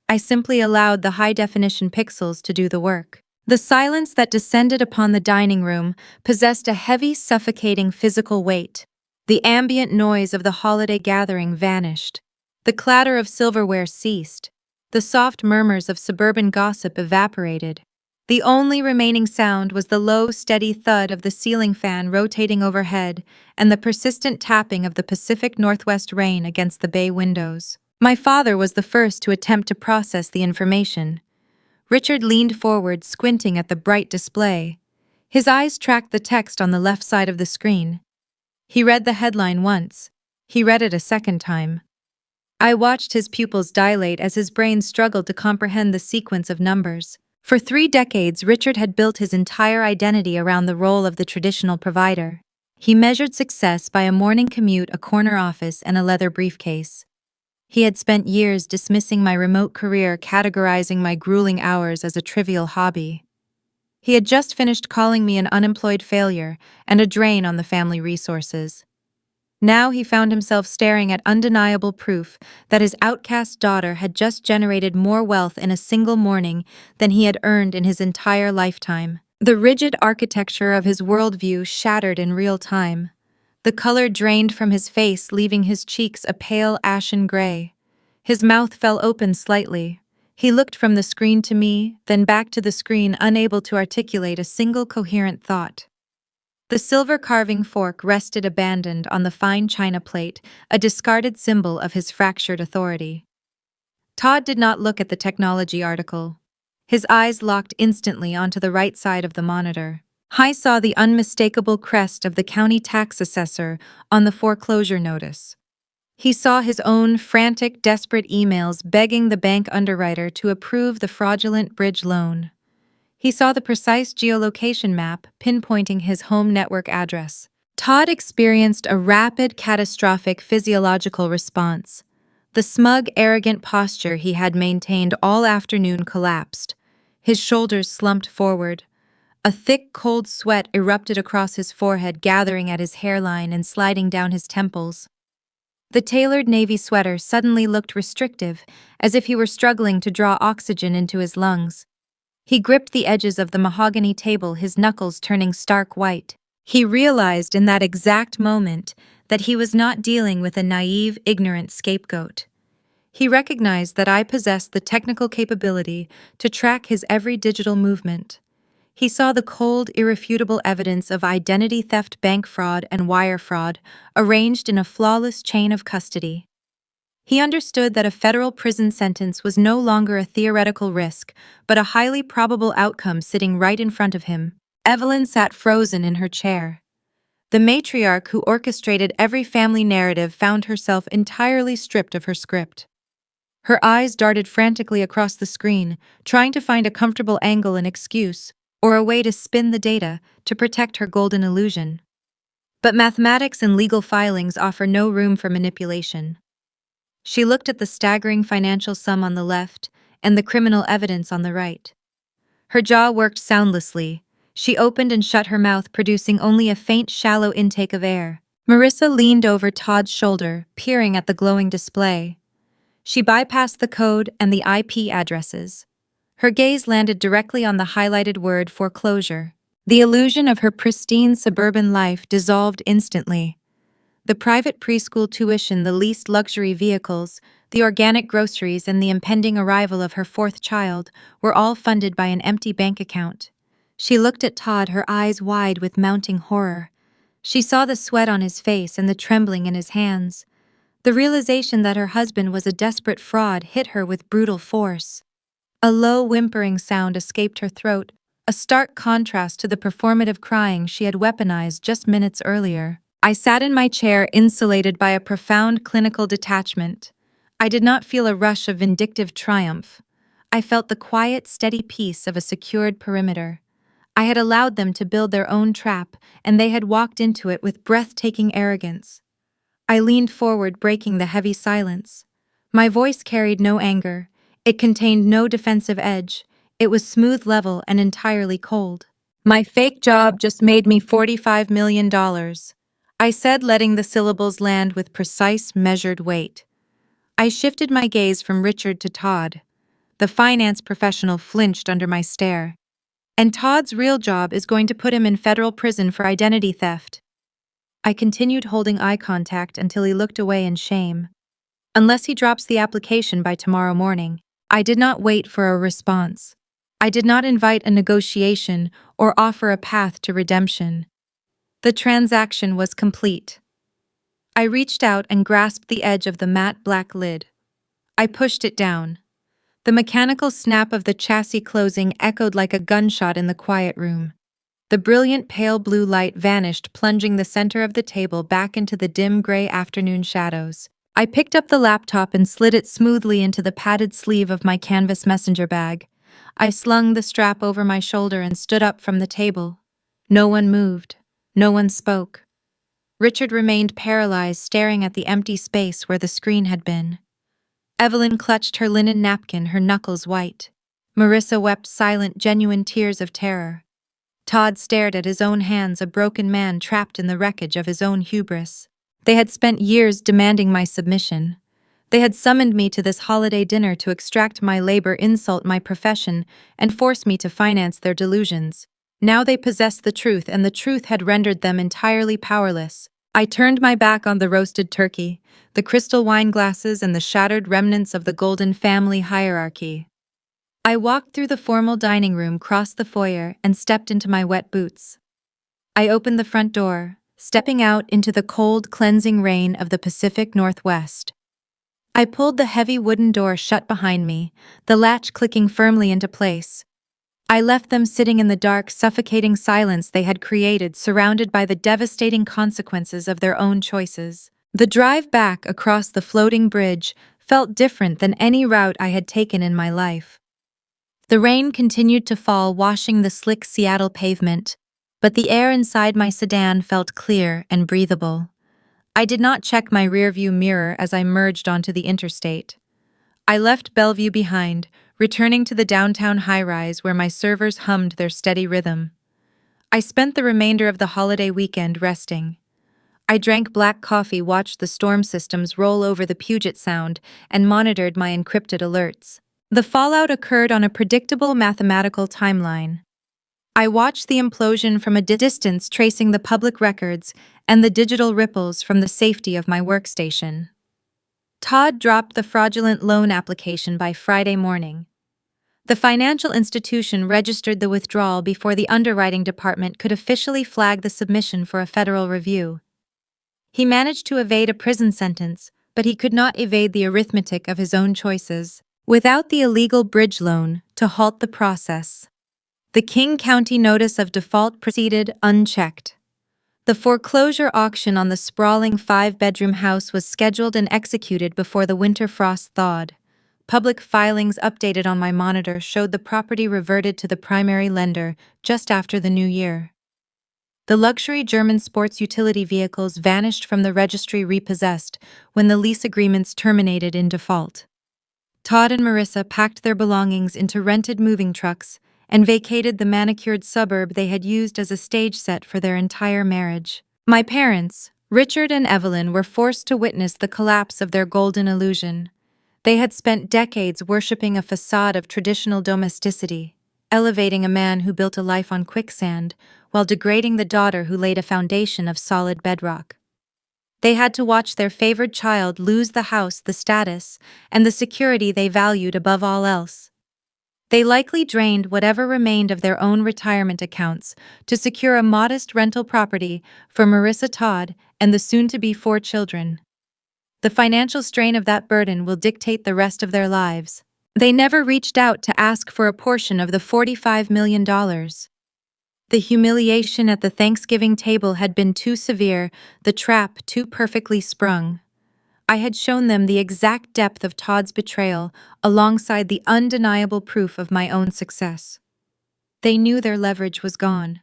A: I simply allowed the high-definition pixels to do the work. The silence that descended upon the dining room possessed a heavy, suffocating physical weight. The ambient noise of the holiday gathering vanished. The clatter of silverware ceased. The soft murmurs of suburban gossip evaporated. The only remaining sound was the low, steady thud of the ceiling fan rotating overhead and the persistent tapping of the Pacific Northwest rain against the bay windows. My father was the first to attempt to process the information. Richard leaned forward, squinting at the bright display. His eyes tracked the text on the left side of the screen. He read the headline once. He read it a second time. I watched his pupils dilate as his brain struggled to comprehend the sequence of numbers. For 3 decades, Richard had built his entire identity around the role of the traditional provider. He measured success by a morning commute, a corner office, and a leather briefcase. He had spent years dismissing my remote career, categorizing my grueling hours as a trivial hobby. He had just finished calling me an unemployed failure and a drain on the family resources. Now he found himself staring at undeniable proof that his outcast daughter had just generated more wealth in a single morning than he had earned in his entire lifetime. The rigid architecture of his worldview shattered in real time. The color drained from his face, leaving his cheeks a pale ashen gray. His mouth fell open slightly. He looked from the screen to me, then back to the screen, unable to articulate a single coherent thought. The silver carving fork rested abandoned on the fine china plate, a discarded symbol of his fractured authority. Todd did not look at the technology article. His eyes locked instantly onto the right side of the monitor. I saw the unmistakable crest of the county tax assessor on the foreclosure notice. He saw his own frantic, desperate emails begging the bank underwriter to approve the fraudulent bridge loan. He saw the precise geolocation map pinpointing his home network address. Todd experienced a rapid, catastrophic physiological response. The smug, arrogant posture he had maintained all afternoon collapsed. His shoulders slumped forward. A thick, cold sweat erupted across his forehead, gathering at his hairline and sliding down his temples. The tailored navy sweater suddenly looked restrictive, as if he were struggling to draw oxygen into his lungs. He gripped the edges of the mahogany table, his knuckles turning stark white. He realized in that exact moment that he was not dealing with a naive, ignorant scapegoat. He recognized that I possessed the technical capability to track his every digital movement. He saw the cold, irrefutable evidence of identity theft, bank fraud, and wire fraud arranged in a flawless chain of custody. He understood that a federal prison sentence was no longer a theoretical risk, but a highly probable outcome sitting right in front of him. Evelyn sat frozen in her chair. The matriarch who orchestrated every family narrative found herself entirely stripped of her script. Her eyes darted frantically across the screen, trying to find a comfortable angle, an excuse, or a way to spin the data to protect her golden illusion. But mathematics and legal filings offer no room for manipulation. She looked at the staggering financial sum on the left and the criminal evidence on the right. Her jaw worked soundlessly. She opened and shut her mouth, producing only a faint, shallow intake of air. Marissa leaned over Todd's shoulder, peering at the glowing display. She bypassed the code and the IP addresses. Her gaze landed directly on the highlighted word foreclosure. The illusion of her pristine suburban life dissolved instantly. The private preschool tuition, the leased luxury vehicles, the organic groceries, and the impending arrival of her fourth child were all funded by an empty bank account. She looked at Todd, her eyes wide with mounting horror. She saw the sweat on his face and the trembling in his hands. The realization that her husband was a desperate fraud hit her with brutal force. A low, whimpering sound escaped her throat, a stark contrast to the performative crying she had weaponized just minutes earlier. I sat in my chair, insulated by a profound clinical detachment. I did not feel a rush of vindictive triumph. I felt the quiet, steady peace of a secured perimeter. I had allowed them to build their own trap, and they had walked into it with breathtaking arrogance. I leaned forward, breaking the heavy silence. My voice carried no anger. It contained no defensive edge. It was smooth, level, and entirely cold. My fake job just made me $45 million. I said, letting the syllables land with precise, measured weight. I shifted my gaze from Richard to Todd. The finance professional flinched under my stare. And Todd's real job is going to put him in federal prison for identity theft. I continued holding eye contact until he looked away in shame. Unless he drops the application by tomorrow morning. I did not wait for a response. I did not invite a negotiation or offer a path to redemption. The transaction was complete. I reached out and grasped the edge of the matte black lid. I pushed it down. The mechanical snap of the chassis closing echoed like a gunshot in the quiet room. The brilliant pale blue light vanished, plunging the center of the table back into the dim gray afternoon shadows. I picked up the laptop and slid it smoothly into the padded sleeve of my canvas messenger bag. I slung the strap over my shoulder and stood up from the table. No one moved. No one spoke. Richard remained paralyzed, staring at the empty space where the screen had been. Evelyn clutched her linen napkin, her knuckles white. Marissa wept silent, genuine tears of terror. Todd stared at his own hands, a broken man trapped in the wreckage of his own hubris. They had spent years demanding my submission. They had summoned me to this holiday dinner to extract my labor, insult my profession, and force me to finance their delusions. Now they possessed the truth, and the truth had rendered them entirely powerless. I turned my back on the roasted turkey, the crystal wine glasses, and the shattered remnants of the golden family hierarchy. I walked through the formal dining room, crossed the foyer, and stepped into my wet boots. I opened the front door, stepping out into the cold, cleansing rain of the Pacific Northwest. I pulled the heavy wooden door shut behind me, the latch clicking firmly into place. I left them sitting in the dark, suffocating silence they had created, surrounded by the devastating consequences of their own choices. The drive back across the floating bridge felt different than any route I had taken in my life. The rain continued to fall, washing the slick Seattle pavement, but the air inside my sedan felt clear and breathable. I did not check my rearview mirror as I merged onto the interstate. I left Bellevue behind, returning to the downtown high-rise where my servers hummed their steady rhythm. I spent the remainder of the holiday weekend resting. I drank black coffee, watched the storm systems roll over the Puget Sound, and monitored my encrypted alerts. The fallout occurred on a predictable mathematical timeline. I watched the implosion from a distance, tracing the public records and the digital ripples from the safety of my workstation. Todd dropped the fraudulent loan application by Friday morning. The financial institution registered the withdrawal before the underwriting department could officially flag the submission for a federal review. He managed to evade a prison sentence, but he could not evade the arithmetic of his own choices. Without the illegal bridge loan to halt the process, the King County notice of default proceeded unchecked. The foreclosure auction on the sprawling 5-bedroom house was scheduled and executed before the winter frost thawed. Public filings updated on my monitor showed the property reverted to the primary lender just after the new year. The luxury German sports utility vehicles vanished from the registry, repossessed when the lease agreements terminated in default. Todd and Marissa packed their belongings into rented moving trucks and vacated the manicured suburb they had used as a stage set for their entire marriage. My parents, Richard and Evelyn, were forced to witness the collapse of their golden illusion. They had spent decades worshipping a facade of traditional domesticity, elevating a man who built a life on quicksand, while degrading the daughter who laid a foundation of solid bedrock. They had to watch their favored child lose the house, the status, and the security they valued above all else. They likely drained whatever remained of their own retirement accounts to secure a modest rental property for Marissa, Todd, and the soon-to-be 4 children. The financial strain of that burden will dictate the rest of their lives. They never reached out to ask for a portion of the $45 million. The humiliation at the Thanksgiving table had been too severe, the trap too perfectly sprung. I had shown them the exact depth of Todd's betrayal alongside the undeniable proof of my own success. They knew their leverage was gone.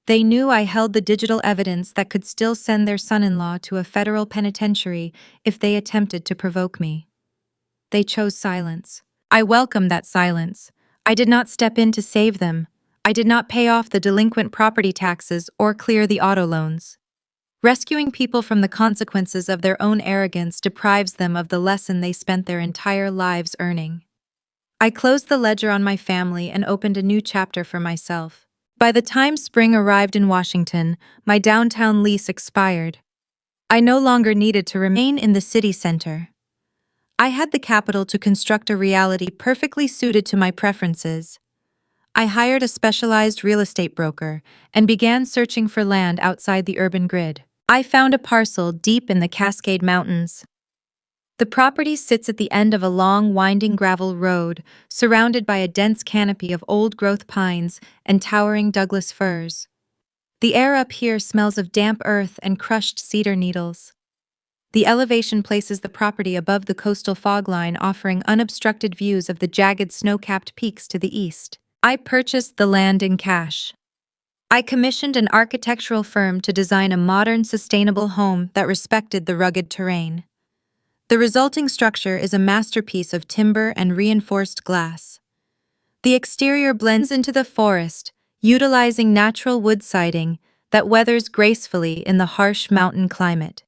A: They knew I held the digital evidence that could still send their son-in-law to a federal penitentiary if they attempted to provoke me. They chose silence. I welcomed that silence. I did not step in to save them. I did not pay off the delinquent property taxes or clear the auto loans. Rescuing people from the consequences of their own arrogance deprives them of the lesson they spent their entire lives earning. I closed the ledger on my family and opened a new chapter for myself. By the time spring arrived in Washington, my downtown lease expired. I no longer needed to remain in the city center. I had the capital to construct a reality perfectly suited to my preferences. I hired a specialized real estate broker and began searching for land outside the urban grid. I found a parcel deep in the Cascade Mountains. The property sits at the end of a long, winding gravel road, surrounded by a dense canopy of old-growth pines and towering Douglas firs. The air up here smells of damp earth and crushed cedar needles. The elevation places the property above the coastal fog line, offering unobstructed views of the jagged snow-capped peaks to the east. I purchased the land in cash. I commissioned an architectural firm to design a modern, sustainable home that respected the rugged terrain. The resulting structure is a masterpiece of timber and reinforced glass. The exterior blends into the forest, utilizing natural wood siding that weathers gracefully in the harsh mountain climate.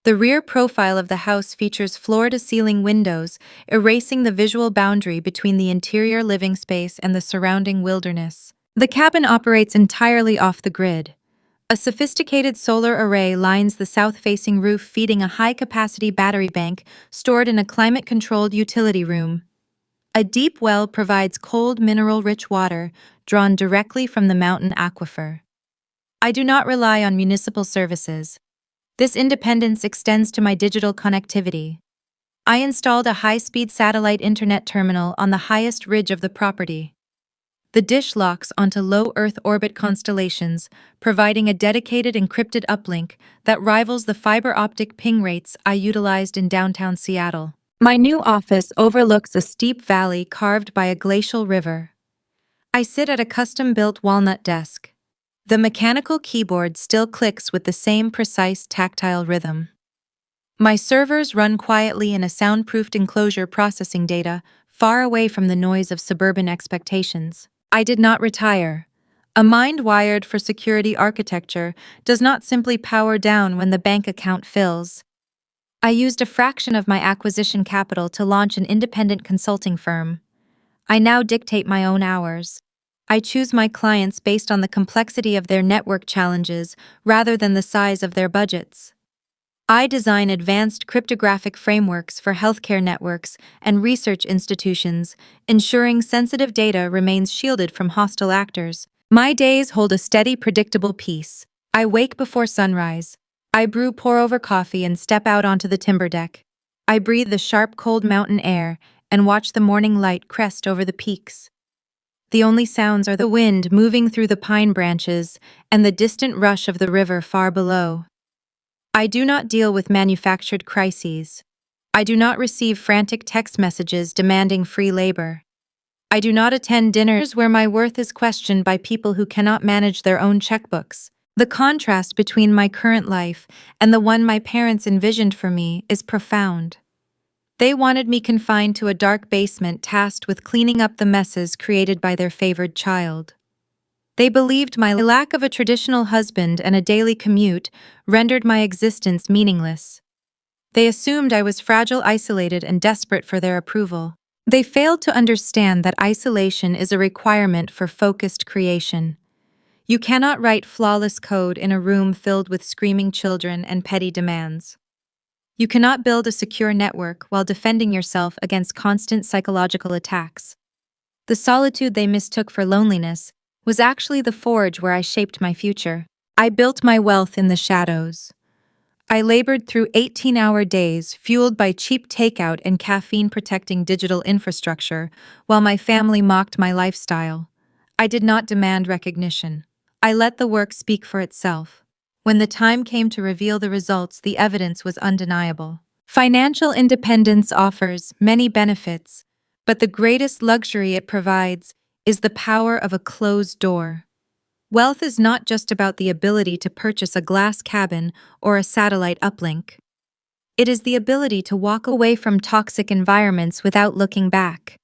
A: The rear profile of the house features floor-to-ceiling windows, erasing the visual boundary between the interior living space and the surrounding wilderness. The cabin operates entirely off the grid. A sophisticated solar array lines the south-facing roof, feeding a high-capacity battery bank stored in a climate-controlled utility room. A deep well provides cold, mineral-rich water drawn directly from the mountain aquifer. I do not rely on municipal services. This independence extends to my digital connectivity. I installed a high-speed satellite internet terminal on the highest ridge of the property. The dish locks onto low Earth orbit constellations, providing a dedicated encrypted uplink that rivals the fiber optic ping rates I utilized in downtown Seattle. My new office overlooks a steep valley carved by a glacial river. I sit at a custom-built walnut desk. The mechanical keyboard still clicks with the same precise tactile rhythm. My servers run quietly in a soundproofed enclosure, processing data far away from the noise of suburban expectations. I did not retire. A mind wired for security architecture does not simply power down when the bank account fills. I used a fraction of my acquisition capital to launch an independent consulting firm. I now dictate my own hours. I choose my clients based on the complexity of their network challenges rather than the size of their budgets. I design advanced cryptographic frameworks for healthcare networks and research institutions, ensuring sensitive data remains shielded from hostile actors. My days hold a steady, predictable peace. I wake before sunrise. I brew pour-over coffee and step out onto the timber deck. I breathe the sharp, cold mountain air and watch the morning light crest over the peaks. The only sounds are the wind moving through the pine branches and the distant rush of the river far below. I do not deal with manufactured crises. I do not receive frantic text messages demanding free labor. I do not attend dinners where my worth is questioned by people who cannot manage their own checkbooks. The contrast between my current life and the one my parents envisioned for me is profound. They wanted me confined to a dark basement tasked with cleaning up the messes created by their favored child. They believed my lack of a traditional husband and a daily commute rendered my existence meaningless. They assumed I was fragile, isolated, and desperate for their approval. They failed to understand that isolation is a requirement for focused creation. You cannot write flawless code in a room filled with screaming children and petty demands. You cannot build a secure network while defending yourself against constant psychological attacks. The solitude they mistook for loneliness was actually the forge where I shaped my future. I built my wealth in the shadows. I labored through 18-hour days fueled by cheap takeout and caffeine-protecting digital infrastructure while my family mocked my lifestyle. I did not demand recognition. I let the work speak for itself. When the time came to reveal the results, the evidence was undeniable. Financial independence offers many benefits, but the greatest luxury it provides is the power of a closed door. Wealth is not just about the ability to purchase a glass cabin or a satellite uplink. It is the ability to walk away from toxic environments without looking back.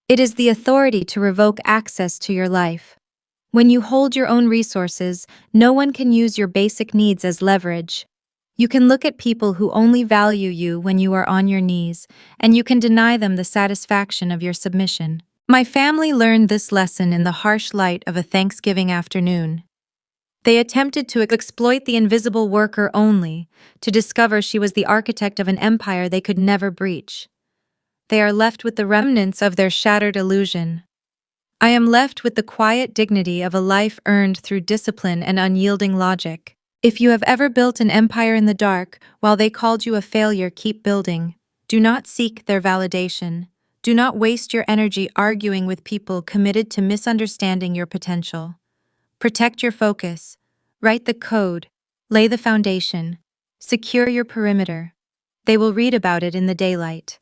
A: It is the authority to revoke access to your life. When you hold your own resources, no one can use your basic needs as leverage. You can look at people who only value you when you are on your knees, and you can deny them the satisfaction of your submission. My family learned this lesson in the harsh light of a Thanksgiving afternoon. They attempted to exploit the invisible worker only to discover she was the architect of an empire they could never breach. They are left with the remnants of their shattered illusion. I am left with the quiet dignity of a life earned through discipline and unyielding logic. If you have ever built an empire in the dark while they called you a failure, keep building. Do not seek their validation. Do not waste your energy arguing with people committed to misunderstanding your potential. Protect your focus. Write the code. Lay the foundation. Secure your perimeter. They will read about it in the daylight.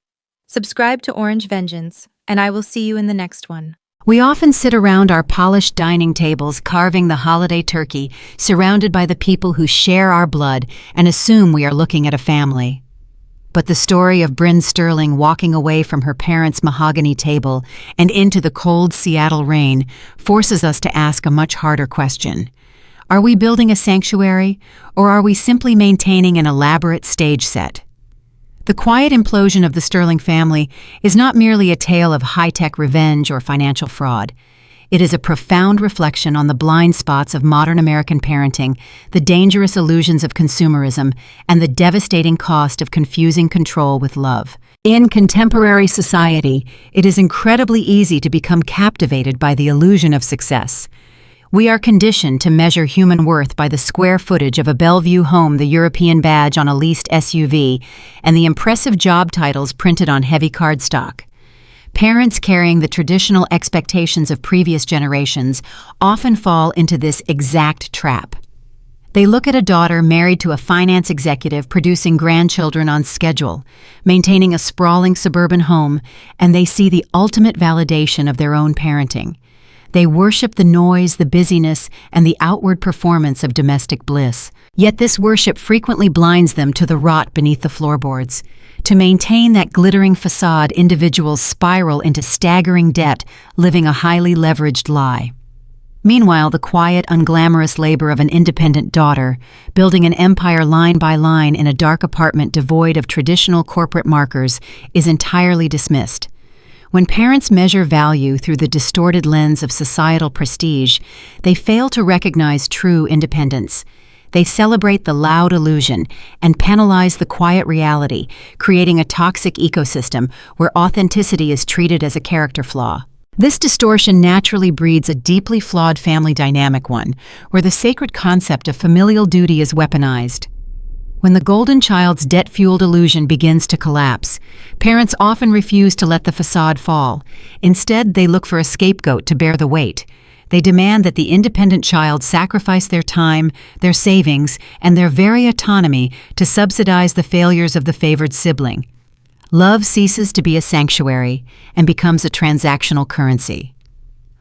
A: Subscribe to Orange Vengeance, and I will see you in the next one.
B: We often sit around our polished dining tables carving the holiday turkey, surrounded by the people who share our blood and assume we are looking at a family. But the story of Brynn Sterling walking away from her parents' mahogany table and into the cold Seattle rain forces us to ask a much harder question. Are we building a sanctuary, or are we simply maintaining an elaborate stage set? The quiet implosion of the Sterling family is not merely a tale of high-tech revenge or financial fraud. It is a profound reflection on the blind spots of modern American parenting, the dangerous illusions of consumerism, and the devastating cost of confusing control with love. In contemporary society, it is incredibly easy to become captivated by the illusion of success. We are conditioned to measure human worth by the square footage of a Bellevue home, the European badge on a leased SUV, and the impressive job titles printed on heavy cardstock. Parents carrying the traditional expectations of previous generations often fall into this exact trap. They look at a daughter married to a finance executive producing grandchildren on schedule, maintaining a sprawling suburban home, and they see the ultimate validation of their own parenting. They worship the noise, the busyness, and the outward performance of domestic bliss. Yet this worship frequently blinds them to the rot beneath the floorboards. To maintain that glittering facade, individuals spiral into staggering debt, living a highly leveraged lie. Meanwhile, the quiet, unglamorous labor of an independent daughter, building an empire line by line in a dark apartment devoid of traditional corporate markers, is entirely dismissed. When parents measure value through the distorted lens of societal prestige, they fail to recognize true independence. They celebrate the loud illusion and penalize the quiet reality, creating a toxic ecosystem where authenticity is treated as a character flaw. This distortion naturally breeds a deeply flawed family dynamic, one where the sacred concept of familial duty is weaponized. When the golden child's debt-fueled illusion begins to collapse, parents often refuse to let the facade fall. Instead, they look for a scapegoat to bear the weight. They demand that the independent child sacrifice their time, their savings, and their very autonomy to subsidize the failures of the favored sibling. Love ceases to be a sanctuary and becomes a transactional currency.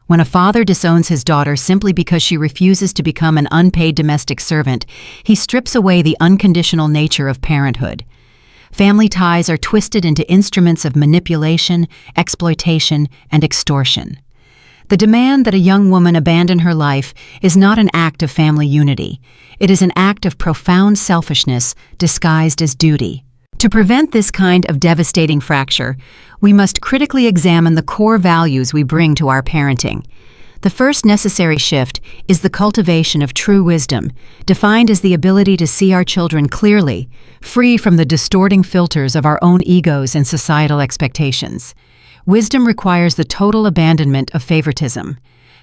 B: When a father disowns his daughter simply because she refuses to become an unpaid domestic servant, he strips away the unconditional nature of parenthood. Family ties are twisted into instruments of manipulation, exploitation, and extortion. The demand that a young woman abandon her life is not an act of family unity. It is an act of profound selfishness disguised as duty. To prevent this kind of devastating fracture, we must critically examine the core values we bring to our parenting. The first necessary shift is the cultivation of true wisdom, defined as the ability to see our children clearly, free from the distorting filters of our own egos and societal expectations. Wisdom requires the total abandonment of favoritism.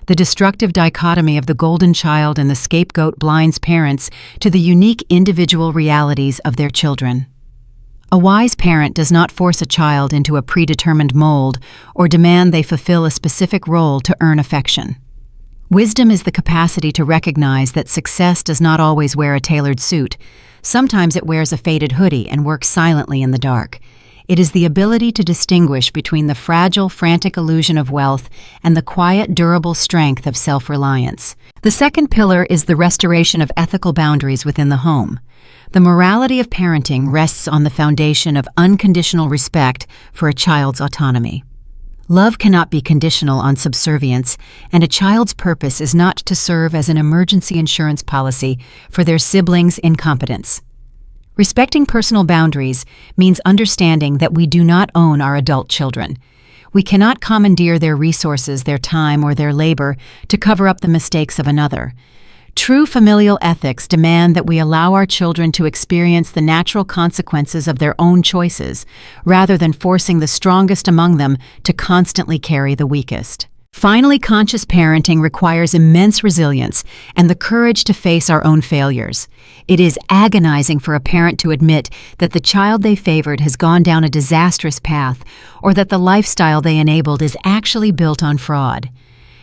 B: The destructive dichotomy of the golden child and the scapegoat blinds parents to the unique individual realities of their children. A wise parent does not force a child into a predetermined mold or demand they fulfill a specific role to earn affection. Wisdom is the capacity to recognize that success does not always wear a tailored suit. Sometimes it wears a faded hoodie and works silently in the dark. It is the ability to distinguish between the fragile, frantic illusion of wealth and the quiet, durable strength of self-reliance. The second pillar is the restoration of ethical boundaries within the home. The morality of parenting rests on the foundation of unconditional respect for a child's autonomy. Love cannot be conditional on subservience, and a child's purpose is not to serve as an emergency insurance policy for their siblings' incompetence. Respecting personal boundaries means understanding that we do not own our adult children. We cannot commandeer their resources, their time, or their labor to cover up the mistakes of another. True familial ethics demand that we allow our children to experience the natural consequences of their own choices, rather than forcing the strongest among them to constantly carry the weakest. Finally, conscious parenting requires immense resilience and the courage to face our own failures. It is agonizing for a parent to admit that the child they favored has gone down a disastrous path, or that the lifestyle they enabled is actually built on fraud.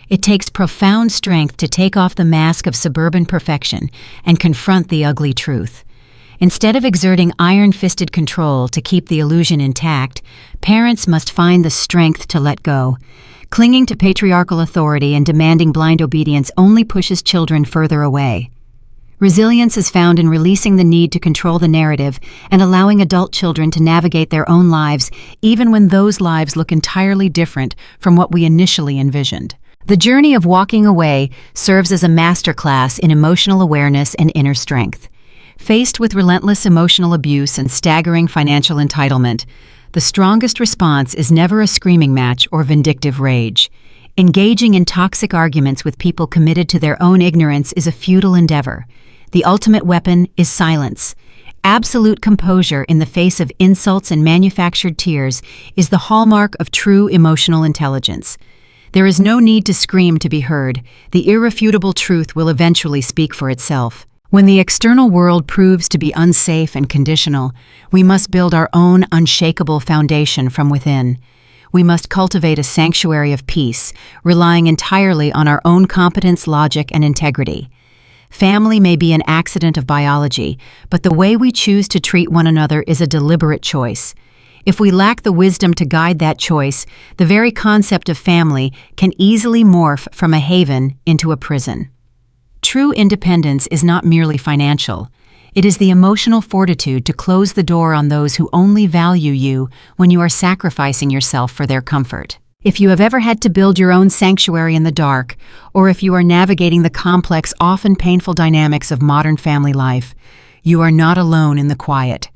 B: It takes profound strength to take off the mask of suburban perfection and confront the ugly truth. Instead of exerting iron-fisted control to keep the illusion intact, parents must find the strength to let go. Clinging to patriarchal authority and demanding blind obedience only pushes children further away. Resilience is found in releasing the need to control the narrative and allowing adult children to navigate their own lives, even when those lives look entirely different from what we initially envisioned. The journey of walking away serves as a masterclass in emotional awareness and inner strength. Faced with relentless emotional abuse and staggering financial entitlement, the strongest response is never a screaming match or vindictive rage. Engaging in toxic arguments with people committed to their own ignorance is a futile endeavor. The ultimate weapon is silence. Absolute composure in the face of insults and manufactured tears is the hallmark of true emotional intelligence. There is no need to scream to be heard. The irrefutable truth will eventually speak for itself. When the external world proves to be unsafe and conditional, we must build our own unshakable foundation from within. We must cultivate a sanctuary of peace, relying entirely on our own competence, logic, and integrity. Family may be an accident of biology, but the way we choose to treat one another is a deliberate choice. If we lack the wisdom to guide that choice, the very concept of family can easily morph from a haven into a prison. True independence is not merely financial. It is the emotional fortitude to close the door on those who only value you when you are sacrificing yourself for their comfort. If you have ever had to build your own sanctuary in the dark, or if you are navigating the complex, often painful dynamics of modern family life, you are not alone in the quiet.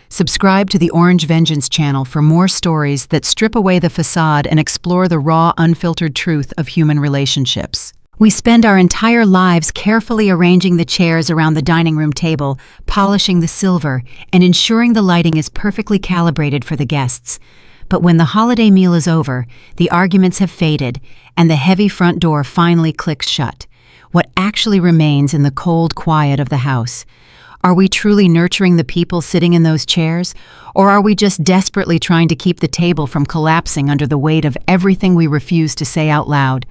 B: Subscribe to the Orange Vengeance channel for more stories that strip away the facade and explore the raw, unfiltered truth of human relationships. We spend our entire lives carefully arranging the chairs around the dining room table, polishing the silver, and ensuring the lighting is perfectly calibrated for the guests. But when the holiday meal is over, the arguments have faded, and the heavy front door finally clicks shut. What actually remains in the cold quiet of the house? Are we truly nurturing the people sitting in those chairs, or are we just desperately trying to keep the table from collapsing under the weight of everything we refuse to say out loud?